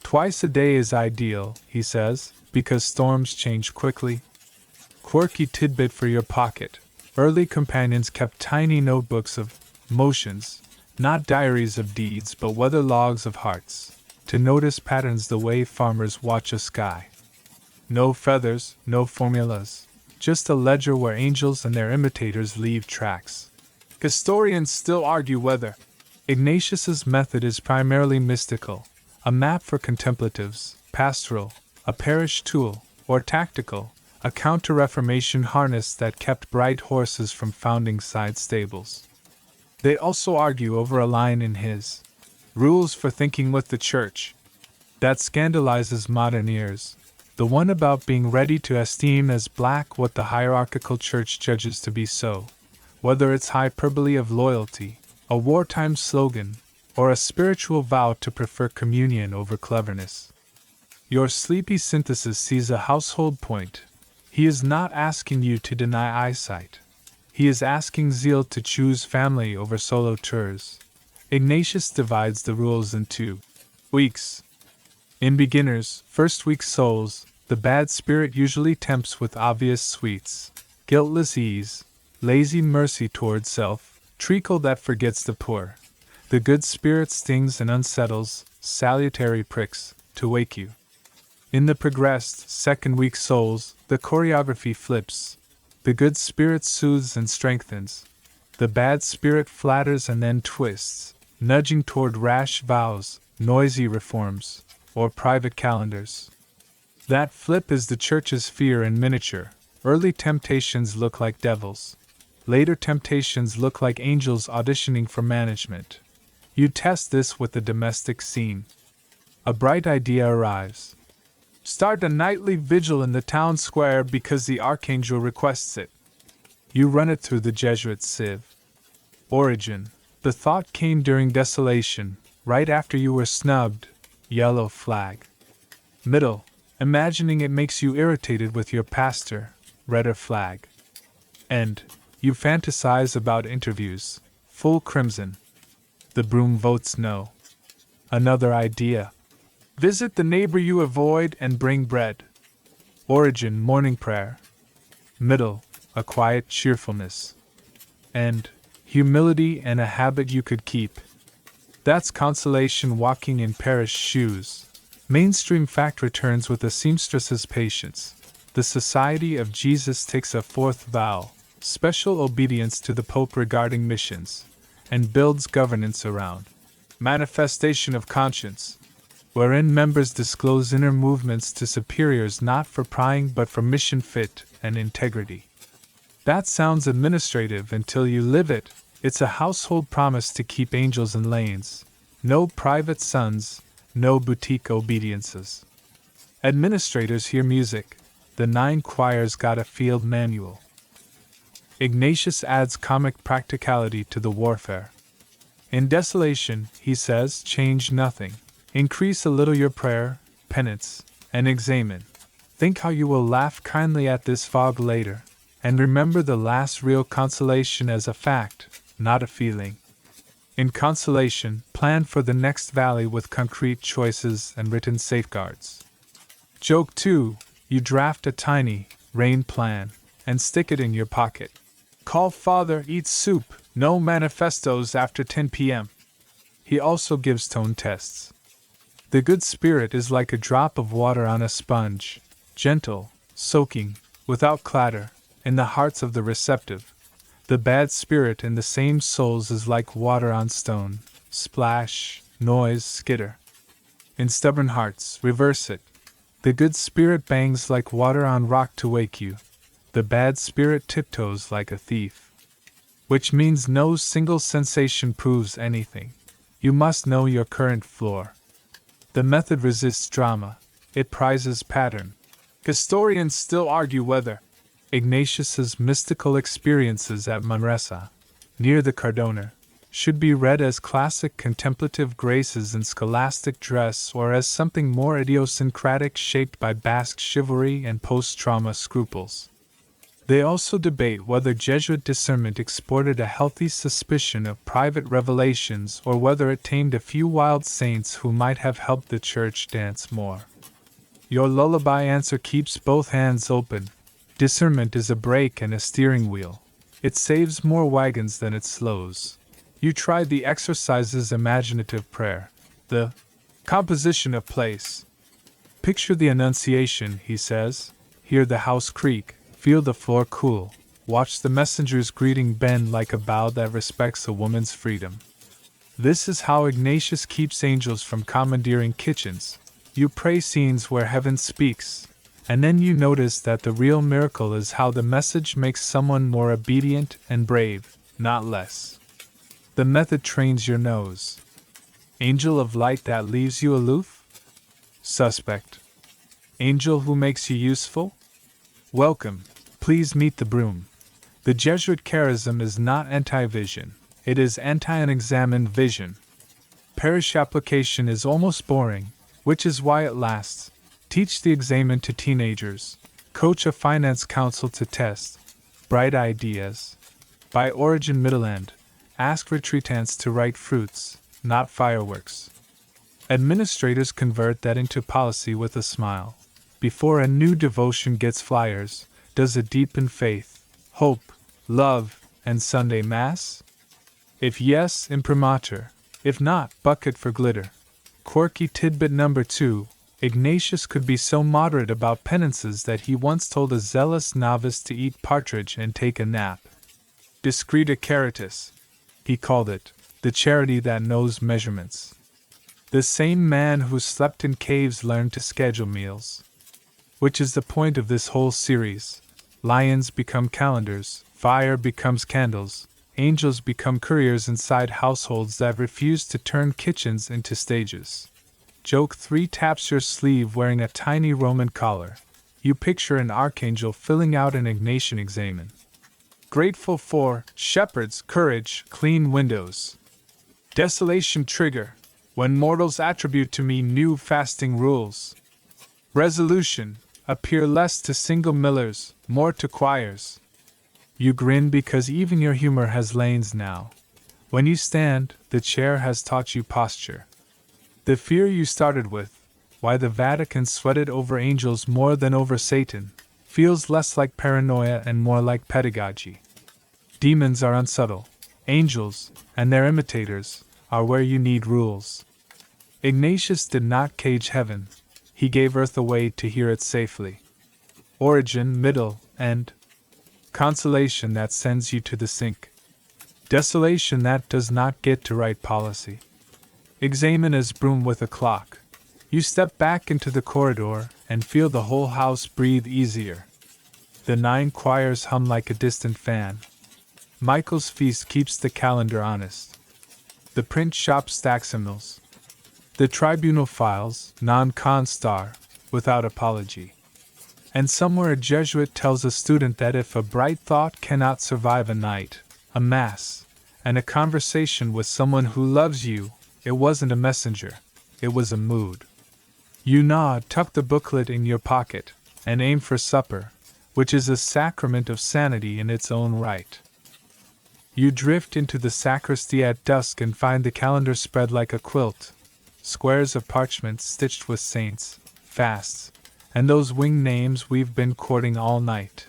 Twice a day is ideal, he says, because storms change quickly. Quirky tidbit for your pocket. Early companions kept tiny notebooks of motions, not diaries of deeds but weather logs of hearts, to notice patterns the way farmers watch a sky. No feathers, no formulas, just a ledger where angels and their imitators leave tracks. Historians still argue whether Ignatius's method is primarily mystical, a map for contemplatives, pastoral, a parish tool, or tactical, a counter-reformation harness that kept bright horses from founding side stables. They also argue over a line in his Rules for Thinking with the Church that scandalizes modern ears, the one about being ready to esteem as black what the hierarchical church judges to be so, whether it's hyperbole of loyalty, a wartime slogan, or a spiritual vow to prefer communion over cleverness. Your sleepy synthesis sees a household point. He is not asking you to deny eyesight. He is asking zeal to choose family over solo tours. Ignatius divides the rules in 2 weeks. In beginners, first week souls, the bad spirit usually tempts with obvious sweets, guiltless ease, lazy mercy toward self, treacle that forgets the poor. The good spirit stings and unsettles, salutary pricks, to wake you. In the progressed, second week souls, the choreography flips. The good spirit soothes and strengthens. The bad spirit flatters and then twists, nudging toward rash vows, noisy reforms, or private calendars. That flip is the church's fear in miniature. Early temptations look like devils. Later temptations look like angels auditioning for management. You test this with the domestic scene. A bright idea arrives. Start a nightly vigil in the town square because the archangel requests it. You run it through the Jesuit sieve. Origin. The thought came during desolation, right after you were snubbed. Yellow flag. Middle. Imagining it makes you irritated with your pastor. Redder flag. End. You fantasize about interviews. Full crimson. The broom votes no. Another idea. Visit the neighbor you avoid and bring bread. Origin, morning prayer. Middle, a quiet cheerfulness. End, humility and a habit you could keep. That's consolation walking in parish shoes. Mainstream fact returns with a seamstress's patience. The Society of Jesus takes a fourth vow, special obedience to the Pope regarding missions, and builds governance around manifestation of conscience, wherein members disclose inner movements to superiors not for prying but for mission fit and integrity. That sounds administrative until you live it. It's a household promise to keep angels in lanes. No private sons, no boutique obediences. Administrators hear music. The 9 choirs got a field manual. Ignatius adds comic practicality to the warfare. In desolation, he says, change nothing. Increase a little your prayer, penance, and examen. Think how you will laugh kindly at this fog later, and remember the last real consolation as a fact, not a feeling. In consolation, plan for the next valley with concrete choices and written safeguards. Joke 2. You draft a tiny, rain plan, and stick it in your pocket. Call father, eat soup, no manifestos after 10 p.m. He also gives tone tests. The good spirit is like a drop of water on a sponge, gentle, soaking, without clatter, in the hearts of the receptive. The bad spirit in the same souls is like water on stone, splash, noise, skitter. In stubborn hearts, reverse it. The good spirit bangs like water on rock to wake you. The bad spirit tiptoes like a thief. Which means no single sensation proves anything. You must know your current floor. The method resists drama. It prizes pattern. Historians still argue whether Ignatius's mystical experiences at Manresa, near the Cardona, should be read as classic contemplative graces in scholastic dress or as something more idiosyncratic shaped by Basque chivalry and post-trauma scruples. They also debate whether Jesuit discernment exported a healthy suspicion of private revelations or whether it tamed a few wild saints who might have helped the church dance more. Your lullaby answer keeps both hands open. Discernment is a brake and a steering wheel. It saves more wagons than it slows. You tried the exercise's imaginative prayer, the composition of place. Picture the Annunciation, he says. Hear the house creak, feel the floor cool, watch the messenger's greeting bend like a bow that respects a woman's freedom. This is how Ignatius keeps angels from commandeering kitchens. You pray scenes where heaven speaks, and then you notice that the real miracle is how the message makes someone more obedient and brave, not less. The method trains your nose. Angel of light that leaves you aloof? Suspect. Angel who makes you useful? Welcome, please meet the broom. The Jesuit charism is not anti-vision, it is anti-unexamined vision. Parish application is almost boring, which is why it lasts. Teach the examen to teenagers, coach a finance council to test bright ideas. By origin middle end, ask retreatants to write fruits, not fireworks. Administrators convert that into policy with a smile. Before a new devotion gets flyers, does it deepen faith, hope, love, and Sunday Mass? If yes, imprimatur. If not, bucket for glitter. Quirky tidbit number 2. Ignatius could be so moderate about penances that he once told a zealous novice to eat partridge and take a nap. Discreta caritas, he called it, the charity that knows measurements. The same man who slept in caves learned to schedule meals. Which is the point of this whole series. Lions become calendars, fire becomes candles, angels become couriers inside households that refuse to turn kitchens into stages. Joke 3 taps your sleeve wearing a tiny Roman collar. You picture an archangel filling out an Ignatian examen. Grateful 4, shepherds, courage, clean windows. Desolation trigger, when mortals attribute to me new fasting rules. Resolution, appear less to single millers, more to choirs. You grin because even your humor has lanes now. When you stand, the chair has taught you posture. The fear you started with, why the Vatican sweated over angels more than over Satan feels less like paranoia and more like pedagogy. Demons are unsubtle. Angels, and their imitators, are where you need rules. Ignatius did not cage heaven, he gave earth a way to hear it safely. Origin, middle, end. Consolation that sends you to the sink. Desolation that does not get to right policy. Examine as broom with a clock. You step back into the corridor and feel the whole house breathe easier. The 9 choirs hum like a distant fan. Michael's feast keeps the calendar honest. The print shop stacks hymnals. The tribunal files, non-con star, without apology. And somewhere a Jesuit tells a student that if a bright thought cannot survive a night, a mass, and a conversation with someone who loves you, it wasn't a messenger, it was a mood. You nod, tuck the booklet in your pocket, and aim for supper, which is a sacrament of sanity in its own right. You drift into the sacristy at dusk and find the calendar spread like a quilt, squares of parchment stitched with saints, fasts, and those winged names we've been courting all night.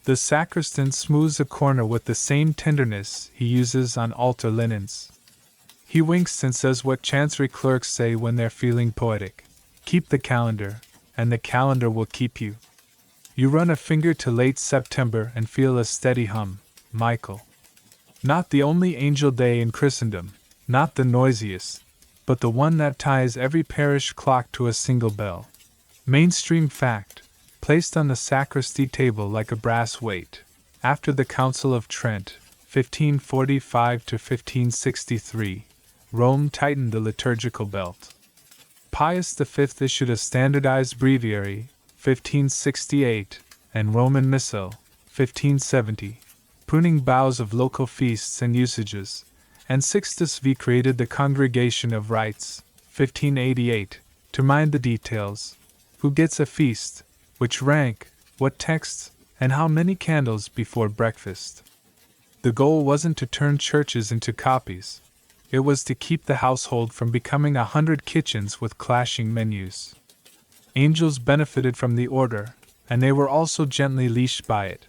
The sacristan smooths a corner with the same tenderness he uses on altar linens. He winks and says what chancery clerks say when they're feeling poetic. Keep the calendar, and the calendar will keep you. You run a finger to late September and feel a steady hum, Michael. Not the only angel day in Christendom, not the noisiest, but the one that ties every parish clock to a single bell. Mainstream fact, placed on the sacristy table like a brass weight. After the Council of Trent, 1545 to 1563, Rome tightened the liturgical belt. Pius V issued a standardized breviary, 1568, and Roman Missal, 1570, pruning boughs of local feasts and usages, and Sixtus V created the Congregation of Rites, 1588, to mind the details. Who gets a feast, which rank, what texts, and how many candles before breakfast. The goal wasn't to turn churches into copies. It was to keep the household from becoming 100 kitchens with clashing menus. Angels benefited from the order, and they were also gently leashed by it.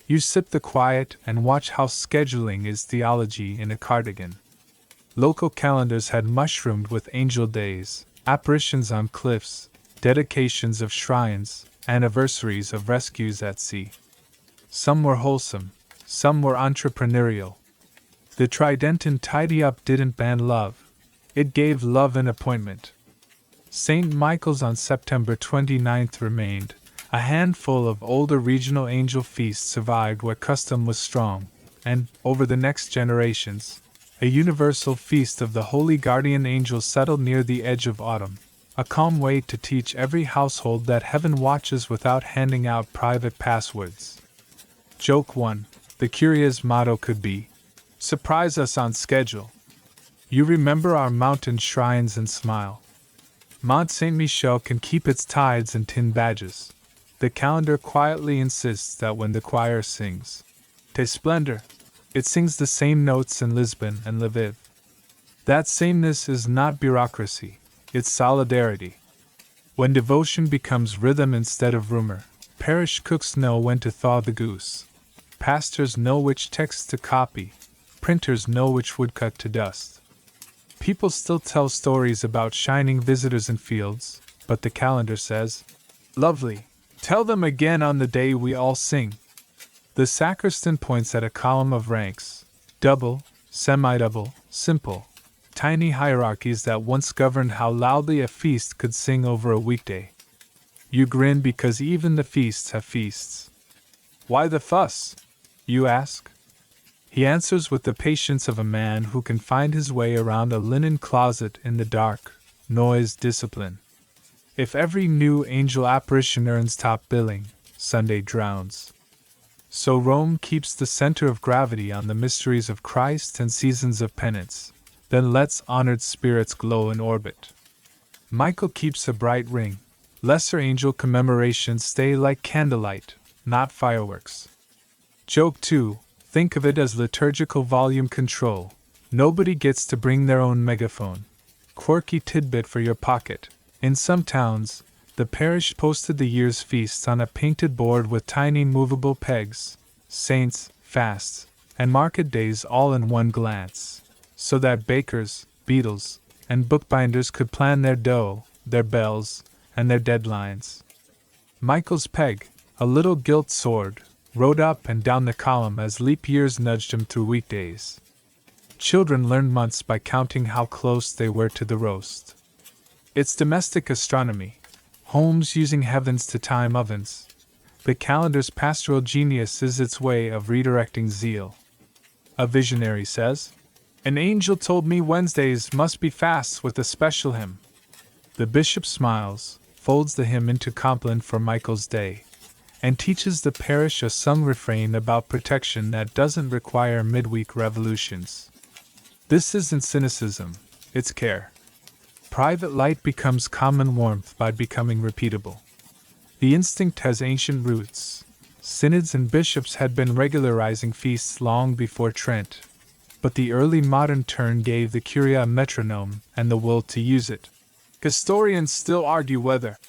You sip the quiet and watch how scheduling is theology in a cardigan. Local calendars had mushroomed with angel days, apparitions on cliffs, dedications of shrines, anniversaries of rescues at sea. Some were wholesome, some were entrepreneurial. The Tridentan tidy-up didn't ban love, it gave love an appointment. St. Michael's on September 29th remained. A handful of older regional angel feasts survived where custom was strong, and, over the next generations, a universal feast of the holy guardian angel settled near the edge of autumn, a calm way to teach every household that heaven watches without handing out private passwords. Joke 1. The Curia's motto could be, surprise us on schedule. You remember our mountain shrines and smile. Mont Saint-Michel can keep its tides and tin badges. The calendar quietly insists that when the choir sings Te Splendor, it sings the same notes in Lisbon and Lviv. That sameness is not bureaucracy, it's solidarity. When devotion becomes rhythm instead of rumor, parish cooks know when to thaw the goose. Pastors know which text to copy, printers know which woodcut to dust. People still tell stories about shining visitors in fields, but the calendar says, lovely. Tell them again on the day we all sing. The sacristan points at a column of ranks, double, semi-double, simple, tiny hierarchies that once governed how loudly a feast could sing over a weekday. You grin because even the feasts have feasts. Why the fuss? You ask. He answers with the patience of a man who can find his way around a linen closet in the dark, noise discipline. If every new angel apparition earns top billing, Sunday drowns. So Rome keeps the center of gravity on the mysteries of Christ and seasons of penance, then lets honored spirits glow in orbit. Michael keeps a bright ring. Lesser angel commemorations stay like candlelight, not fireworks. Joke 2. Think of it as liturgical volume control. Nobody gets to bring their own megaphone. Quirky tidbit for your pocket. In some towns, the parish posted the year's feasts on a painted board with tiny movable pegs, saints, fasts, and market days all in one glance, so that bakers, beadles, and bookbinders could plan their dough, their bells, and their deadlines. Michael's peg, a little gilt sword, rode up and down the column as leap years nudged him through weekdays. Children learned months by counting how close they were to the roast. It's domestic astronomy, homes using heavens to time ovens. The calendar's pastoral genius is its way of redirecting zeal. A visionary says, "An angel told me Wednesdays must be fasts with a special hymn." The bishop smiles, folds the hymn into compline for Michael's Day, and teaches the parish a sung refrain about protection that doesn't require midweek revolutions. This isn't cynicism, it's care. Private light becomes common warmth by becoming repeatable. The instinct has ancient roots. Synods and bishops had been regularizing feasts long before Trent, but the early modern turn gave the curia a metronome and the will to use it. Historians still argue whether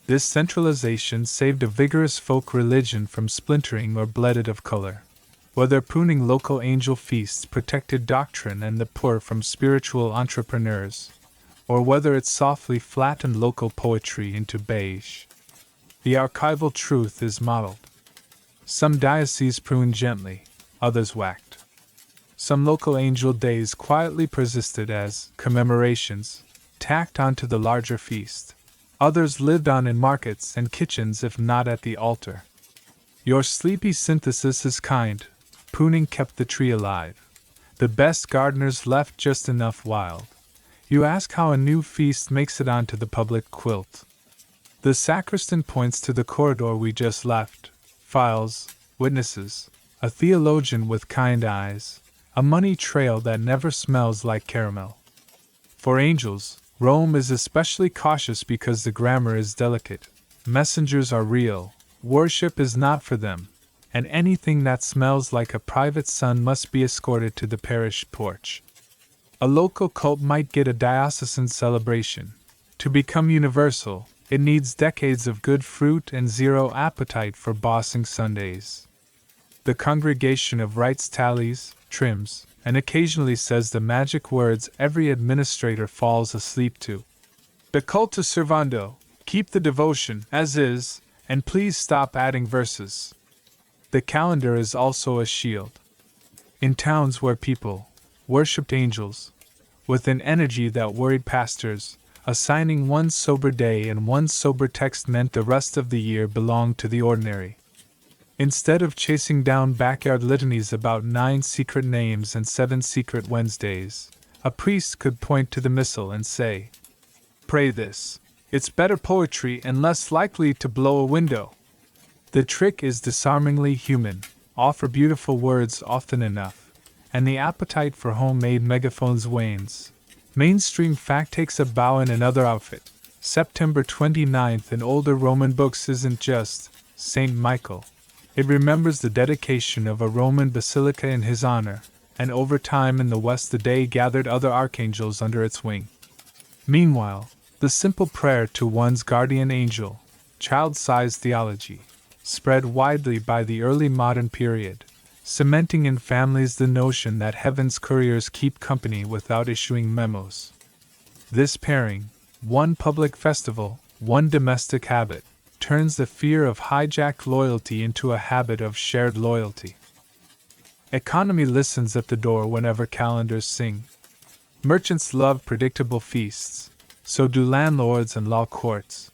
this centralization saved a vigorous folk religion from splintering or bled it of color, whether pruning local angel feasts protected doctrine and the poor from spiritual entrepreneurs, or whether it softly flattened local poetry into beige. The archival truth is modeled. Some dioceses pruned gently, others whacked. Some local angel days quietly persisted as commemorations, tacked onto the larger feast. Others lived on in markets and kitchens if not at the altar. Your sleepy synthesis is kind. Pruning kept the tree alive. The best gardeners left just enough wild. You ask how a new feast makes it onto the public quilt. The sacristan points to the corridor we just left. Files, witnesses, a theologian with kind eyes, a money trail that never smells like caramel. For angels, Rome is especially cautious because the grammar is delicate. Messengers are real, worship is not for them, and anything that smells like a private son must be escorted to the parish porch. A local cult might get a diocesan celebration. To become universal, it needs decades of good fruit and zero appetite for bossing Sundays. The congregation of rites tallies, trims, and occasionally says the magic words every administrator falls asleep to. The cultus servando, keep the devotion as is, and please stop adding verses. The calendar is also a shield. In towns where people worshipped angels, with an energy that worried pastors, assigning one sober day and one sober text meant the rest of the year belonged to the ordinary. Instead of chasing down backyard litanies about 9 secret names and 7 secret Wednesdays, a priest could point to the missal and say, "Pray this. It's better poetry and less likely to blow a window." The trick is disarmingly human. Offer beautiful words often enough, and the appetite for homemade megaphones wanes. Mainstream fact takes a bow in another outfit. September 29th in older Roman books isn't just Saint Michael. It remembers the dedication of a Roman basilica in his honor, and over time in the West the day gathered other archangels under its wing. Meanwhile, the simple prayer to one's guardian angel, child-sized theology, spread widely by the early modern period, cementing in families the notion that heaven's couriers keep company without issuing memos. This pairing, one public festival, one domestic habit, turns the fear of hijacked loyalty into a habit of shared loyalty. Economy listens at the door whenever calendars sing. Merchants love predictable feasts, so do landlords and law courts.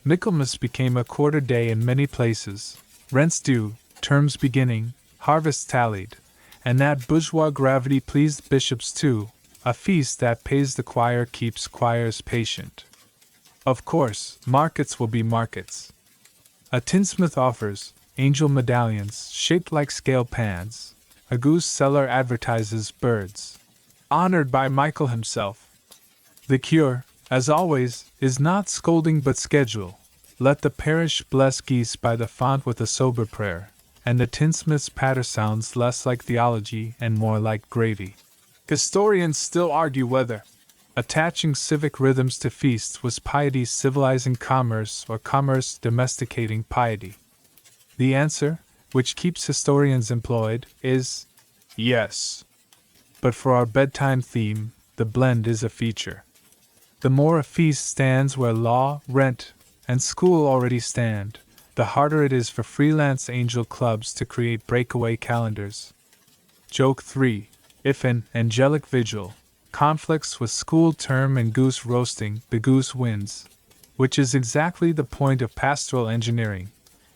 Michaelmas became a quarter day in many places, rents due, terms beginning, harvests tallied, and that bourgeois gravity pleased bishops too. A feast that pays the choir keeps choirs patient. Of course, markets will be markets. A tinsmith offers angel medallions shaped like scale pans. A goose seller advertises birds, honored by Michael himself. The cure, as always, is not scolding but schedule. Let the parish bless geese by the font with a sober prayer, and the tinsmith's patter sounds less like theology and more like gravy. Historians still argue whether Attaching civic rhythms to feasts was piety civilizing commerce or commerce domesticating piety? The answer, which keeps historians employed, is yes. But for our bedtime theme, the blend is a feature. The more a feast stands where law, rent, and school already stand, the harder it is for freelance angel clubs to create breakaway calendars. Joke 3. If an angelic vigil conflicts with school term and goose roasting, the goose wins. Which is exactly the point of pastoral engineering.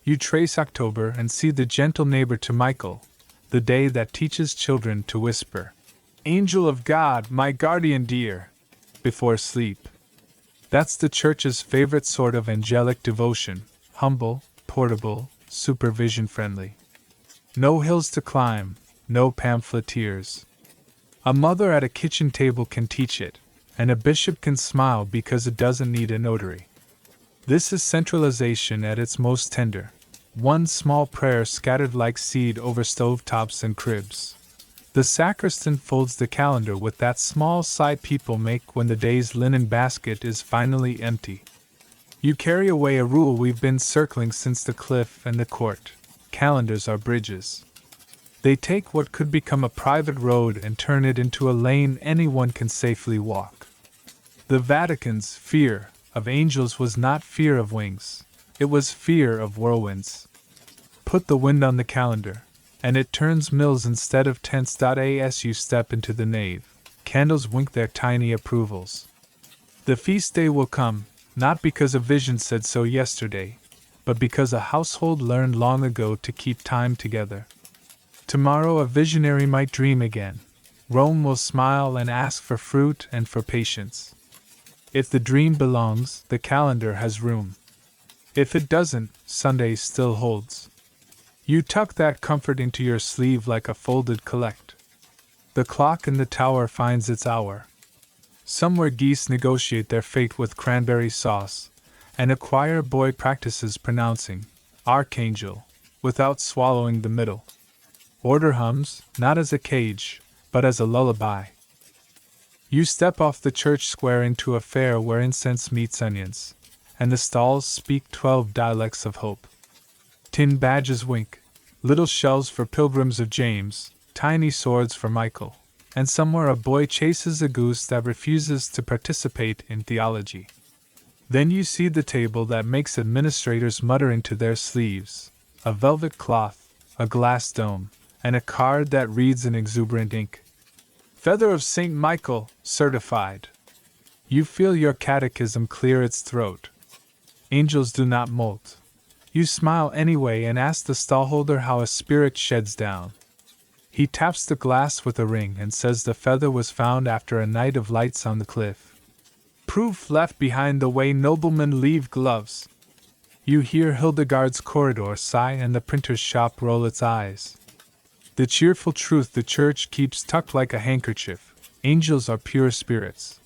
You trace October and see the gentle neighbor to Michael, the day that teaches children to whisper, "Angel of God, my guardian dear," before sleep. That's the Church's favorite sort of angelic devotion, humble, portable, supervision-friendly. No hills to climb, no pamphleteers. A mother at a kitchen table can teach it, and a bishop can smile because it doesn't need a notary. This is centralization at its most tender. One small prayer scattered like seed over stovetops and cribs. The sacristan folds the calendar with that small sigh people make when the day's linen basket is finally empty. You carry away a rule we've been circling since the cliff and the court. Calendars are bridges. They take what could become a private road and turn it into a lane anyone can safely walk. The Vatican's fear of angels was not fear of wings, it was fear of whirlwinds. Put the wind on the calendar, and it turns mills instead of tents. As you step into the nave, candles wink their tiny approvals. The feast day will come, not because a vision said so yesterday, but because a household learned long ago to keep time together. Tomorrow a visionary might dream again. Rome will smile and ask for fruit and for patience. If the dream belongs, the calendar has room. If it doesn't, Sunday still holds. You tuck that comfort into your sleeve like a folded collect. The clock in the tower finds its hour. Somewhere geese negotiate their fate with cranberry sauce, and a choir boy practices pronouncing Archangel without swallowing the middle. Order hums, not as a cage, but as a lullaby. You step off the church square into a fair where incense meets onions, and the stalls speak 12 dialects of hope. Tin badges wink, little shells for pilgrims of James, tiny swords for Michael, and somewhere a boy chases a goose that refuses to participate in theology. Then you see the table that makes administrators mutter into their sleeves, a velvet cloth, a glass dome, and a card that reads in exuberant ink, "Feather of St. Michael, certified." You feel your catechism clear its throat. Angels do not molt. You smile anyway and ask the stallholder how a spirit sheds down. He taps the glass with a ring and says the feather was found after a night of lights on the cliff. Proof left behind the way noblemen leave gloves. You hear Hildegard's corridor sigh and the printer's shop roll its eyes. The cheerful truth the church keeps tucked like a handkerchief. Angels are pure spirits.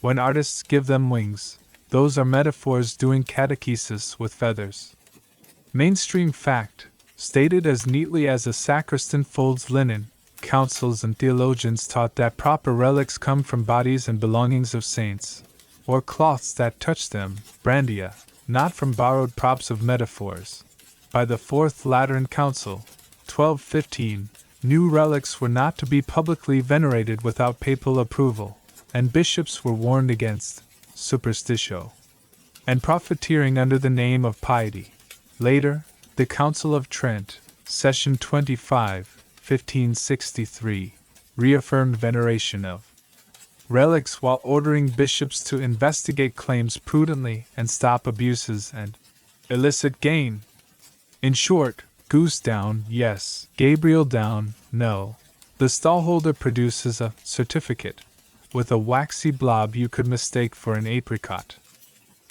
When artists give them wings, those are metaphors doing catechesis with feathers. Mainstream fact, stated as neatly as a sacristan folds linen, councils and theologians taught that proper relics come from bodies and belongings of saints, or cloths that touch them, brandia, not from borrowed props of metaphors. By the Fourth Lateran Council, 1215, new relics were not to be publicly venerated without papal approval, and bishops were warned against superstitio and profiteering under the name of piety. Later, the Council of Trent, Session 25, 1563, reaffirmed veneration of relics while ordering bishops to investigate claims prudently and stop abuses and illicit gain. In short, goose down, yes. Gabriel down, no. The stallholder produces a certificate, with a waxy blob you could mistake for an apricot.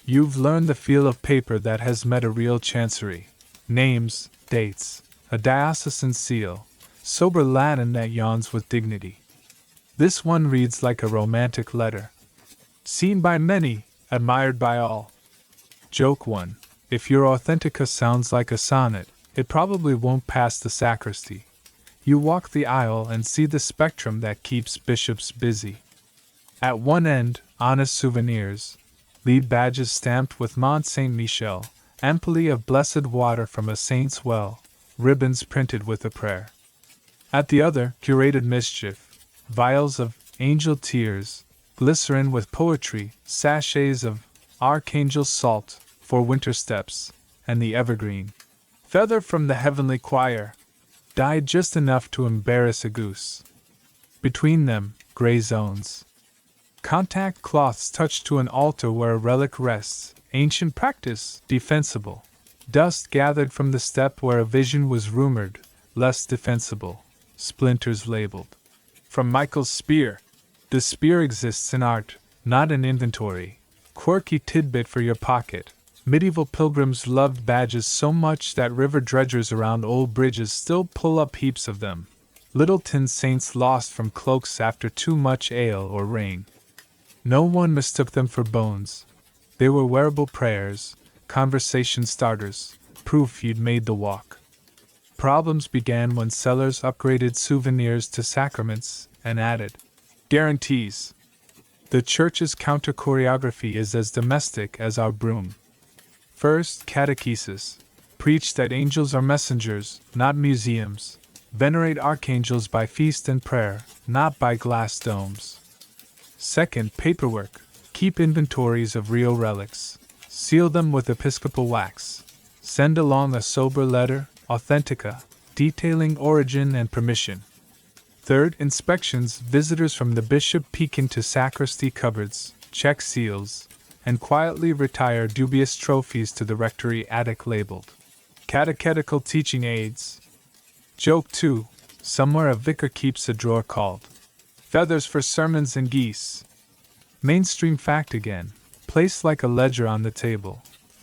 You've learned the feel of paper that has met a real chancery. Names, dates, a diocesan seal, sober Latin that yawns with dignity. This one reads like a romantic letter. Seen by many, admired by all. Joke 1. If your Authentica sounds like a sonnet, it probably won't pass the sacristy. You walk the aisle and see the spectrum that keeps bishops busy. At one end, honest souvenirs, lead badges stamped with Mont Saint Michel, amply of blessed water from a saint's well, ribbons printed with a prayer. At the other, curated mischief, vials of angel tears, glycerin with poetry, sachets of archangel salt for winter steps, and the evergreen feather from the heavenly choir, dyed just enough to embarrass a goose. Between them, gray zones. Contact cloths touched to an altar where a relic rests, ancient practice, defensible. Dust gathered from the step where a vision was rumored, less defensible. Splinters labeled. From Michael's spear. The spear exists in art, not in inventory. Quirky tidbit for your pocket. Medieval pilgrims loved badges so much that river dredgers around old bridges still pull up heaps of them. Little tin saints lost from cloaks after too much ale or rain. No one mistook them for bones. They were wearable prayers, conversation starters, proof you'd made the walk. Problems began when sellers upgraded souvenirs to sacraments and added guarantees. The church's counter-choreography is as domestic as our broom. First, catechesis. Preach that angels are messengers, not museums. Venerate archangels by feast and prayer, not by glass domes. Second, paperwork. Keep inventories of real relics. Seal them with episcopal wax. Send along a sober letter, authentica, detailing origin and permission. Third, inspections. Visitors from the bishop peek into sacristy cupboards, check seals, and quietly retire dubious trophies to the rectory attic labeled catechetical teaching aids. Joke 2. Somewhere a vicar keeps a drawer called feathers for sermons and geese. Mainstream fact again, placed like a ledger on the table.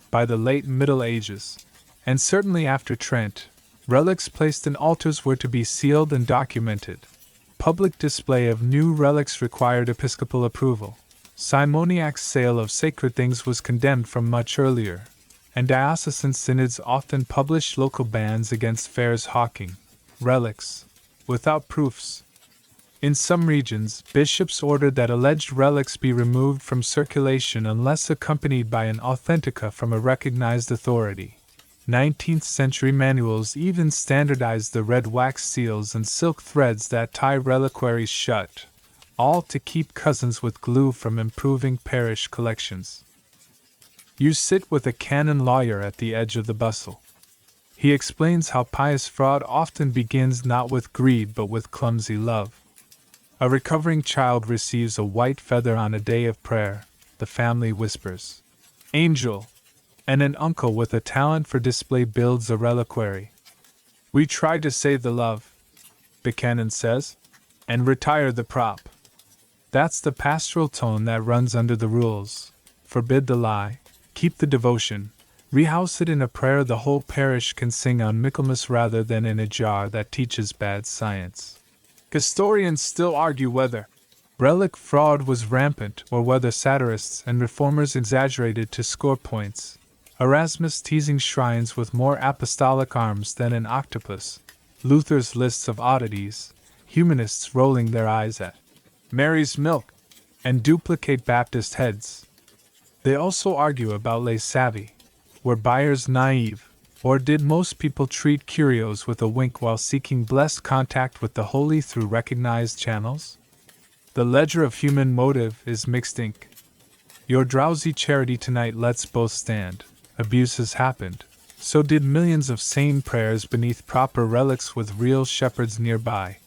By the late Middle Ages, and certainly after Trent, relics placed in altars were to be sealed and documented. Public display of new relics required episcopal approval. Simoniac's sale of sacred things was condemned from much earlier, and diocesan synods often published local bans against fairs hawking relics without proofs. In some regions, bishops ordered that alleged relics be removed from circulation unless accompanied by an authentica from a recognized authority. 19th century manuals even standardized the red wax seals and silk threads that tie reliquaries shut, all to keep cousins with glue from improving parish collections. You sit with a canon lawyer at the edge of the bustle. He explains how pious fraud often begins not with greed but with clumsy love. A recovering child receives a white feather on a day of prayer, the family whispers, "Angel," and an uncle with a talent for display builds a reliquary. "We try to save the love," the canon says, "and retire the prop." That's the pastoral tone that runs under the rules. Forbid the lie, keep the devotion, rehouse it in a prayer the whole parish can sing on Michaelmas rather than in a jar that teaches bad science. Historians still argue whether relic fraud was rampant or whether satirists and reformers exaggerated to score points. Erasmus teasing shrines with more apostolic arms than an octopus, Luther's lists of oddities, humanists rolling their eyes at Mary's milk, and duplicate Baptist heads. They also argue about lay savvy. Were buyers naive, or did most people treat curios with a wink while seeking blessed contact with the holy through recognized channels? The ledger of human motive is mixed ink. Your drowsy charity tonight lets both stand. Abuse has happened. So did millions of sane prayers beneath proper relics with real shepherds nearby.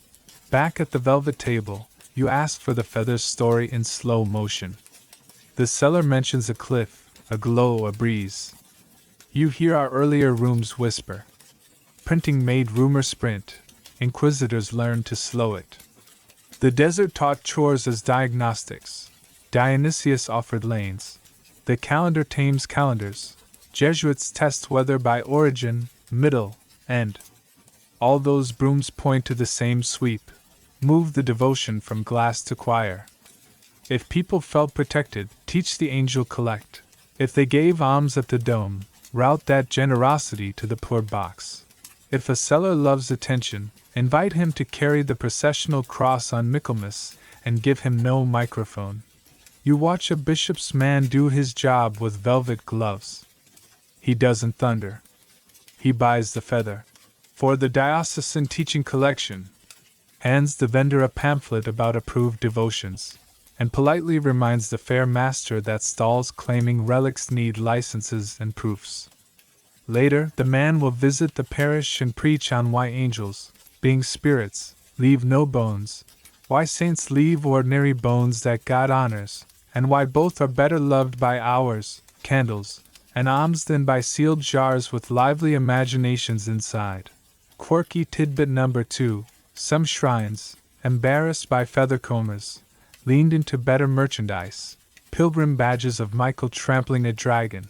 Back at the velvet table, you ask for the feathers story in slow motion. The seller mentions a cliff, a glow, a breeze. You hear our earlier rooms whisper. Printing made rumor sprint. Inquisitors learned to slow it. The desert taught chores as diagnostics. Dionysius offered lanes. The calendar tames calendars. Jesuits test weather by origin, middle, end. All those brooms point to the same sweep. Move the devotion from glass to choir. If people felt protected, teach the angel collect. If they gave alms at the dome, route that generosity to the poor box. If a seller loves attention, invite him to carry the processional cross on Michaelmas and give him no microphone. You watch a bishop's man do his job with velvet gloves. He doesn't thunder. He buys the feather for the diocesan teaching collection, hands the vendor a pamphlet about approved devotions, and politely reminds the fair master that stalls claiming relics need licenses and proofs. Later, the man will visit the parish and preach on why angels, being spirits, leave no bones, why saints leave ordinary bones that God honors, and why both are better loved by hours, candles, and alms than by sealed jars with lively imaginations inside. Quirky tidbit number 2. Some shrines, embarrassed by feathercombers, leaned into better merchandise, pilgrim badges of Michael trampling a dragon,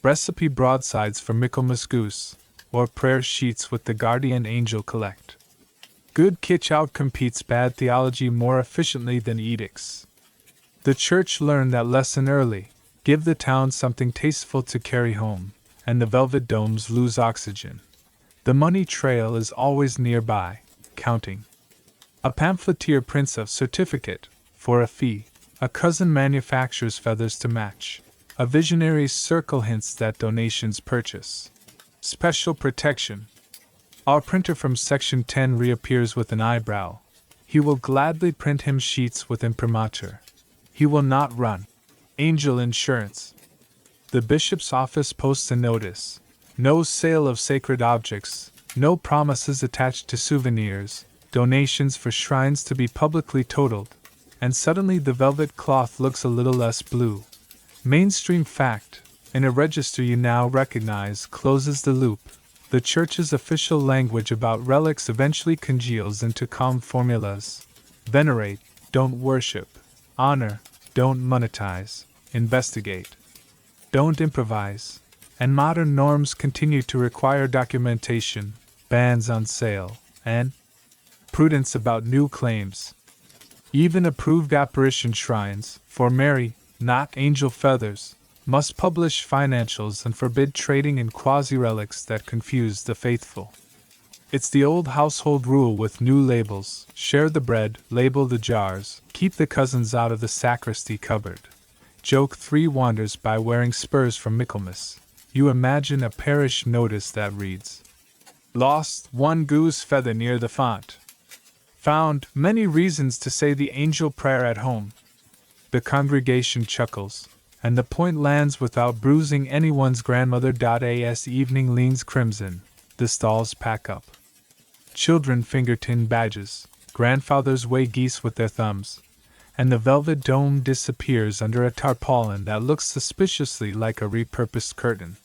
recipe broadsides for Michaelmas goose, or prayer sheets with the guardian angel collect. Good kitsch outcompetes bad theology more efficiently than edicts. The church learned that lesson early: give the town something tasteful to carry home, and the velvet domes lose oxygen. The money trail is always nearby, counting. A pamphleteer prints a certificate, for a fee, a cousin manufactures feathers to match, a visionary's circle hints that donations purchase special protection. Our printer from Section 10 reappears with an eyebrow. He will gladly print him sheets with imprimatur. He will not run angel insurance. The bishop's office posts a notice: no sale of sacred objects, no promises attached to souvenirs, donations for shrines to be publicly totaled. And suddenly the velvet cloth looks a little less blue. Mainstream fact, in a register you now recognize, closes the loop. The church's official language about relics eventually congeals into calm formulas. Venerate, don't worship. Honor, don't monetize. Investigate, don't improvise. And modern norms continue to require documentation, bans on sale, and prudence about new claims. Even approved apparition shrines, for Mary, not angel feathers, must publish financials and forbid trading in quasi-relics that confuse the faithful. It's the old household rule with new labels: share the bread, label the jars, keep the cousins out of the sacristy cupboard. Joke 3 wanders by wearing spurs from Michaelmas. You imagine a parish notice that reads: lost 1 goose feather near the font. Found many reasons to say the angel prayer at home. The congregation chuckles, and the point lands without bruising anyone's grandmother. As evening leans crimson, the stalls pack up. Children finger tin badges, grandfathers weigh geese with their thumbs, and the velvet dome disappears under a tarpaulin that looks suspiciously like a repurposed curtain.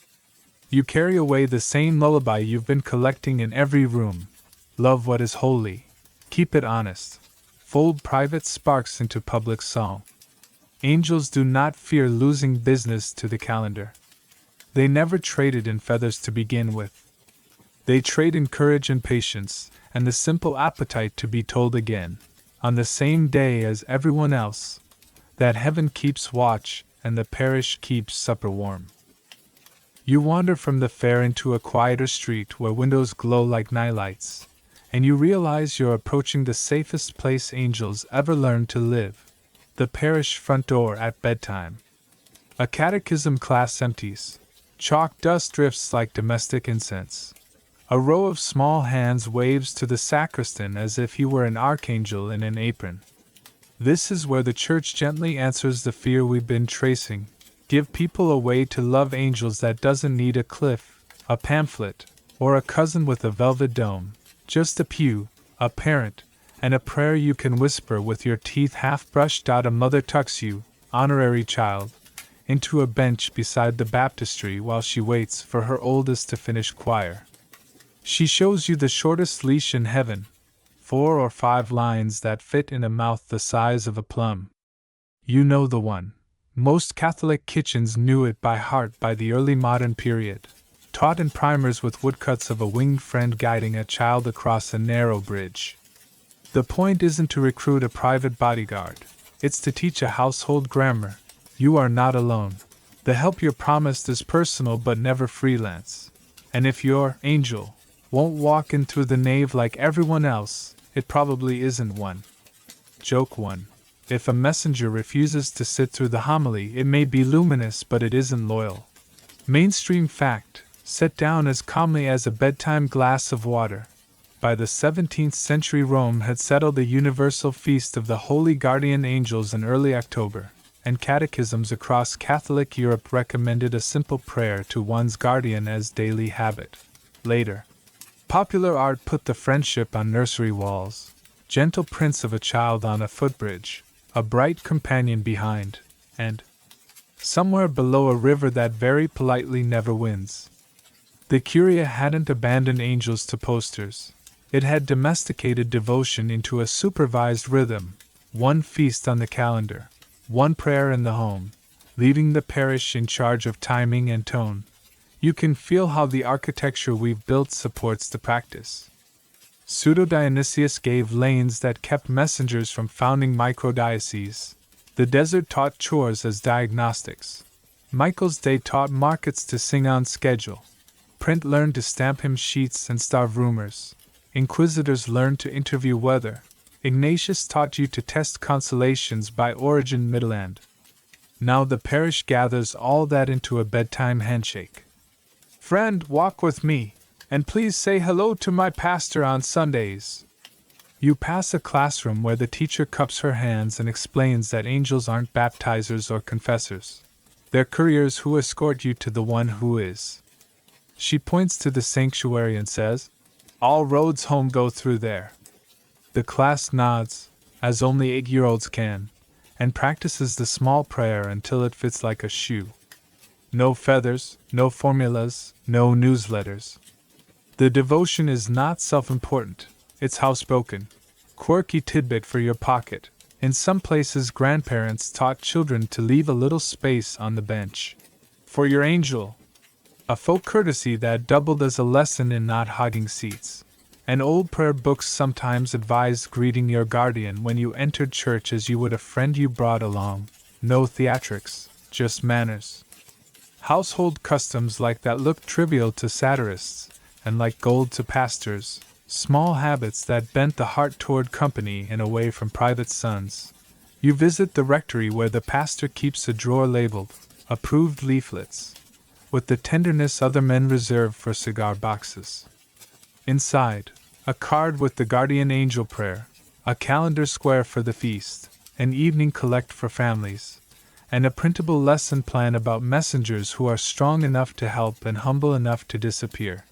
You carry away the same lullaby you've been collecting in every room: love what is holy, keep it honest, fold private sparks into public song. Angels do not fear losing business to the calendar. They never traded in feathers to begin with. They trade in courage and patience, and the simple appetite to be told again, on the same day as everyone else, that heaven keeps watch and the parish keeps supper warm. You wander from the fair into a quieter street where windows glow like nightlights, and you realize you're approaching the safest place angels ever learned to live: the parish front door at bedtime. A catechism class empties. Chalk dust drifts like domestic incense. A row of small hands waves to the sacristan as if he were an archangel in an apron. This is where the church gently answers the fear we've been tracing: give people a way to love angels that doesn't need a cliff, a pamphlet, or a cousin with a velvet dome. Just a pew, a parent, and a prayer you can whisper with your teeth half brushed out. A mother tucks you, honorary child, into a bench beside the baptistry while she waits for her oldest to finish choir. She shows you the shortest leash in heaven, 4 or 5 lines that fit in a mouth the size of a plum. You know the one. Most Catholic kitchens knew it by heart by the early modern period, taught in primers with woodcuts of a winged friend guiding a child across a narrow bridge. The point isn't to recruit a private bodyguard, it's to teach a household grammar. You are not alone. The help you're promised is personal but never freelance. And if your angel won't walk in through the nave like everyone else, it probably isn't one. Joke 1. If a messenger refuses to sit through the homily, it may be luminous, but it isn't loyal. Mainstream fact, set down as calmly as a bedtime glass of water. By the 17th century, Rome had settled the universal feast of the Holy Guardian Angels in early October, and catechisms across Catholic Europe recommended a simple prayer to one's guardian as daily habit. Later, popular art put the friendship on nursery walls, gentle prints of a child on a footbridge, a bright companion behind, and somewhere below a river that very politely never wins. The Curia hadn't abandoned angels to posters. It had domesticated devotion into a supervised rhythm, one feast on the calendar, one prayer in the home, leaving the parish in charge of timing and tone. You can feel how the architecture we've built supports the practice. Pseudo-Dionysius gave lanes that kept messengers from founding microdioceses. The desert taught chores as diagnostics. Michael's Day taught markets to sing on schedule. Print learned to stamp hymn sheets and starve rumors. Inquisitors learned to interview weather. Ignatius taught you to test consolations by Origen Midland. Now the parish gathers all that into a bedtime handshake. Friend, walk with me, and please say hello to my pastor on Sundays. You pass a classroom where the teacher cups her hands and explains that angels aren't baptizers or confessors. They're couriers who escort you to the one who is. She points to the sanctuary and says, "All roads home go through there." The class nods, as only 8-year-olds can, and practices the small prayer until it fits like a shoe. No feathers, no formulas, no newsletters. The devotion is not self-important, it's housebroken. Quirky tidbit for your pocket. In some places, grandparents taught children to leave a little space on the bench for your angel. A folk courtesy that doubled as a lesson in not hogging seats. And old prayer books sometimes advised greeting your guardian when you entered church as you would a friend you brought along. No theatrics, just manners. Household customs like that looked trivial to satirists, and like gold to pastors. Small habits that bent the heart toward company and away from private sons. You visit the rectory where the pastor keeps a drawer labeled "Approved Leaflets," with the tenderness other men reserve for cigar boxes. Inside, a card with the guardian angel prayer, a calendar square for the feast, an evening collect for families, and a printable lesson plan about messengers who are strong enough to help and humble enough to disappear.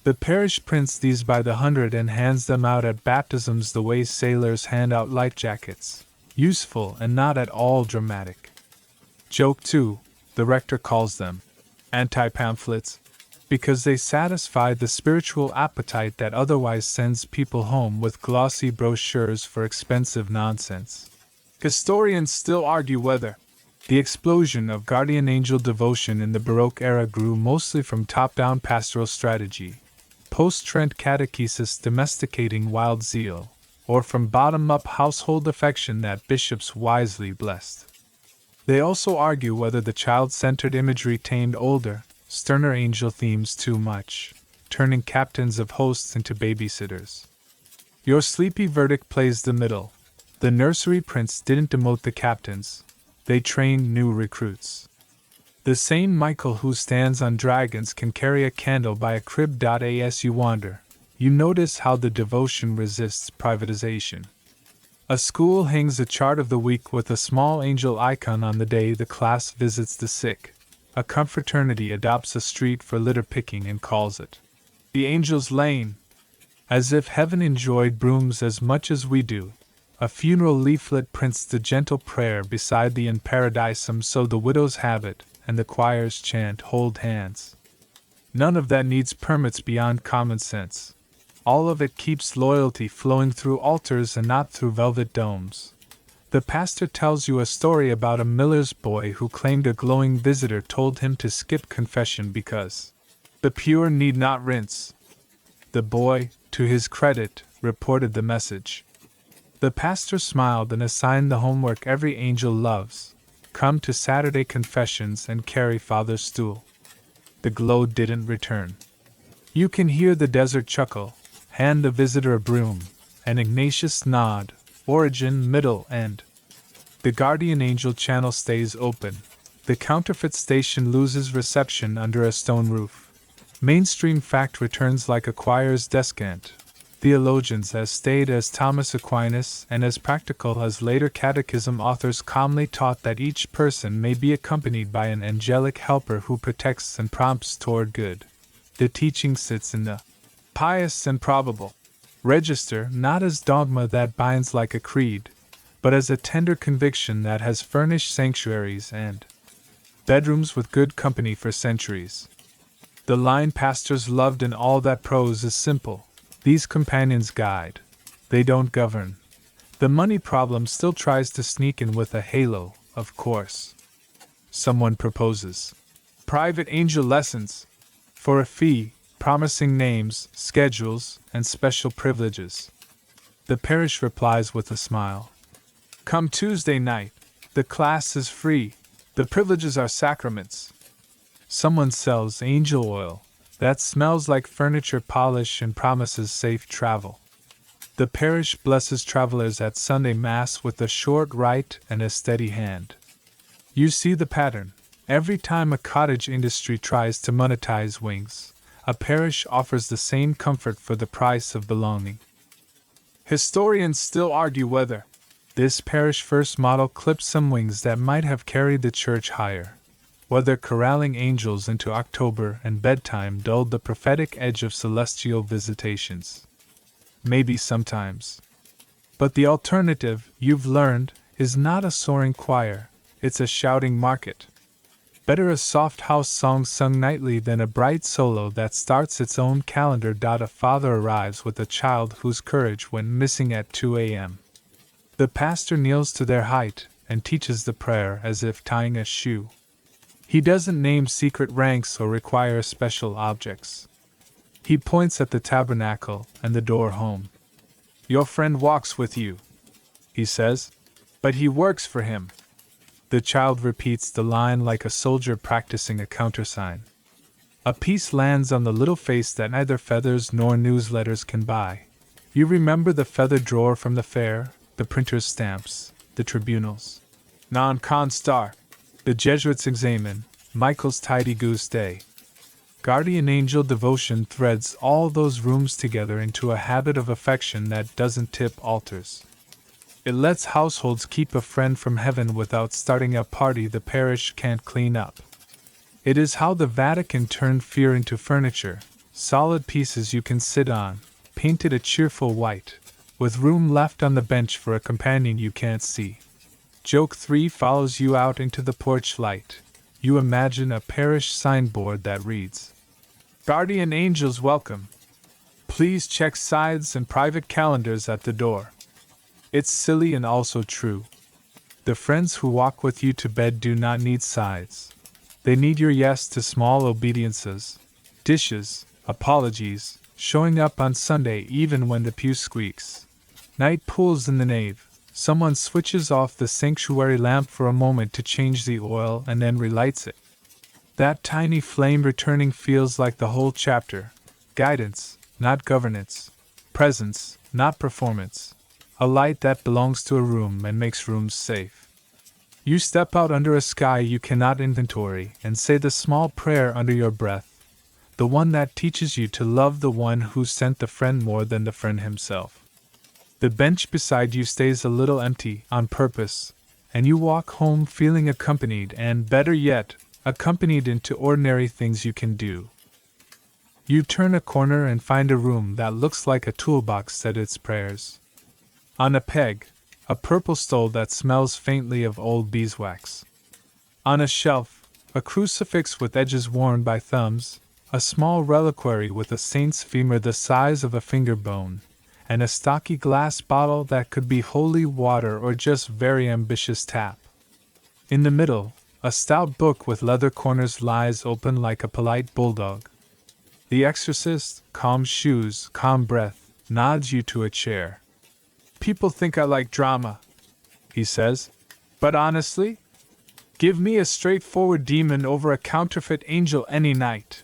The parish prints these by the hundred and hands them out at baptisms the way sailors hand out light jackets, useful and not at all dramatic. Joke 2, the rector calls them anti-pamphlets, because they satisfy the spiritual appetite that otherwise sends people home with glossy brochures for expensive nonsense. Historians still argue whether the explosion of guardian angel devotion in the Baroque era grew mostly from top-down pastoral strategy, post-Trent catechesis domesticating wild zeal, or from bottom-up household affection that bishops wisely blessed. They also argue whether the child-centered imagery tamed older, sterner angel themes too much, turning captains of hosts into babysitters. Your sleepy verdict plays the middle. The nursery prints didn't demote the captains, they trained new recruits. The same Michael who stands on dragons can carry a candle by a crib. As you wander, you notice how the devotion resists privatization. A school hangs a chart of the week with a small angel icon on the day the class visits the sick. A confraternity adopts a street for litter picking and calls it the Angel's Lane. As if heaven enjoyed brooms as much as we do, a funeral leaflet prints the gentle prayer beside the In Paradisum so the widows have it, and the choirs chant Hold Hands. None of that needs permits beyond common sense. All of it keeps loyalty flowing through altars and not through velvet domes. The pastor tells you a story about a miller's boy who claimed a glowing visitor told him to skip confession because the pure need not rinse. The boy, to his credit, reported the message. The pastor smiled and assigned the homework every angel loves: come to Saturday confessions and carry Father's stool. The glow didn't return. You can hear the desert chuckle, hand the visitor a broom, and Ignatius nod, origin, middle, end. The guardian angel channel stays open. The counterfeit station loses reception under a stone roof. Mainstream fact returns like a choir's descant. Theologians as staid as Thomas Aquinas and as practical as later catechism authors calmly taught that each person may be accompanied by an angelic helper who protects and prompts toward good. The teaching sits in the pious and probable register, not as dogma that binds like a creed, but as a tender conviction that has furnished sanctuaries and bedrooms with good company for centuries. The line pastors loved in all that prose is simple. These companions guide. They don't govern. The money problem still tries to sneak in with a halo, of course. Someone proposes private angel lessons for a fee, promising names, schedules, and special privileges. The parish replies with a smile. Come Tuesday night. The class is free. The privileges are sacraments. Someone sells angel oil that smells like furniture polish and promises safe travel. The parish blesses travelers at Sunday Mass with a short right and a steady hand. You see the pattern. Every time a cottage industry tries to monetize wings, a parish offers the same comfort for the price of belonging. Historians still argue whether this parish first model clipped some wings that might have carried the church higher, whether corralling angels into October and bedtime dulled the prophetic edge of celestial visitations. Maybe sometimes. But the alternative, you've learned, is not a soaring choir, it's a shouting market. Better a soft house song sung nightly than a bright solo that starts its own calendar. A father arrives with a child whose courage went missing at 2 a.m. The pastor kneels to their height and teaches the prayer as if tying a shoe. He doesn't name secret ranks or require special objects. He points at the tabernacle and the door home. Your friend walks with you, he says, but he works for him. The child repeats the line like a soldier practicing a countersign. A piece lands on the little face that neither feathers nor newsletters can buy. You remember the feather drawer from the fair, the printer's stamps, the tribunals. Non-con star. The Jesuits' examen, Michael's tidy goose day. Guardian angel devotion threads all those rooms together into a habit of affection that doesn't tip altars. It lets households keep a friend from heaven without starting a party the parish can't clean up. It is how the Vatican turned fear into furniture, solid pieces you can sit on, painted a cheerful white, with room left on the bench for a companion you can't see. Joke 3 follows you out into the porch light. You imagine a parish signboard that reads, Guardian Angels Welcome. Please check sides and private calendars at the door. It's silly and also true. The friends who walk with you to bed do not need sides. They need your yes to small obediences, dishes, apologies, showing up on Sunday even when the pew squeaks. Night pools in the nave. Someone switches off the sanctuary lamp for a moment to change the oil and then relights it. That tiny flame returning feels like the whole chapter. Guidance, not governance. Presence, not performance. A light that belongs to a room and makes rooms safe. You step out under a sky you cannot inventory and say the small prayer under your breath, the one that teaches you to love the one who sent the friend more than the friend himself. The bench beside you stays a little empty on purpose, and you walk home feeling accompanied and, better yet, accompanied into ordinary things you can do. You turn a corner and find a room that looks like a toolbox said its prayers. On a peg, a purple stole that smells faintly of old beeswax. On a shelf, a crucifix with edges worn by thumbs, a small reliquary with a saint's femur the size of a finger bone, and a stocky glass bottle that could be holy water or just very ambitious tap. In the middle, a stout book with leather corners lies open like a polite bulldog. The exorcist, calm shoes, calm breath, nods you to a chair. People think I like drama, he says, but honestly, give me a straightforward demon over a counterfeit angel any night.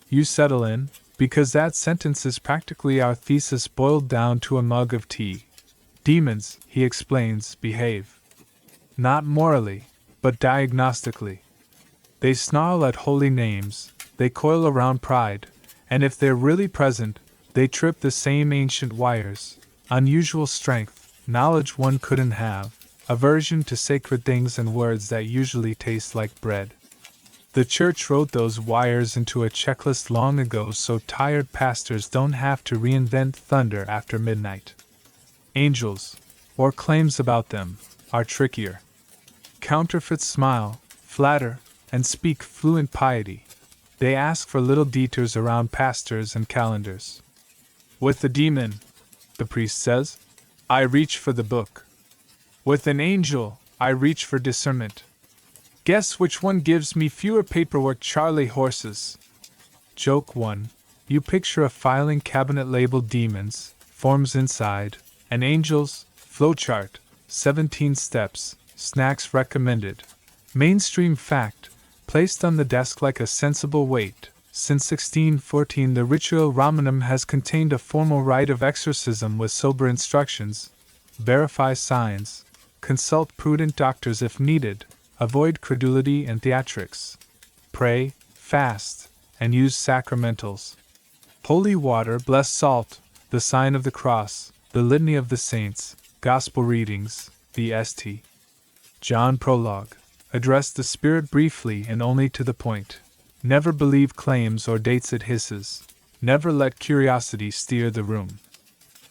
You settle in, because that sentence is practically our thesis boiled down to a mug of tea. Demons, he explains, behave not morally, but diagnostically. They snarl at holy names, they coil around pride, and if they're really present, they trip the same ancient wires. Unusual strength, knowledge one couldn't have, aversion to sacred things and words that usually taste like bread. The church wrote those wires into a checklist long ago so tired pastors don't have to reinvent thunder after midnight. Angels, or claims about them, are trickier. Counterfeits smile, flatter, and speak fluent piety. They ask for little detours around pastors and calendars. With the demon, the priest says, I reach for the book. With an angel, I reach for discernment. Guess which one gives me fewer paperwork? Charlie horses. Joke 1. You picture a filing cabinet labeled demons, forms inside, and angels, flowchart, 17 steps, snacks recommended. Mainstream fact, placed on the desk like a sensible weight. Since 1614 the Ritual Romanum has contained a formal rite of exorcism with sober instructions. Verify signs. Consult prudent doctors if needed. Avoid credulity and theatrics. Pray, fast, and use sacramentals. Holy water, blessed salt, the sign of the cross, the litany of the saints, gospel readings, the St. John Prologue. Address the Spirit briefly and only to the point. Never believe claims or dates it hisses. Never let curiosity steer the room.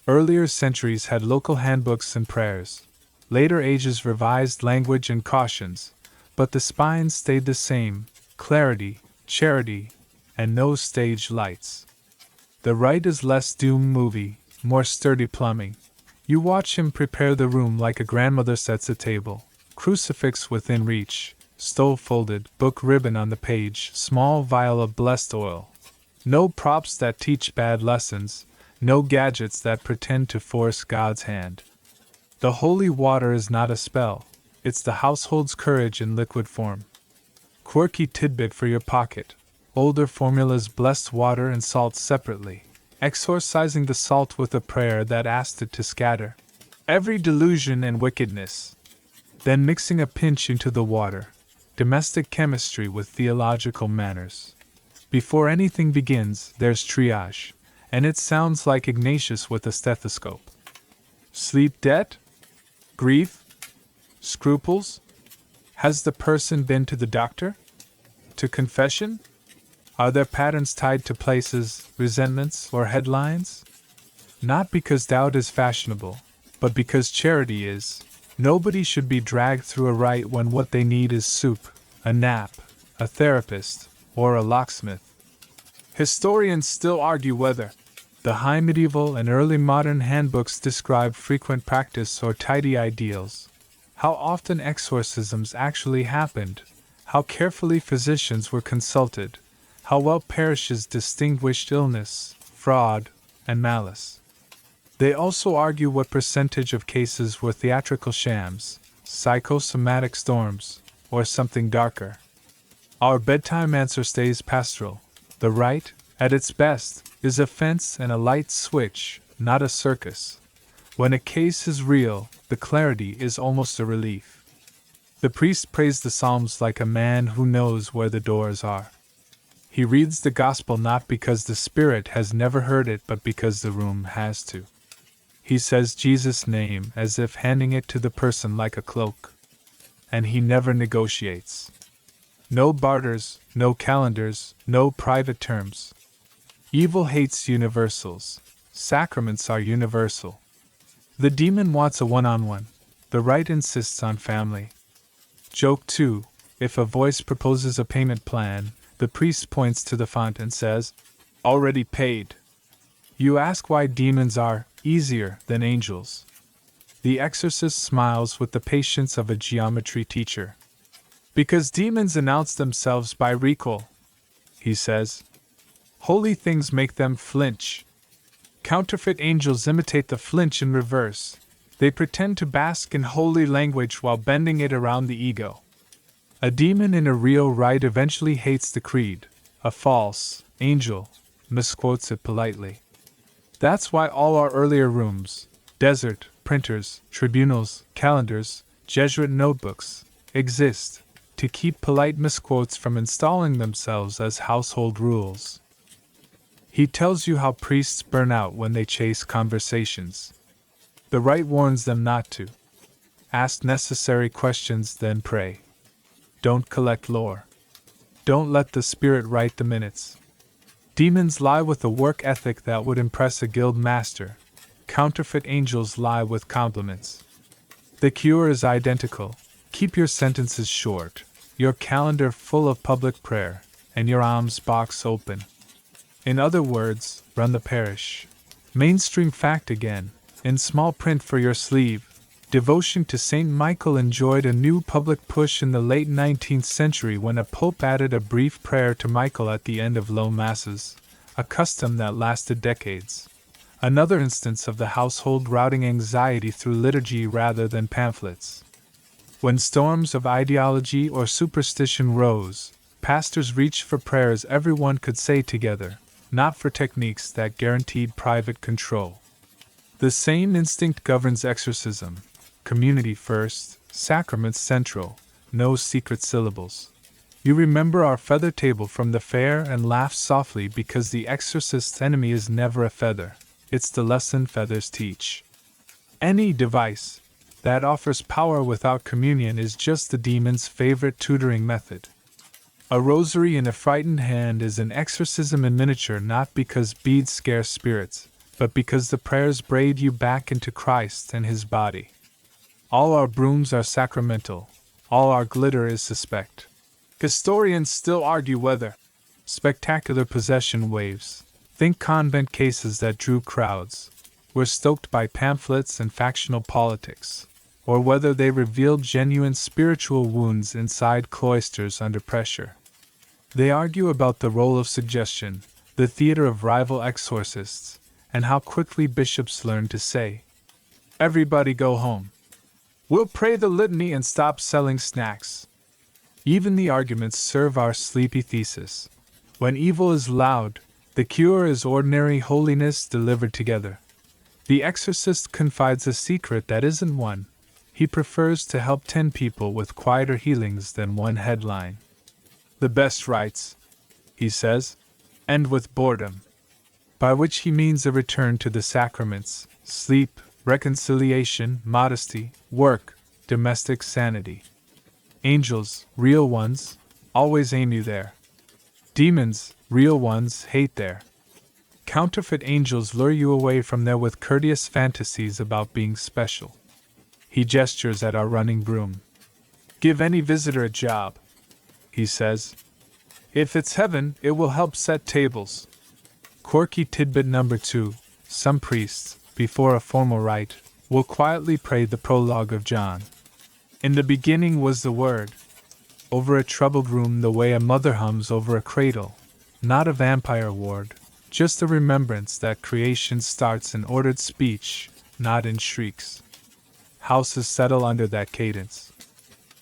Earlier centuries had local handbooks and prayers. Later ages revised language and cautions, but the spines stayed the same: clarity, charity, and no stage lights. The rite is less doom movie, more sturdy plumbing. You watch him prepare the room like a grandmother sets a table. Crucifix within reach, stole folded, book ribbon on the page, small vial of blessed oil. No props that teach bad lessons, no gadgets that pretend to force God's hand. The holy water is not a spell, it's the household's courage in liquid form. Quirky tidbit for your pocket: older formulas blessed water and salt separately, exorcising the salt with a prayer that asked it to scatter every delusion and wickedness. Then mixing a pinch into the water. Domestic chemistry with theological manners. Before anything begins, there's triage, and it sounds like Ignatius with a stethoscope. Sleep debt? Grief? Scruples? Has the person been to the doctor? To confession? Are there patterns tied to places, resentments, or headlines? Not because doubt is fashionable, but because charity is. Nobody should be dragged through a rite when what they need is soup, a nap, a therapist, or a locksmith. Historians still argue whether the high medieval and early modern handbooks describe frequent practice or tidy ideals, how often exorcisms actually happened, how carefully physicians were consulted, how well parishes distinguished illness, fraud, and malice. They also argue what percentage of cases were theatrical shams, psychosomatic storms, or something darker. Our bedtime answer stays pastoral. The rite, at its best, is a fence and a light switch, not a circus. When a case is real, the clarity is almost a relief. The priest prays the Psalms like a man who knows where the doors are. He reads the gospel not because the Spirit has never heard it but because the room has to. He says Jesus' name as if handing it to the person like a cloak. And he never negotiates. No barters, no calendars, no private terms. Evil hates universals. Sacraments are universal. The demon wants a one-on-one. The rite insists on family. Joke 2. If a voice proposes a payment plan, the priest points to the font and says, "Already paid." You ask why demons are easier than angels. The exorcist smiles with the patience of a geometry teacher. Because demons announce themselves by recall, he says. Holy things make them flinch. Counterfeit angels imitate the flinch in reverse. They pretend to bask in holy language while bending it around the ego. A demon in a real rite eventually hates the creed. A false angel misquotes it politely. That's why all our earlier rooms, desert, printers, tribunals, calendars, Jesuit notebooks exist to keep polite misquotes from installing themselves as household rules. He tells you how priests burn out when they chase conversations. The rite warns them not to. Ask necessary questions, then pray. Don't collect lore. Don't let the Spirit write the minutes. Demons lie with a work ethic that would impress a guild master. Counterfeit angels lie with compliments. The cure is identical. Keep your sentences short, your calendar full of public prayer, and your alms box open. In other words, run the parish. Mainstream fact again, in small print for your sleeve. Devotion to Saint Michael enjoyed a new public push in the late 19th century when a pope added a brief prayer to Michael at the end of low masses, a custom that lasted decades. Another instance of the household routing anxiety through liturgy rather than pamphlets. When storms of ideology or superstition rose, pastors reached for prayers everyone could say together, not for techniques that guaranteed private control. The same instinct governs exorcism. Community first, sacraments central, no secret syllables. You remember our feather table from the fair and laugh softly because the exorcist's enemy is never a feather, it's the lesson feathers teach. Any device that offers power without communion is just the demon's favorite tutoring method. A rosary in a frightened hand is an exorcism in miniature, not because beads scare spirits, but because the prayers braid you back into Christ and His body. All our brooms are sacramental, all our glitter is suspect. Historians still argue whether spectacular possession waves, think convent cases that drew crowds, were stoked by pamphlets and factional politics, or whether they revealed genuine spiritual wounds inside cloisters under pressure. They argue about the role of suggestion, the theater of rival exorcists, and how quickly bishops learned to say, "Everybody go home. We'll pray the litany and stop selling snacks." Even the arguments serve our sleepy thesis. When evil is loud, the cure is ordinary holiness delivered together. The exorcist confides a secret that isn't one. He prefers to help 10 people with quieter healings than one headline. The best rites, he says, end with boredom. By which he means a return to the sacraments, sleep, reconciliation, modesty, work, domestic sanity. Angels, real ones, always aim you there. Demons, real ones, hate there. Counterfeit angels lure you away from there with courteous fantasies about being special. He gestures at our running broom. Give any visitor a job, he says. If it's heaven, it will help set tables. Quirky tidbit number 2, some priests, before a formal rite, will quietly pray the prologue of John. In the beginning was the Word. Over a troubled room the way a mother hums over a cradle, not a vampire ward, just a remembrance that creation starts in ordered speech, not in shrieks. Houses settle under that cadence.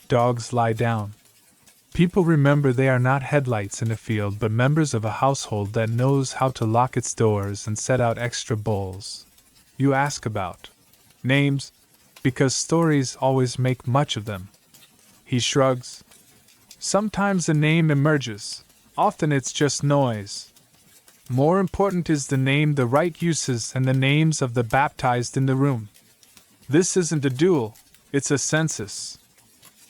Dogs lie down. People remember they are not headlights in a field but members of a household that knows how to lock its doors and set out extra bowls. You ask about names, because stories always make much of them. He shrugs. Sometimes a name emerges, often it's just noise. More important is the name the rite uses and the names of the baptized in the room. This isn't a duel, it's a census.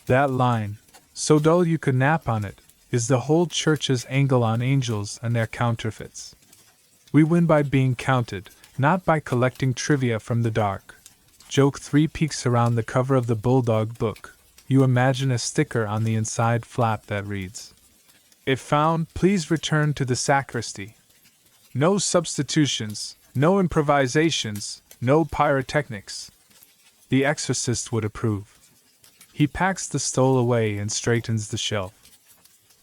That line, so dull you could nap on it, is the whole church's angle on angels and their counterfeits. We win by being counted, not by collecting trivia from the dark. Joke 3 peeks around the cover of the Bulldog book. You imagine a sticker on the inside flap that reads, "If found, please return to the sacristy." No substitutions, no improvisations, no pyrotechnics. The exorcist would approve. He packs the stole away and straightens the shelf.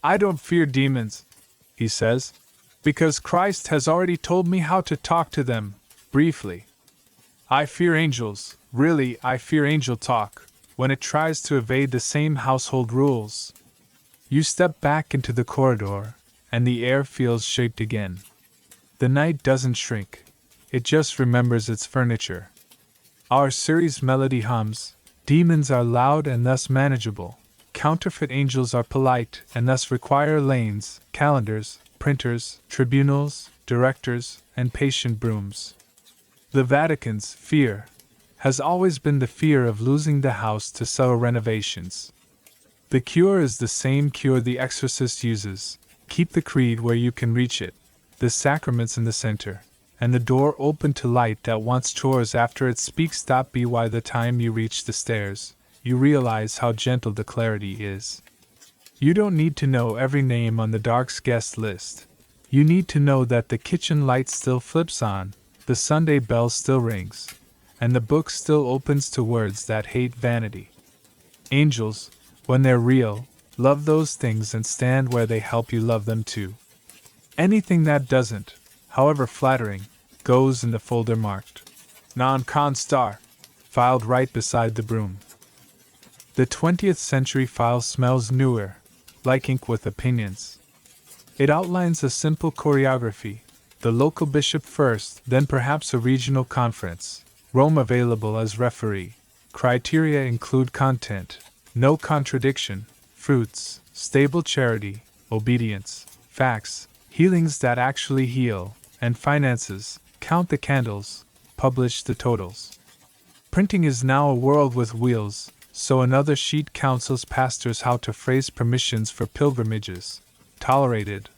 I don't fear demons, he says, because Christ has already told me how to talk to them, briefly. I fear angels, really I fear angel talk, when it tries to evade the same household rules. You step back into the corridor, and the air feels shaped again. The night doesn't shrink, it just remembers its furniture. Our series melody hums, demons are loud and thus manageable, counterfeit angels are polite and thus require lanes, calendars, printers, tribunals, directors, and patient brooms. The Vatican's fear has always been the fear of losing the house to cellar renovations. The cure is the same cure the exorcist uses: keep the creed where you can reach it, the sacraments in the center, and the door open to light that wants chores after it speaks. By the time you reach the stairs, you realize how gentle the clarity is. You don't need to know every name on the dark's guest list. You need to know that the kitchen light still flips on, the Sunday bell still rings, and the book still opens to words that hate vanity. Angels, when they're real, love those things and stand where they help you love them too. Anything that doesn't, however flattering, goes in the folder marked non-con star, filed right beside the broom. The 20th century file smells newer, like ink with opinions. It outlines a simple choreography: the local bishop first, then perhaps a regional conference, Rome available as referee. Criteria include content, no contradiction, fruits, stable charity, obedience, facts, healings that actually heal, and finances, count the candles, publish the totals. Printing is now a world with wheels, so another sheet counsels pastors how to phrase permissions for pilgrimages, tolerated,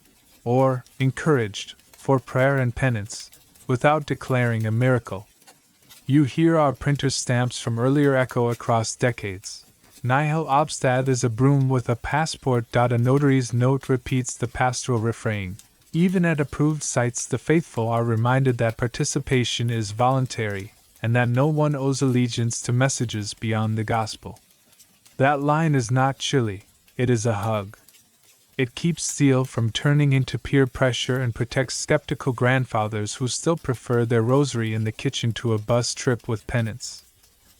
or encouraged, for prayer and penance, without declaring a miracle. You hear our printer's stamps from earlier echo across decades. Nihil obstat is a broom with a passport. A notary's note repeats the pastoral refrain. Even at approved sites, the faithful are reminded that participation is voluntary, and that no one owes allegiance to messages beyond the gospel. That line is not chilly, it is a hug. It keeps zeal from turning into peer pressure and protects skeptical grandfathers who still prefer their rosary in the kitchen to a bus trip with penance.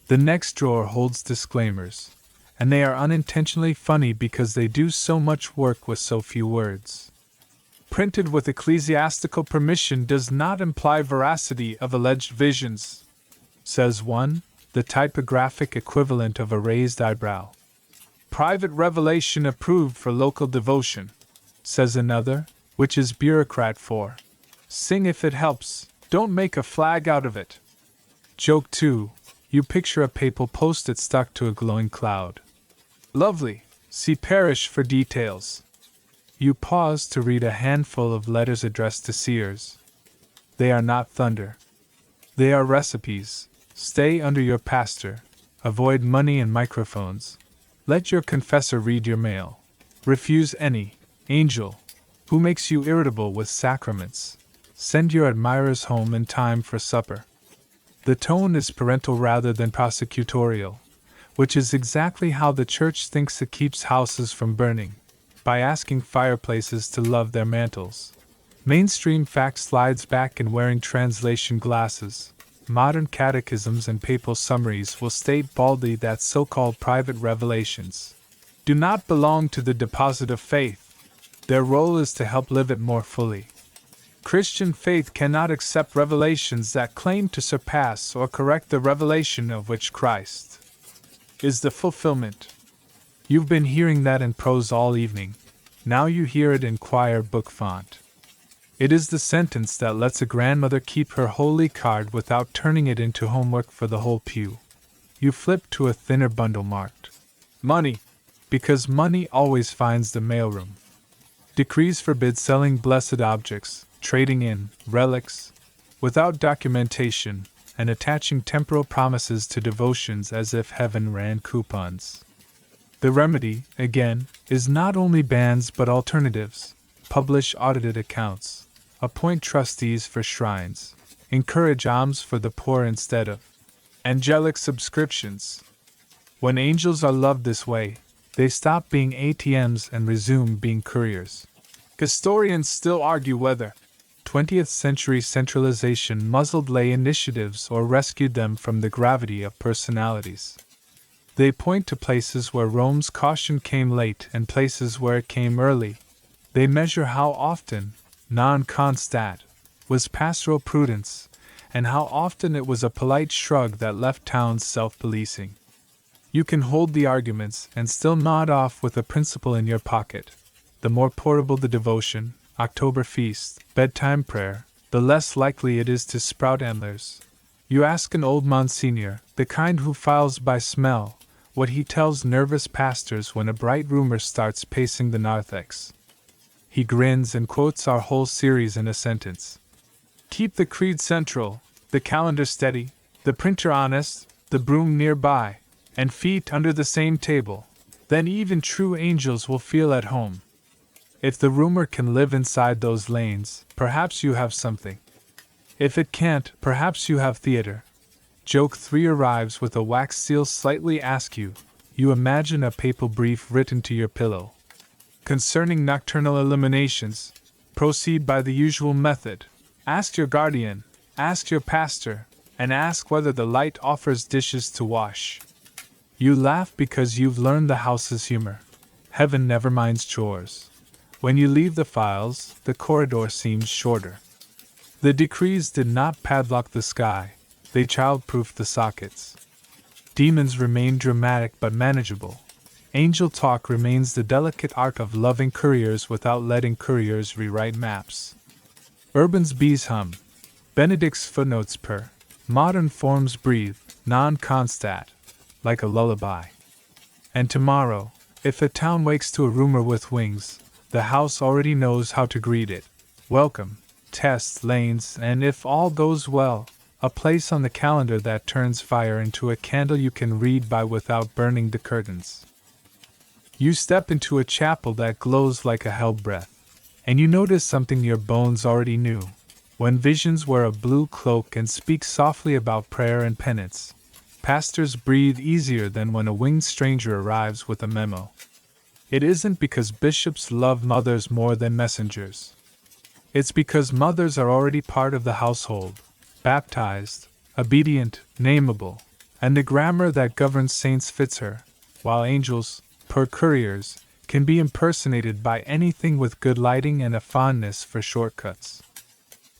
The next drawer holds disclaimers, and they are unintentionally funny because they do so much work with so few words. Printed with ecclesiastical permission does not imply veracity of alleged visions, says one, the typographic equivalent of a raised eyebrow. Private revelation approved for local devotion, says another, which is bureaucrat for. Sing if it helps, don't make a flag out of it. Joke 2, you picture a papal post-it stuck to a glowing cloud. Lovely, see parish for details. You pause to read a handful of letters addressed to seers. They are not thunder. They are recipes. Stay under your pastor. Avoid money and microphones. Let your confessor read your mail. Refuse any angel who makes you irritable with sacraments. Send your admirers home in time for supper. The tone is parental rather than prosecutorial, which is exactly how the church thinks it keeps houses from burning, by asking fireplaces to love their mantles. Mainstream fact slides back in wearing translation glasses. Modern catechisms and papal summaries will state baldly that so-called private revelations do not belong to the deposit of faith. Their role is to help live it more fully. Christian faith cannot accept revelations that claim to surpass or correct the revelation of which Christ is the fulfillment. You've been hearing that in prose all evening. Now you hear it in choir book font. It is the sentence that lets a grandmother keep her holy card without turning it into homework for the whole pew. You flip to a thinner bundle marked money, because money always finds the mailroom. Decrees forbid selling blessed objects, trading in relics, without documentation, and attaching temporal promises to devotions as if heaven ran coupons. The remedy, again, is not only bans but alternatives. Publish audited accounts. Appoint trustees for shrines. Encourage alms for the poor instead of angelic subscriptions. When angels are loved this way, they stop being ATMs and resume being couriers. Historians still argue whether 20th century centralization muzzled lay initiatives or rescued them from the gravity of personalities. They point to places where Rome's caution came late and places where it came early. They measure how often, non constat, was pastoral prudence, and how often it was a polite shrug that left towns self-policing. You can hold the arguments and still nod off with a principle in your pocket. The more portable the devotion, October feast, bedtime prayer, the less likely it is to sprout antlers. You ask an old Monsignor, the kind who files by smell, what he tells nervous pastors when a bright rumor starts pacing the narthex. He grins and quotes our whole series in a sentence. Keep the creed central, the calendar steady, the printer honest, the broom nearby, and feet under the same table. Then even true angels will feel at home. If the rumor can live inside those lanes, perhaps you have something. If it can't, perhaps you have theater. Joke 3 arrives with a wax seal slightly askew. You imagine a papal brief written to your pillow. Concerning nocturnal illuminations, proceed by the usual method. Ask your guardian, ask your pastor, and ask whether the light offers dishes to wash. You laugh because you've learned the house's humor. Heaven never minds chores. When you leave the files, the corridor seems shorter. The decrees did not padlock the sky, they child-proofed the sockets. Demons remain dramatic but manageable. Angel talk remains the delicate art of loving couriers without letting couriers rewrite maps. Urban's bees hum. Benedict's footnotes purr. Modern forms breathe, non-constat, like a lullaby. And tomorrow, if a town wakes to a rumor with wings, the house already knows how to greet it. Welcome, tests, lanes, and if all goes well, a place on the calendar that turns fire into a candle you can read by without burning the curtains. You step into a chapel that glows like a hell breath, and you notice something your bones already knew. When visions wear a blue cloak and speak softly about prayer and penance, pastors breathe easier than when a winged stranger arrives with a memo. It isn't because bishops love mothers more than messengers. It's because mothers are already part of the household, baptized, obedient, nameable, and the grammar that governs saints fits her, while angels, per couriers, can be impersonated by anything with good lighting and a fondness for shortcuts.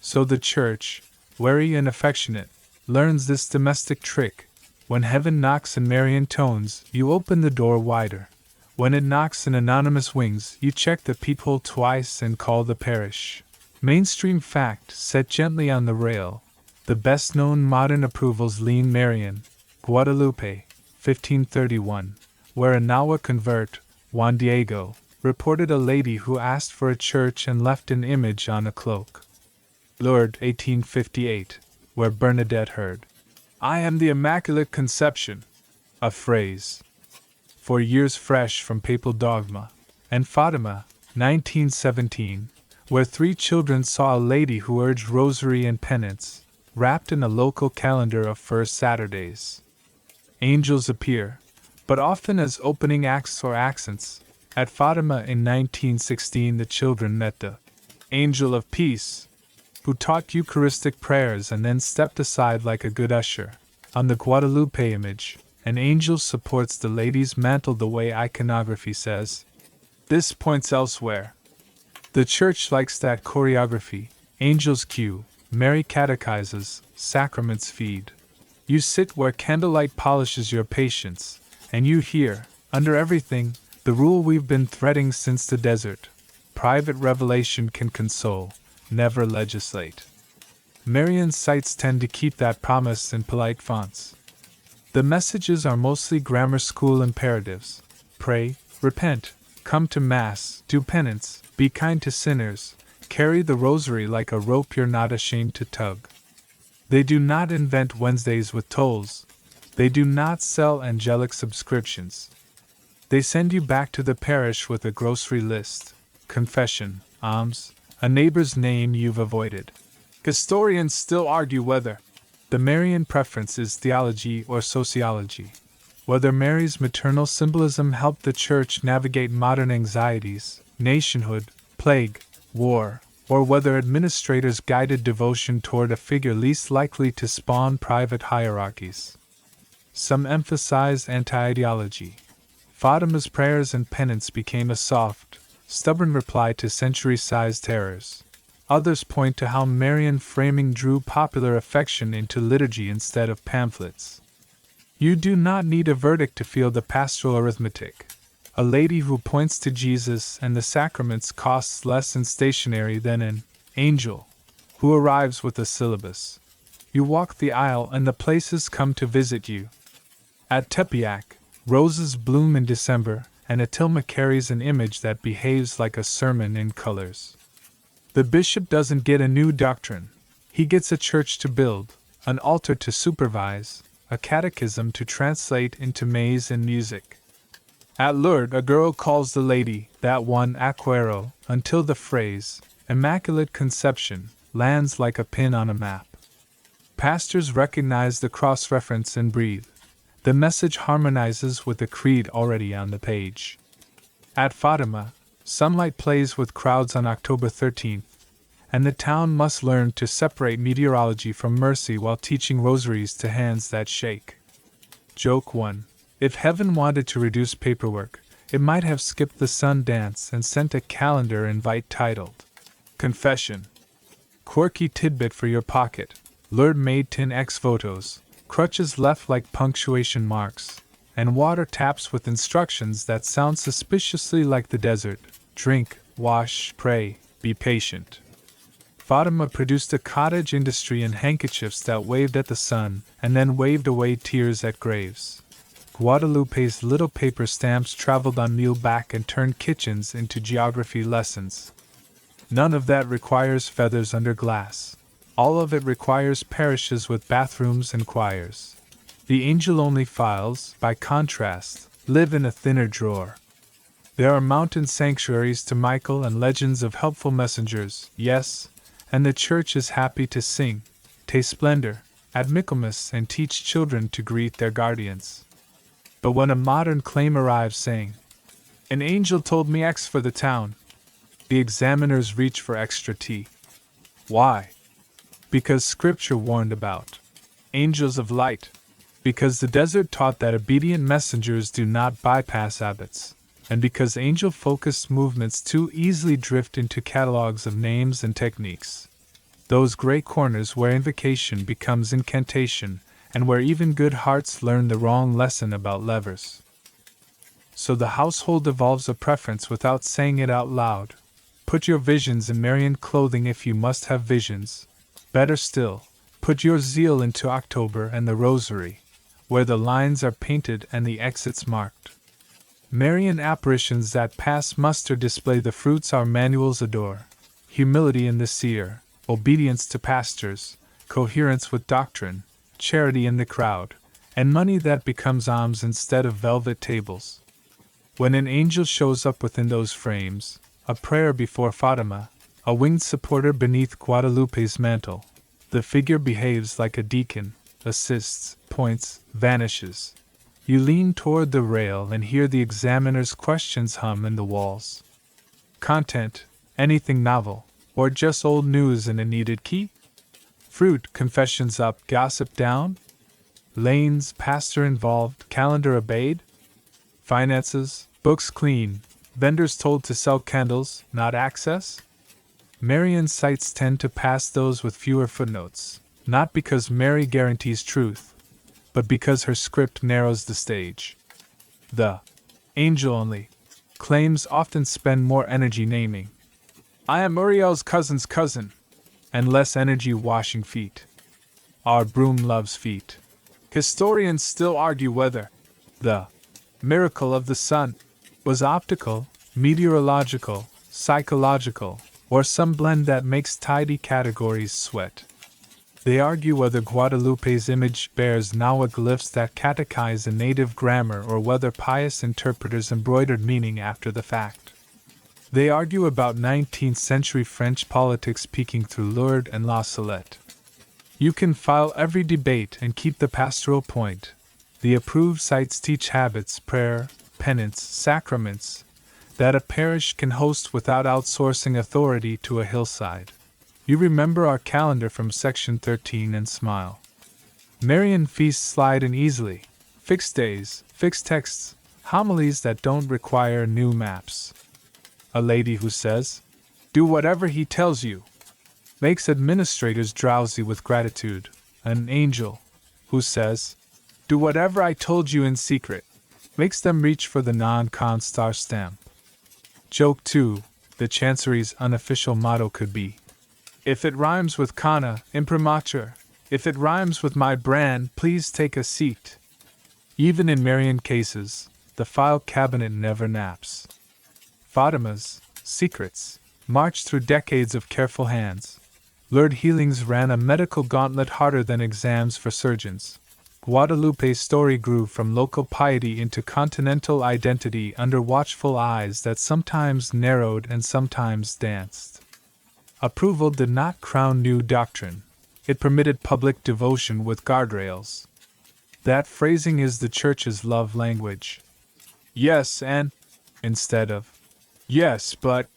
So the Church, wary and affectionate, learns this domestic trick. When heaven knocks in Marian tones, you open the door wider. When it knocks in anonymous wings, you check the peephole twice and call the parish. Mainstream fact set gently on the rail. The best-known modern approvals lean Marian, Guadalupe, 1531, where a Nahua convert, Juan Diego, reported a lady who asked for a church and left an image on a cloak. Lourdes, 1858, where Bernadette heard, "I am the Immaculate Conception," a phrase 4 years fresh from papal dogma, and Fatima, 1917, where 3 children saw a lady who urged rosary and penance, wrapped in a local calendar of first Saturdays. Angels appear, but often as opening acts or accents. At Fatima in 1916 the children met the Angel of Peace, who taught Eucharistic prayers and then stepped aside like a good usher. On the Guadalupe image, an angel supports the lady's mantle the way iconography says. This points elsewhere. The Church likes that choreography. Angels cue, Mary catechizes, sacraments feed. You sit where candlelight polishes your patience, and you hear, under everything, the rule we've been threading since the desert. Private revelation can console, never legislate. Marian sites tend to keep that promise in polite fonts. The messages are mostly grammar school imperatives. Pray, repent, come to Mass, do penance, be kind to sinners, carry the rosary like a rope you're not ashamed to tug. They do not invent Wednesdays with tolls. They do not sell angelic subscriptions. They send you back to the parish with a grocery list, confession, alms, a neighbor's name you've avoided. Historians still argue whether the Marian preference is theology or sociology, whether Mary's maternal symbolism helped the Church navigate modern anxieties, nationhood, plague, war, or whether administrators guided devotion toward a figure least likely to spawn private hierarchies. Some emphasize anti-ideology. Fatima's prayers and penance became a soft, stubborn reply to century-sized terrors. Others point to how Marian framing drew popular affection into liturgy instead of pamphlets. You do not need a verdict to feel the pastoral arithmetic. A lady who points to Jesus and the sacraments costs less in stationery than an angel who arrives with a syllabus. You walk the aisle and the places come to visit you. At Tepeyac, roses bloom in December, and Atilma carries an image that behaves like a sermon in colors. The bishop doesn't get a new doctrine. He gets a church to build, an altar to supervise, a catechism to translate into maize and music. At Lourdes, a girl calls the lady, that one Aquero, until the phrase, Immaculate Conception, lands like a pin on a map. Pastors recognize the cross-reference and breathe. The message harmonizes with the creed already on the page. At Fatima, sunlight plays with crowds on October 13th, and the town must learn to separate meteorology from mercy while teaching rosaries to hands that shake. Joke 1. If heaven wanted to reduce paperwork, it might have skipped the sun dance and sent a calendar invite titled Confession. Quirky tidbit for your pocket. Lourdes made tin ex votos, crutches left like punctuation marks, and water taps with instructions that sound suspiciously like the desert. Drink, wash, pray, be patient. Fatima produced a cottage industry in handkerchiefs that waved at the sun and then waved away tears at graves. Guadalupe's little paper stamps traveled on muleback and turned kitchens into geography lessons. None of that requires feathers under glass. All of it requires parishes with bathrooms and choirs. The angel-only files, by contrast, live in a thinner drawer. There are mountain sanctuaries to Michael and legends of helpful messengers, yes, and the church is happy to sing, Te Splendor, at Michaelmas and teach children to greet their guardians. But when a modern claim arrives saying, an angel told me X for the town, the examiners reach for extra tea. Why? Because Scripture warned about angels of light. Because the desert taught that obedient messengers do not bypass abbots. And because angel-focused movements too easily drift into catalogs of names and techniques. Those gray corners where invocation becomes incantation, and where even good hearts learn the wrong lesson about levers. So the household evolves a preference without saying it out loud. Put your visions in Marian clothing if you must have visions. Better still, put your zeal into October and the Rosary, where the lines are painted and the exits marked. Marian apparitions that pass muster display the fruits our manuals adore: humility in the seer, obedience to pastors, coherence with doctrine, charity in the crowd, and money that becomes alms instead of velvet tables. When an angel shows up within those frames, a prayer before Fatima, a winged supporter beneath Guadalupe's mantle, the figure behaves like a deacon, assists, points, vanishes. You lean toward the rail and hear the examiner's questions hum in the walls. Content, anything novel, or just old news in a needed key? Fruit, confessions up, gossip down? Lanes, pastor involved, calendar obeyed? Finances, books clean, vendors told to sell candles, not access? Marian sites tend to pass those with fewer footnotes, not because Mary guarantees truth, but because her script narrows the stage. The angel-only claims often spend more energy naming, I am Uriel's cousin's cousin, and less energy washing feet. Our broom loves feet. Historians still argue whether the miracle of the sun was optical, meteorological, psychological, or some blend that makes tidy categories sweat. They argue whether Guadalupe's image bears Nahuatl glyphs that catechize in native grammar or whether pious interpreters embroidered meaning after the fact. They argue about 19th century French politics peeking through Lourdes and La Salette. You can file every debate and keep the pastoral point. The approved sites teach habits, prayer, penance, sacraments, that a parish can host without outsourcing authority to a hillside. You remember our calendar from section 13 and smile. Marian feasts slide in easily. Fixed days, fixed texts, homilies that don't require new maps. A lady who says, do whatever he tells you. makes administrators drowsy with gratitude. An angel, who says, "Do whatever I told you in secret," makes them reach for the non-con stamp. Joke 2. The Chancery's unofficial motto could be, "If it rhymes with kana, imprimatur. If it rhymes with my brand, please take a seat." Even in Marian cases, the file cabinet never naps. Fatima's secrets marched through decades of careful hands. Lurid healings ran a medical gauntlet harder than exams for surgeons. Guadalupe's story grew from local piety into continental identity under watchful eyes that sometimes narrowed and sometimes danced. Approval did not crown new doctrine. It permitted public devotion with guardrails. That phrasing is the Church's love language. Yes, and instead of yes, but,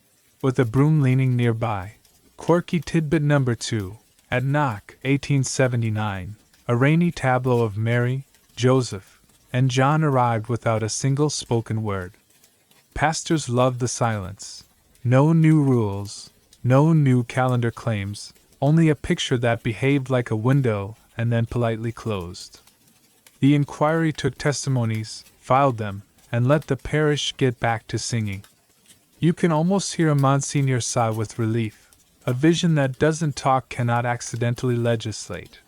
with a broom leaning nearby. Quirky tidbit number 2. At Knock, 1879, a rainy tableau of Mary, Joseph, and John arrived without a single spoken word. Pastors loved the silence. No new rules, no new calendar claims, only a picture that behaved like a window and then politely closed. The inquiry took testimonies, filed them, and let the parish get back to singing. You can almost hear a Monsignor sigh with relief. A vision that doesn't talk cannot accidentally legislate.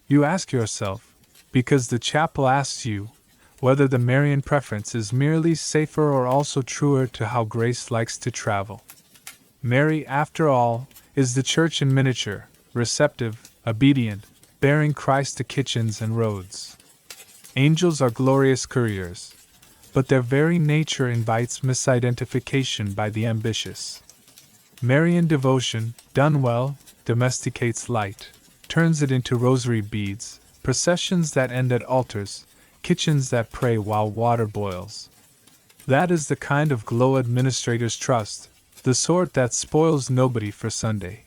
You ask yourself, because the chapel asks you, whether the Marian preference is merely safer or also truer to how grace likes to travel. Mary, after all, is the Church in miniature, receptive, obedient, bearing Christ to kitchens and roads. Angels are glorious couriers, but their very nature invites misidentification by the ambitious. Marian devotion, done well, domesticates light, turns it into rosary beads, processions that end at altars, kitchens that pray while water boils. That is the kind of glow administrators trust, the sort that spoils nobody for Sunday.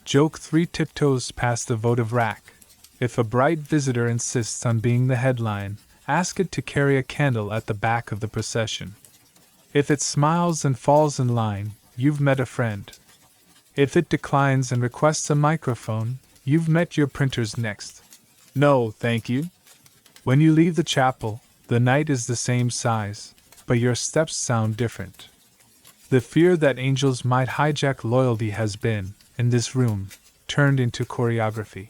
Joke 3 tiptoes past the votive rack. If a bright visitor insists on being the headline, ask it to carry a candle at the back of the procession. If it smiles and falls in line, you've met a friend. If it declines and requests a microphone, you've met your printers next. No, thank you. When you leave the chapel, the night is the same size, but your steps sound different. The fear that angels might hijack loyalty has been, in this room, turned into choreography.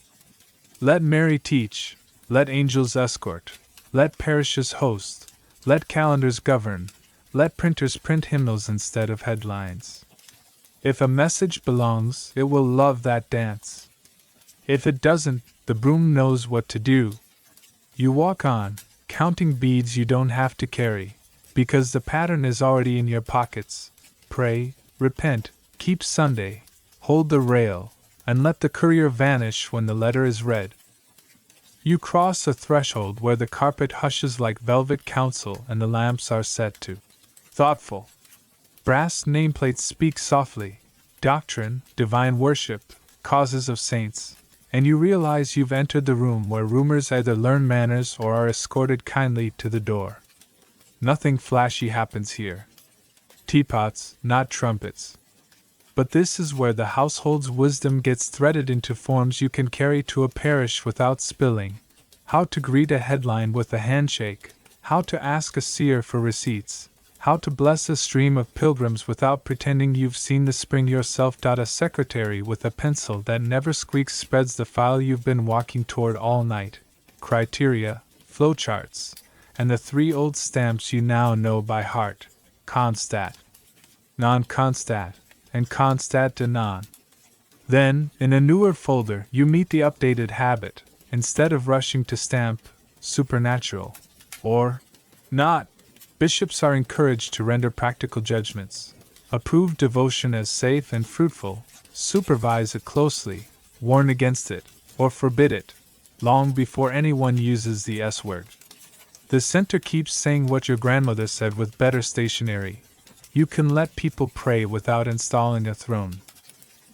Let Mary teach, let angels escort, let parishes host, let calendars govern, let printers print hymnals instead of headlines. If a message belongs, it will love that dance. If it doesn't, the broom knows what to do. You walk on, counting beads you don't have to carry, because the pattern is already in your pockets. Pray, repent, keep Sunday, hold the rail, and let the courier vanish when the letter is read. You cross a threshold where the carpet hushes like velvet counsel and the lamps are set to thoughtful. Brass nameplates speak softly, doctrine, divine worship, causes of saints, and you realize you've entered the room where rumors either learn manners or are escorted kindly to the door. Nothing flashy happens here. Teapots, not trumpets. But this is where the household's wisdom gets threaded into forms you can carry to a parish without spilling. How to greet a headline with a handshake, how to ask a seer for receipts, how to bless a stream of pilgrims without pretending you've seen the spring yourself. A secretary with a pencil that never squeaks spreads the file you've been walking toward all night. Criteria, flowcharts, and the 3 old stamps you now know by heart: constat, non-constat, and constat de non. Then, in a newer folder, you meet the updated habit. Instead of rushing to stamp supernatural or not, bishops are encouraged to render practical judgments, approve devotion as safe and fruitful, supervise it closely, warn against it, or forbid it, long before anyone uses the S word. The center keeps saying what your grandmother said with better stationery. You can let people pray without installing a throne.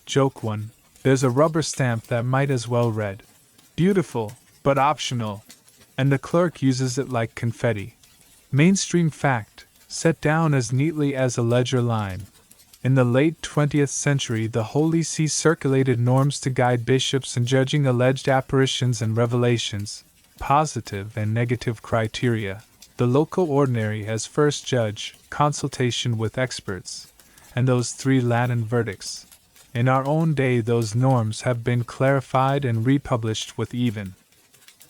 Joke 1. There's a rubber stamp that might as well read, "Beautiful, but optional," and the clerk uses it like confetti. Mainstream fact, set down as neatly as a ledger line. In the late 20th century, the Holy See circulated norms to guide bishops in judging alleged apparitions and revelations, positive and negative criteria, the local ordinary as first judge, consultation with experts, and those 3 Latin verdicts. In our own day, those norms have been clarified and republished with even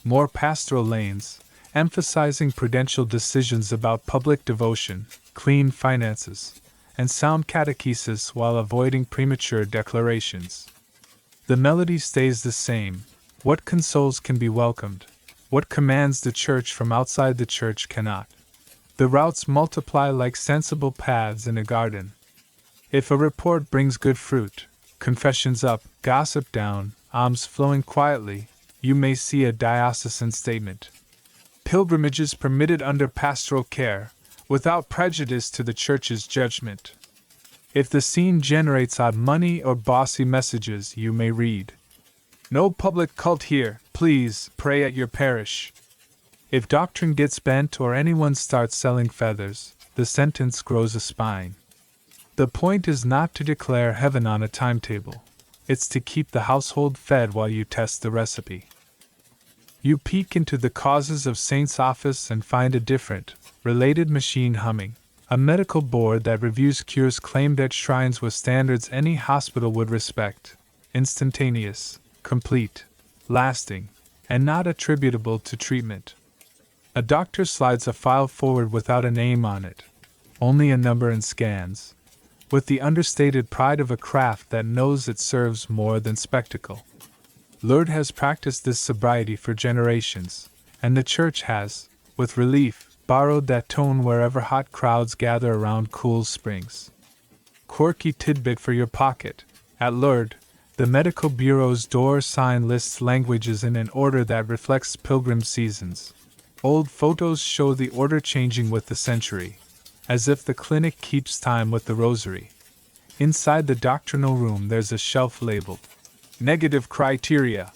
more pastoral lanes, emphasizing prudential decisions about public devotion, clean finances, and sound catechesis while avoiding premature declarations. The melody stays the same. What consoles can be welcomed. What commands the church from outside the church cannot. The routes multiply like sensible paths in a garden. If a report brings good fruit, confessions up, gossip down, alms flowing quietly, you may see a diocesan statement. Pilgrimages permitted under pastoral care, without prejudice to the church's judgment. If the scene generates odd money or bossy messages, you may read, "No public cult here, please pray at your parish." If doctrine gets bent or anyone starts selling feathers, the sentence grows a spine. The point is not to declare heaven on a timetable. It's to keep the household fed while you test the recipe. You peek into the causes of saints' office and find a different, related machine humming. A medical board that reviews cures claimed at shrines with standards any hospital would respect. Instantaneous, complete, lasting, and not attributable to treatment. A doctor slides a file forward without a name on it, only a number and scans, with the understated pride of a craft that knows it serves more than spectacle. Lourdes has practiced this sobriety for generations, and the Church has, with relief, borrowed that tone wherever hot crowds gather around cool springs. Quirky tidbit for your pocket. At Lourdes, the medical bureau's door sign lists languages in an order that reflects pilgrim seasons. Old photos show the order changing with the century, as if the clinic keeps time with the rosary. Inside the doctrinal room there's a shelf labeled negative criteria,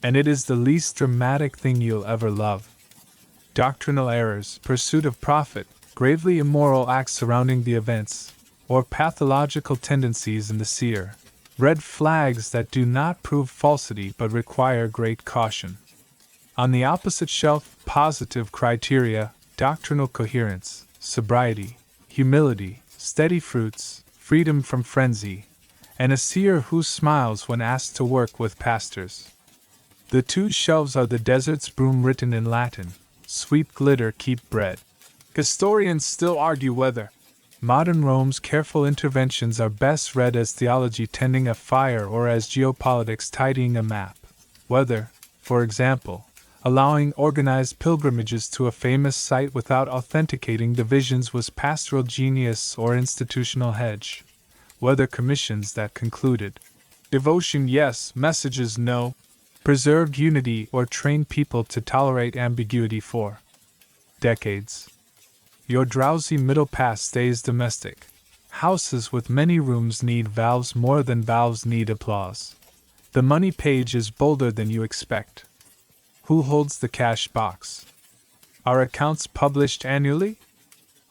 and it is the least dramatic thing you'll ever love. Doctrinal errors, pursuit of profit, gravely immoral acts surrounding the events, or pathological tendencies in the seer. Red flags that do not prove falsity but require great caution. On the opposite shelf, positive criteria, doctrinal coherence, sobriety, humility, steady fruits, freedom from frenzy, and a seer who smiles when asked to work with pastors. The 2 shelves are the desert's broom written in Latin, sweep glitter keep bread. Historians still argue whether modern Rome's careful interventions are best read as theology tending a fire or as geopolitics tidying a map, whether, for example, allowing organized pilgrimages to a famous site without authenticating the visions was pastoral genius or institutional hedge, whether commissions that concluded devotion yes, messages no, preserved unity or trained people to tolerate ambiguity for decades. Your drowsy middle pass stays domestic. Houses with many rooms need valves more than valves need applause. The money page is bolder than you expect. Who holds the cash box? Are accounts published annually?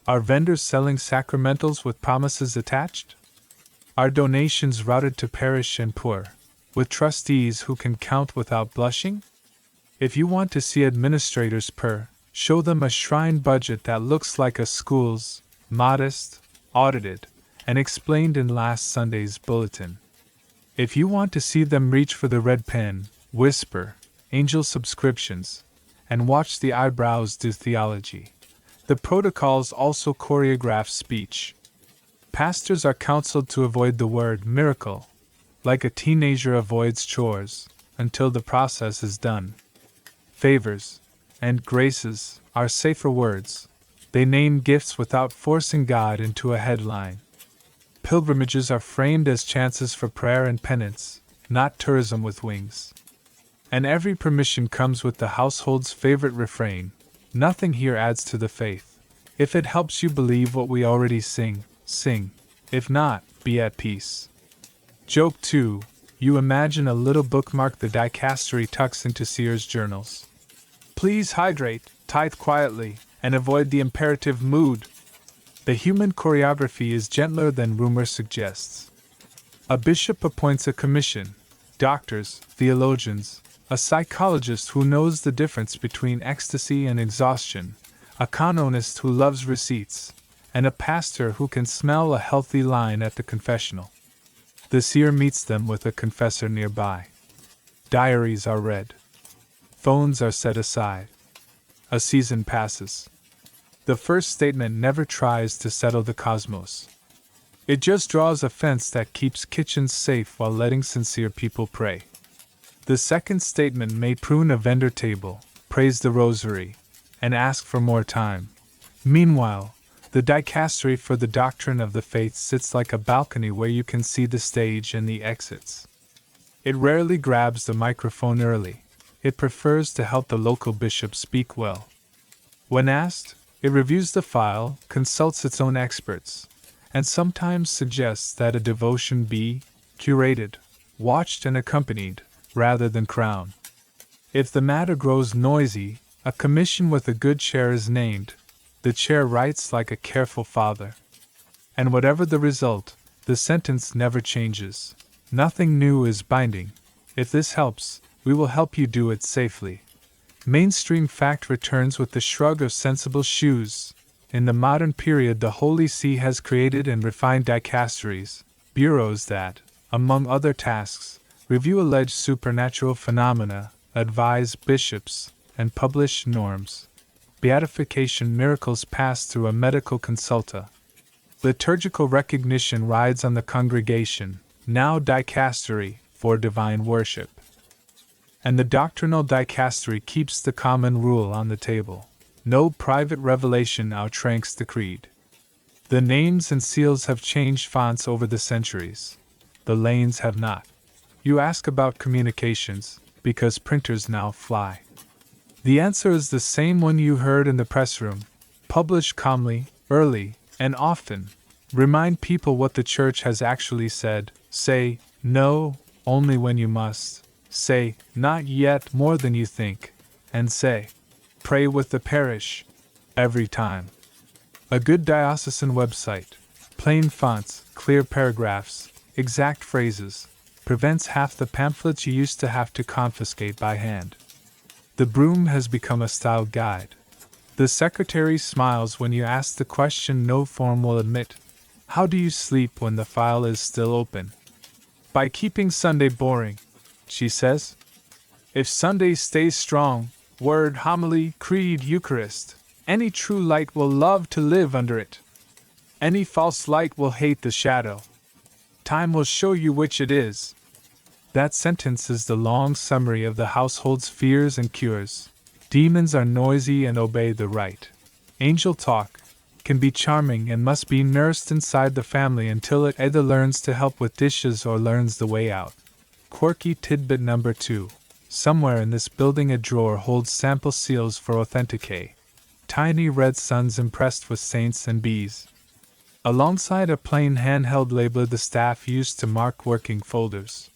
Are vendors selling sacramentals with promises attached? Are donations routed to parish and poor, with trustees who can count without blushing? If you want to see administrators purr, show them a shrine budget that looks like a school's, modest, audited, and explained in last Sunday's bulletin. If you want to see them reach for the red pen, whisper, angel subscriptions, and watch the eyebrows do theology, the protocols also choreograph speech. Pastors are counseled to avoid the word miracle, like a teenager avoids chores, until the process is done. Favors and graces are safer words. They name gifts without forcing God into a headline. Pilgrimages are framed as chances for prayer and penance, not tourism with wings. And every permission comes with the household's favorite refrain, "Nothing here adds to the faith. If it helps you believe what we already sing, sing. If not, be at peace." Joke 2. You imagine a little bookmark the dicastery tucks into seers' journals. Please hydrate, tithe quietly, and avoid the imperative mood. The human choreography is gentler than rumor suggests. A bishop appoints a commission, doctors, theologians, a psychologist who knows the difference between ecstasy and exhaustion, a canonist who loves receipts, and a pastor who can smell a healthy line at the confessional. The seer meets them with a confessor nearby. Diaries are read. Phones are set aside. A season passes. The first statement never tries to settle the cosmos. It just draws a fence that keeps kitchens safe while letting sincere people pray. The second statement may prune a vendor table, praise the rosary, and ask for more time. Meanwhile, the dicastery for the doctrine of the faith sits like a balcony where you can see the stage and the exits. It rarely grabs the microphone early. It prefers to help the local bishop speak well. When asked, it reviews the file, consults its own experts, and sometimes suggests that a devotion be curated, watched and accompanied, rather than crowned. If the matter grows noisy, a commission with a good chair is named. The chair writes like a careful father. And whatever the result, the sentence never changes. Nothing new is binding. If this helps, we will help you do it safely. Mainstream fact returns with the shrug of sensible shoes. In the modern period, the Holy See has created and refined dicasteries, bureaus that, among other tasks, review alleged supernatural phenomena, advise bishops, and publish norms. Beatification miracles pass through a medical consulta. Liturgical recognition rides on the congregation, now dicastery, for divine worship. And the doctrinal dicastery keeps the common rule on the table. No private revelation outranks the creed. The names and seals have changed fonts over the centuries. The lanes have not. You ask about communications, because printers now fly. The answer is the same one you heard in the press room. Publish calmly, early, and often. Remind people what the church has actually said. Say, no, only when you must. Say, not yet, more than you think. And say, pray with the parish. Every time. A good diocesan website. Plain fonts, clear paragraphs, exact phrases. Prevents half the pamphlets you used to have to confiscate by hand. The broom has become a style guide. The secretary smiles when you ask the question no form will admit. How do you sleep when the file is still open? By keeping Sunday boring, she says. If Sunday stays strong, word, homily, creed, Eucharist, any true light will love to live under it. Any false light will hate the shadow. Time will show you which it is. That sentence is the long summary of the household's fears and cures. Demons are noisy and obey the right. Angel talk can be charming and must be nursed inside the family until it either learns to help with dishes or learns the way out. Quirky tidbit number 2. Somewhere in this building a drawer holds sample seals for authenticate. Tiny red suns impressed with saints and bees. Alongside a plain handheld labeler the staff used to mark working folders.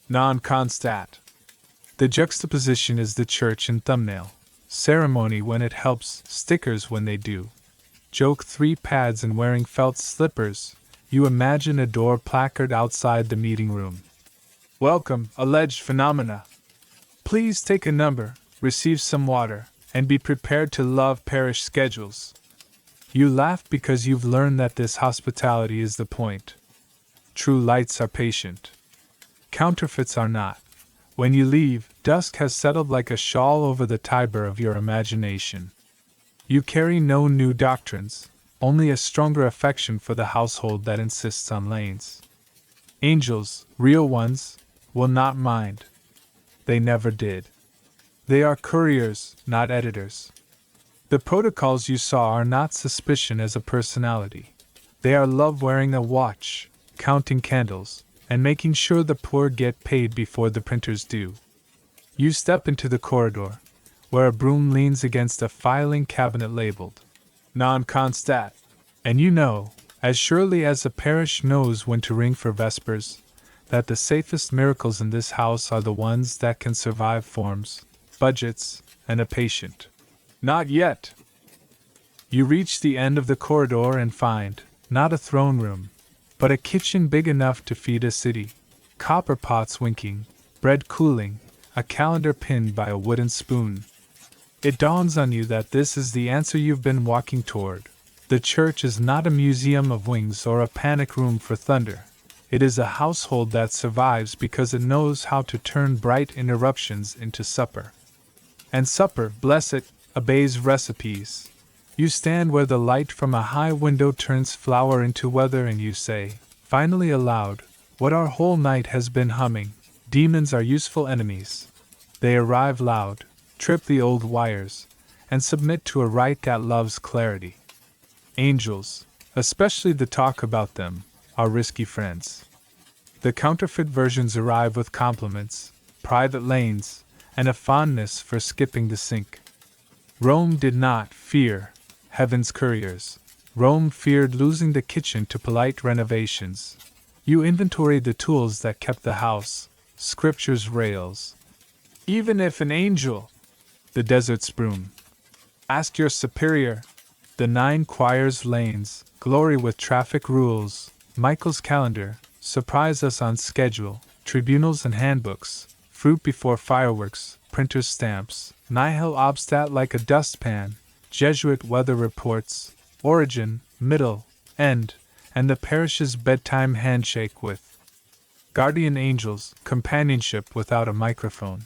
Non-constat. The juxtaposition is the church in thumbnail. Ceremony when it helps, stickers when they do. Joke 3 pads and wearing felt slippers. You imagine a door placard outside the meeting room. Welcome, alleged phenomena. Please take a number, receive some water, and be prepared to love parish schedules. You laugh because you've learned that this hospitality is the point. True lights are patient. Counterfeits are not. When you leave, dusk has settled like a shawl over the Tiber of your imagination. You carry no new doctrines, only a stronger affection for the household that insists on lanes. Angels, real ones, will not mind. They never did. They are couriers, not editors. The protocols you saw are not suspicion as a personality. They are love wearing a watch, counting candles, and making sure the poor get paid before the printers do. You step into the corridor, where a broom leans against a filing cabinet labeled non-constat, and you know, as surely as the parish knows when to ring for vespers, that the safest miracles in this house are the ones that can survive forms, budgets, and a patient. Not yet. You reach the end of the corridor and find, not a throne room, but a kitchen big enough to feed a city. Copper pots winking, bread cooling, a calendar pinned by a wooden spoon. It dawns on you that this is the answer you've been walking toward. The church is not a museum of wings or a panic room for thunder. It is a household that survives because it knows how to turn bright interruptions into supper. And supper, bless it, obeys recipes. You stand where the light from a high window turns flour into weather and you say, finally aloud, what our whole night has been humming. Demons are useful enemies. They arrive loud, trip the old wires, and submit to a rite that loves clarity. Angels, especially the talk about them, are risky friends. The counterfeit versions arrive with compliments, private lanes, and a fondness for skipping the sink. Rome did not fear heaven's couriers. Rome feared losing the kitchen to polite renovations. You inventoried the tools that kept the house, scripture's rails. Even if an angel, the desert's broom. Ask your superior, the 9 choirs lanes, glory with traffic rules, Michael's calendar, surprise us on schedule, tribunals and handbooks, fruit before fireworks, printer's stamps, nihil obstat like a dustpan, Jesuit weather reports, origin, middle, end, and the parish's bedtime handshake with guardian angels, companionship without a microphone.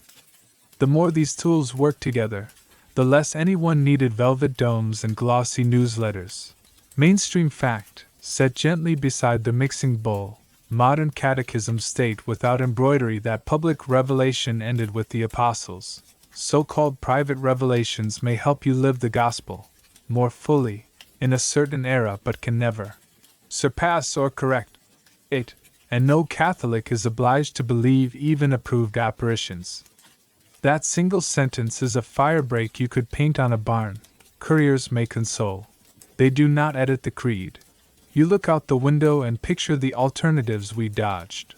The more these tools work together, the less anyone needed velvet domes and glossy newsletters. Mainstream fact, set gently beside the mixing bowl, modern catechisms state without embroidery that public revelation ended with the apostles. So-called private revelations may help you live the gospel more fully in a certain era but can never surpass or correct it, and no Catholic is obliged to believe even approved apparitions. That single sentence is a firebreak you could paint on a barn. Couriers may console. They do not edit the creed. You look out the window and picture the alternatives we dodged.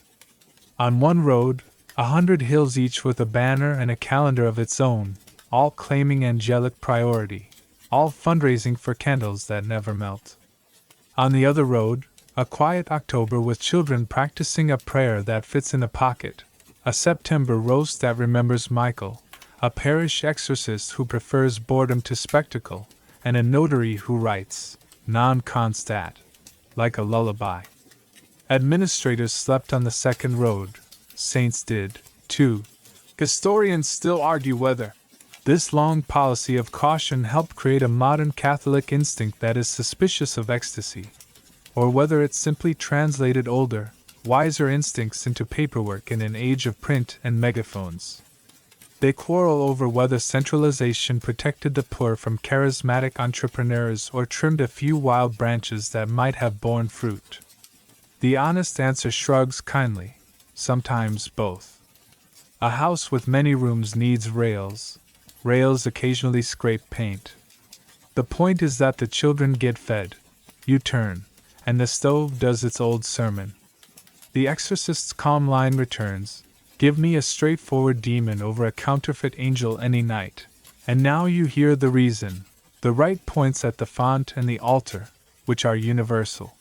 On one road, 100 hills each with a banner and a calendar of its own, all claiming angelic priority, all fundraising for candles that never melt. On the other road, a quiet October with children practicing a prayer that fits in a pocket, a September roast that remembers Michael, a parish exorcist who prefers boredom to spectacle, and a notary who writes, non constat, like a lullaby. Administrators slept on the second road. Saints did, too. Historians still argue whether this long policy of caution helped create a modern Catholic instinct that is suspicious of ecstasy, or whether it simply translated older, wiser instincts into paperwork in an age of print and megaphones. They quarrel over whether centralization protected the poor from charismatic entrepreneurs or trimmed a few wild branches that might have borne fruit. The honest answer shrugs kindly, sometimes both. A house with many rooms needs rails. Rails occasionally scrape paint. The point is that the children get fed, you turn, and the stove does its old sermon. The exorcist's calm line returns, give me a straightforward demon over a counterfeit angel any night. And now you hear the reason, the right points at the font and the altar, which are universal.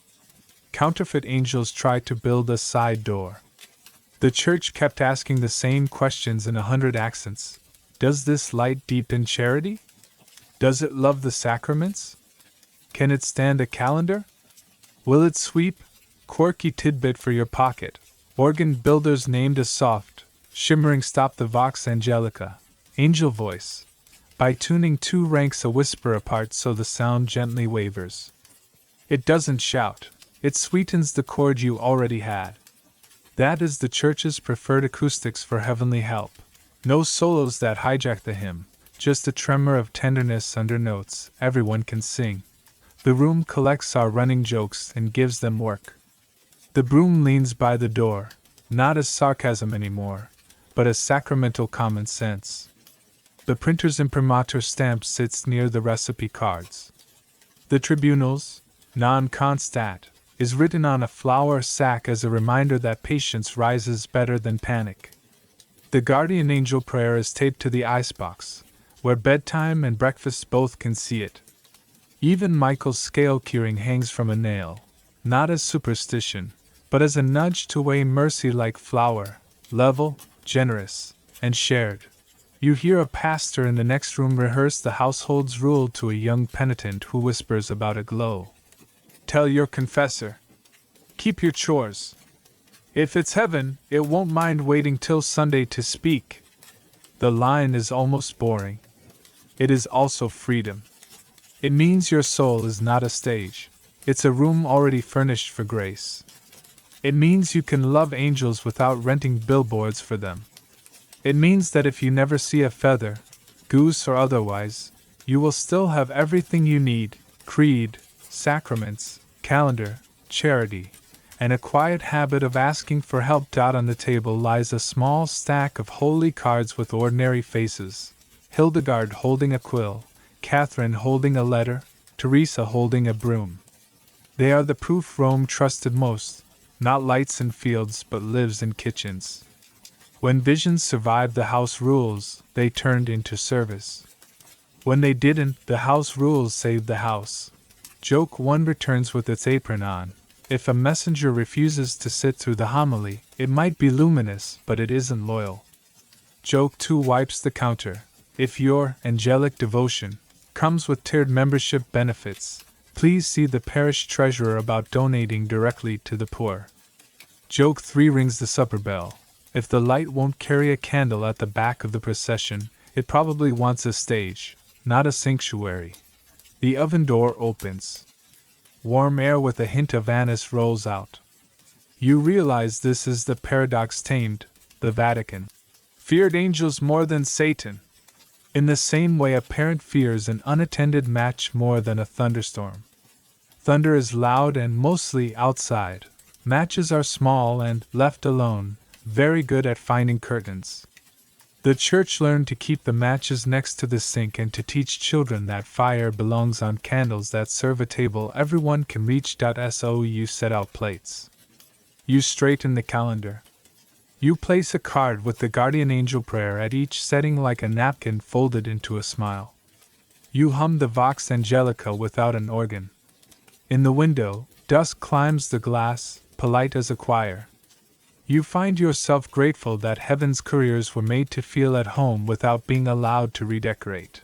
Counterfeit angels try to build a side door. The church kept asking the same questions in 100 accents. Does this light deepen charity? Does it love the sacraments? Can it stand a calendar? Will it sweep? Quirky tidbit for your pocket. Organ builders named a soft, shimmering stop the vox angelica, angel voice, by tuning 2 ranks a whisper apart so the sound gently wavers. It doesn't shout, it sweetens the chord you already had. That is the church's preferred acoustics for heavenly help. No solos that hijack the hymn, just a tremor of tenderness under notes everyone can sing. The room collects our running jokes and gives them work. The broom leans by the door, not as sarcasm anymore, but as sacramental common sense. The printer's imprimatur stamp sits near the recipe cards. The tribunals, non constat, is written on a flour sack as a reminder that patience rises better than panic. The guardian angel prayer is taped to the icebox, where bedtime and breakfast both can see it. Even Michael's scale curing hangs from a nail, not as superstition, but as a nudge to weigh mercy like flour, level, generous, and shared. You hear a pastor in the next room rehearse the household's rule to a young penitent who whispers about a glow. Tell your confessor. Keep your chores. If it's heaven, it won't mind waiting till Sunday to speak. The line is almost boring. It is also freedom. It means your soul is not a stage. It's a room already furnished for grace. It means you can love angels without renting billboards for them. It means that if you never see a feather, goose or otherwise, you will still have everything you need: creed, sacraments, calendar, charity, and a quiet habit of asking for help. On the table lies a small stack of holy cards with ordinary faces: Hildegard holding a quill, Catherine holding a letter, Teresa holding a broom. They are the proof Rome trusted most, not lights in fields but lives in kitchens. When visions survived the house rules, they turned into service. When they didn't, the house rules saved the house. Joke 1 returns with its apron on. If a messenger refuses to sit through the homily, it might be luminous, but it isn't loyal. Joke 2 wipes the counter. If your angelic devotion comes with tiered membership benefits, please see the parish treasurer about donating directly to the poor. Joke 3 rings the supper bell. If the light won't carry a candle at the back of the procession, it probably wants a stage, not a sanctuary. The oven door opens. Warm air with a hint of anise rolls out. You realize this is the paradox tamed. The Vatican feared angels more than Satan. In the same way, a parent fears an unattended match more than a thunderstorm. Thunder is loud and mostly outside. Matches are small and, left alone, very good at finding curtains. The church learned to keep the matches next to the sink and to teach children that fire belongs on candles that serve a table everyone can reach. So you set out plates. You straighten the calendar. You place a card with the guardian angel prayer at each setting like a napkin folded into a smile. You hum the Vox Angelica without an organ. In the window, dusk climbs the glass, polite as a choir. You find yourself grateful that heaven's couriers were made to feel at home without being allowed to redecorate.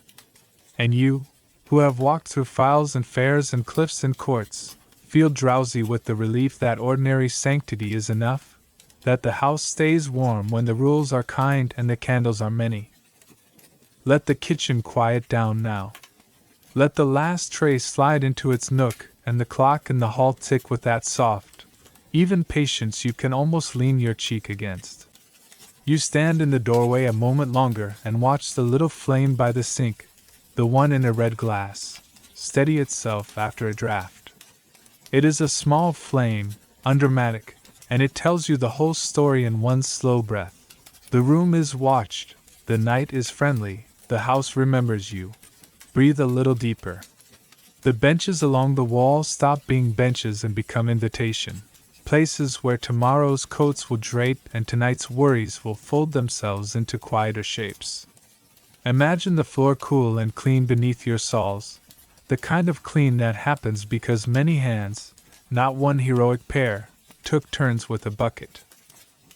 And you, who have walked through files and fairs and cliffs and courts, feel drowsy with the relief that ordinary sanctity is enough, that the house stays warm when the rules are kind and the candles are many. Let the kitchen quiet down now. Let the last tray slide into its nook and the clock in the hall tick with that soft, even patience you can almost lean your cheek against. You stand in the doorway a moment longer and watch the little flame by the sink, the one in a red glass, steady itself after a draft. It is a small flame, undramatic, and it tells you the whole story in one slow breath. The room is watched, the night is friendly, the house remembers you. Breathe a little deeper. The benches along the wall stop being benches and become invitation. Places where tomorrow's coats will drape and tonight's worries will fold themselves into quieter shapes. Imagine the floor cool and clean beneath your soles, the kind of clean that happens because many hands, not one heroic pair, took turns with a bucket.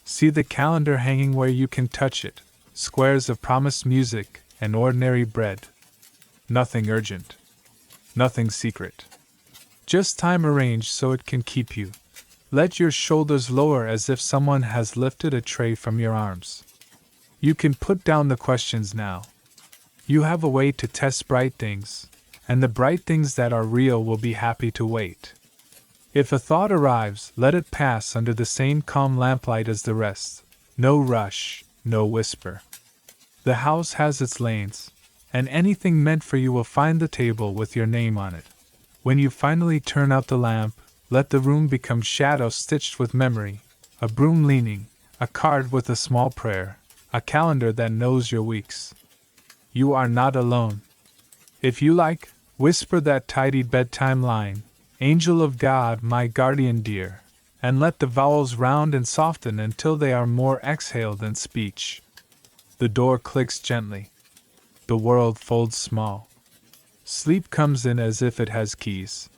See the calendar hanging where you can touch it, squares of promised music and ordinary bread. Nothing urgent. Nothing secret. Just time arranged so it can keep you. Let your shoulders lower as if someone has lifted a tray from your arms. You can put down the questions now. You have a way to test bright things, and the bright things that are real will be happy to wait. If a thought arrives, let it pass under the same calm lamplight as the rest. No rush, no whisper. The house has its lanes, and anything meant for you will find the table with your name on it. When you finally turn out the lamp, let the room become shadow stitched with memory, a broom leaning, a card with a small prayer, a calendar that knows your weeks. You are not alone. If you like, whisper that tidy bedtime line, Angel of God, my guardian dear, and let the vowels round and soften until they are more exhale than speech. The door clicks gently. The world folds small. Sleep comes in as if it has keys.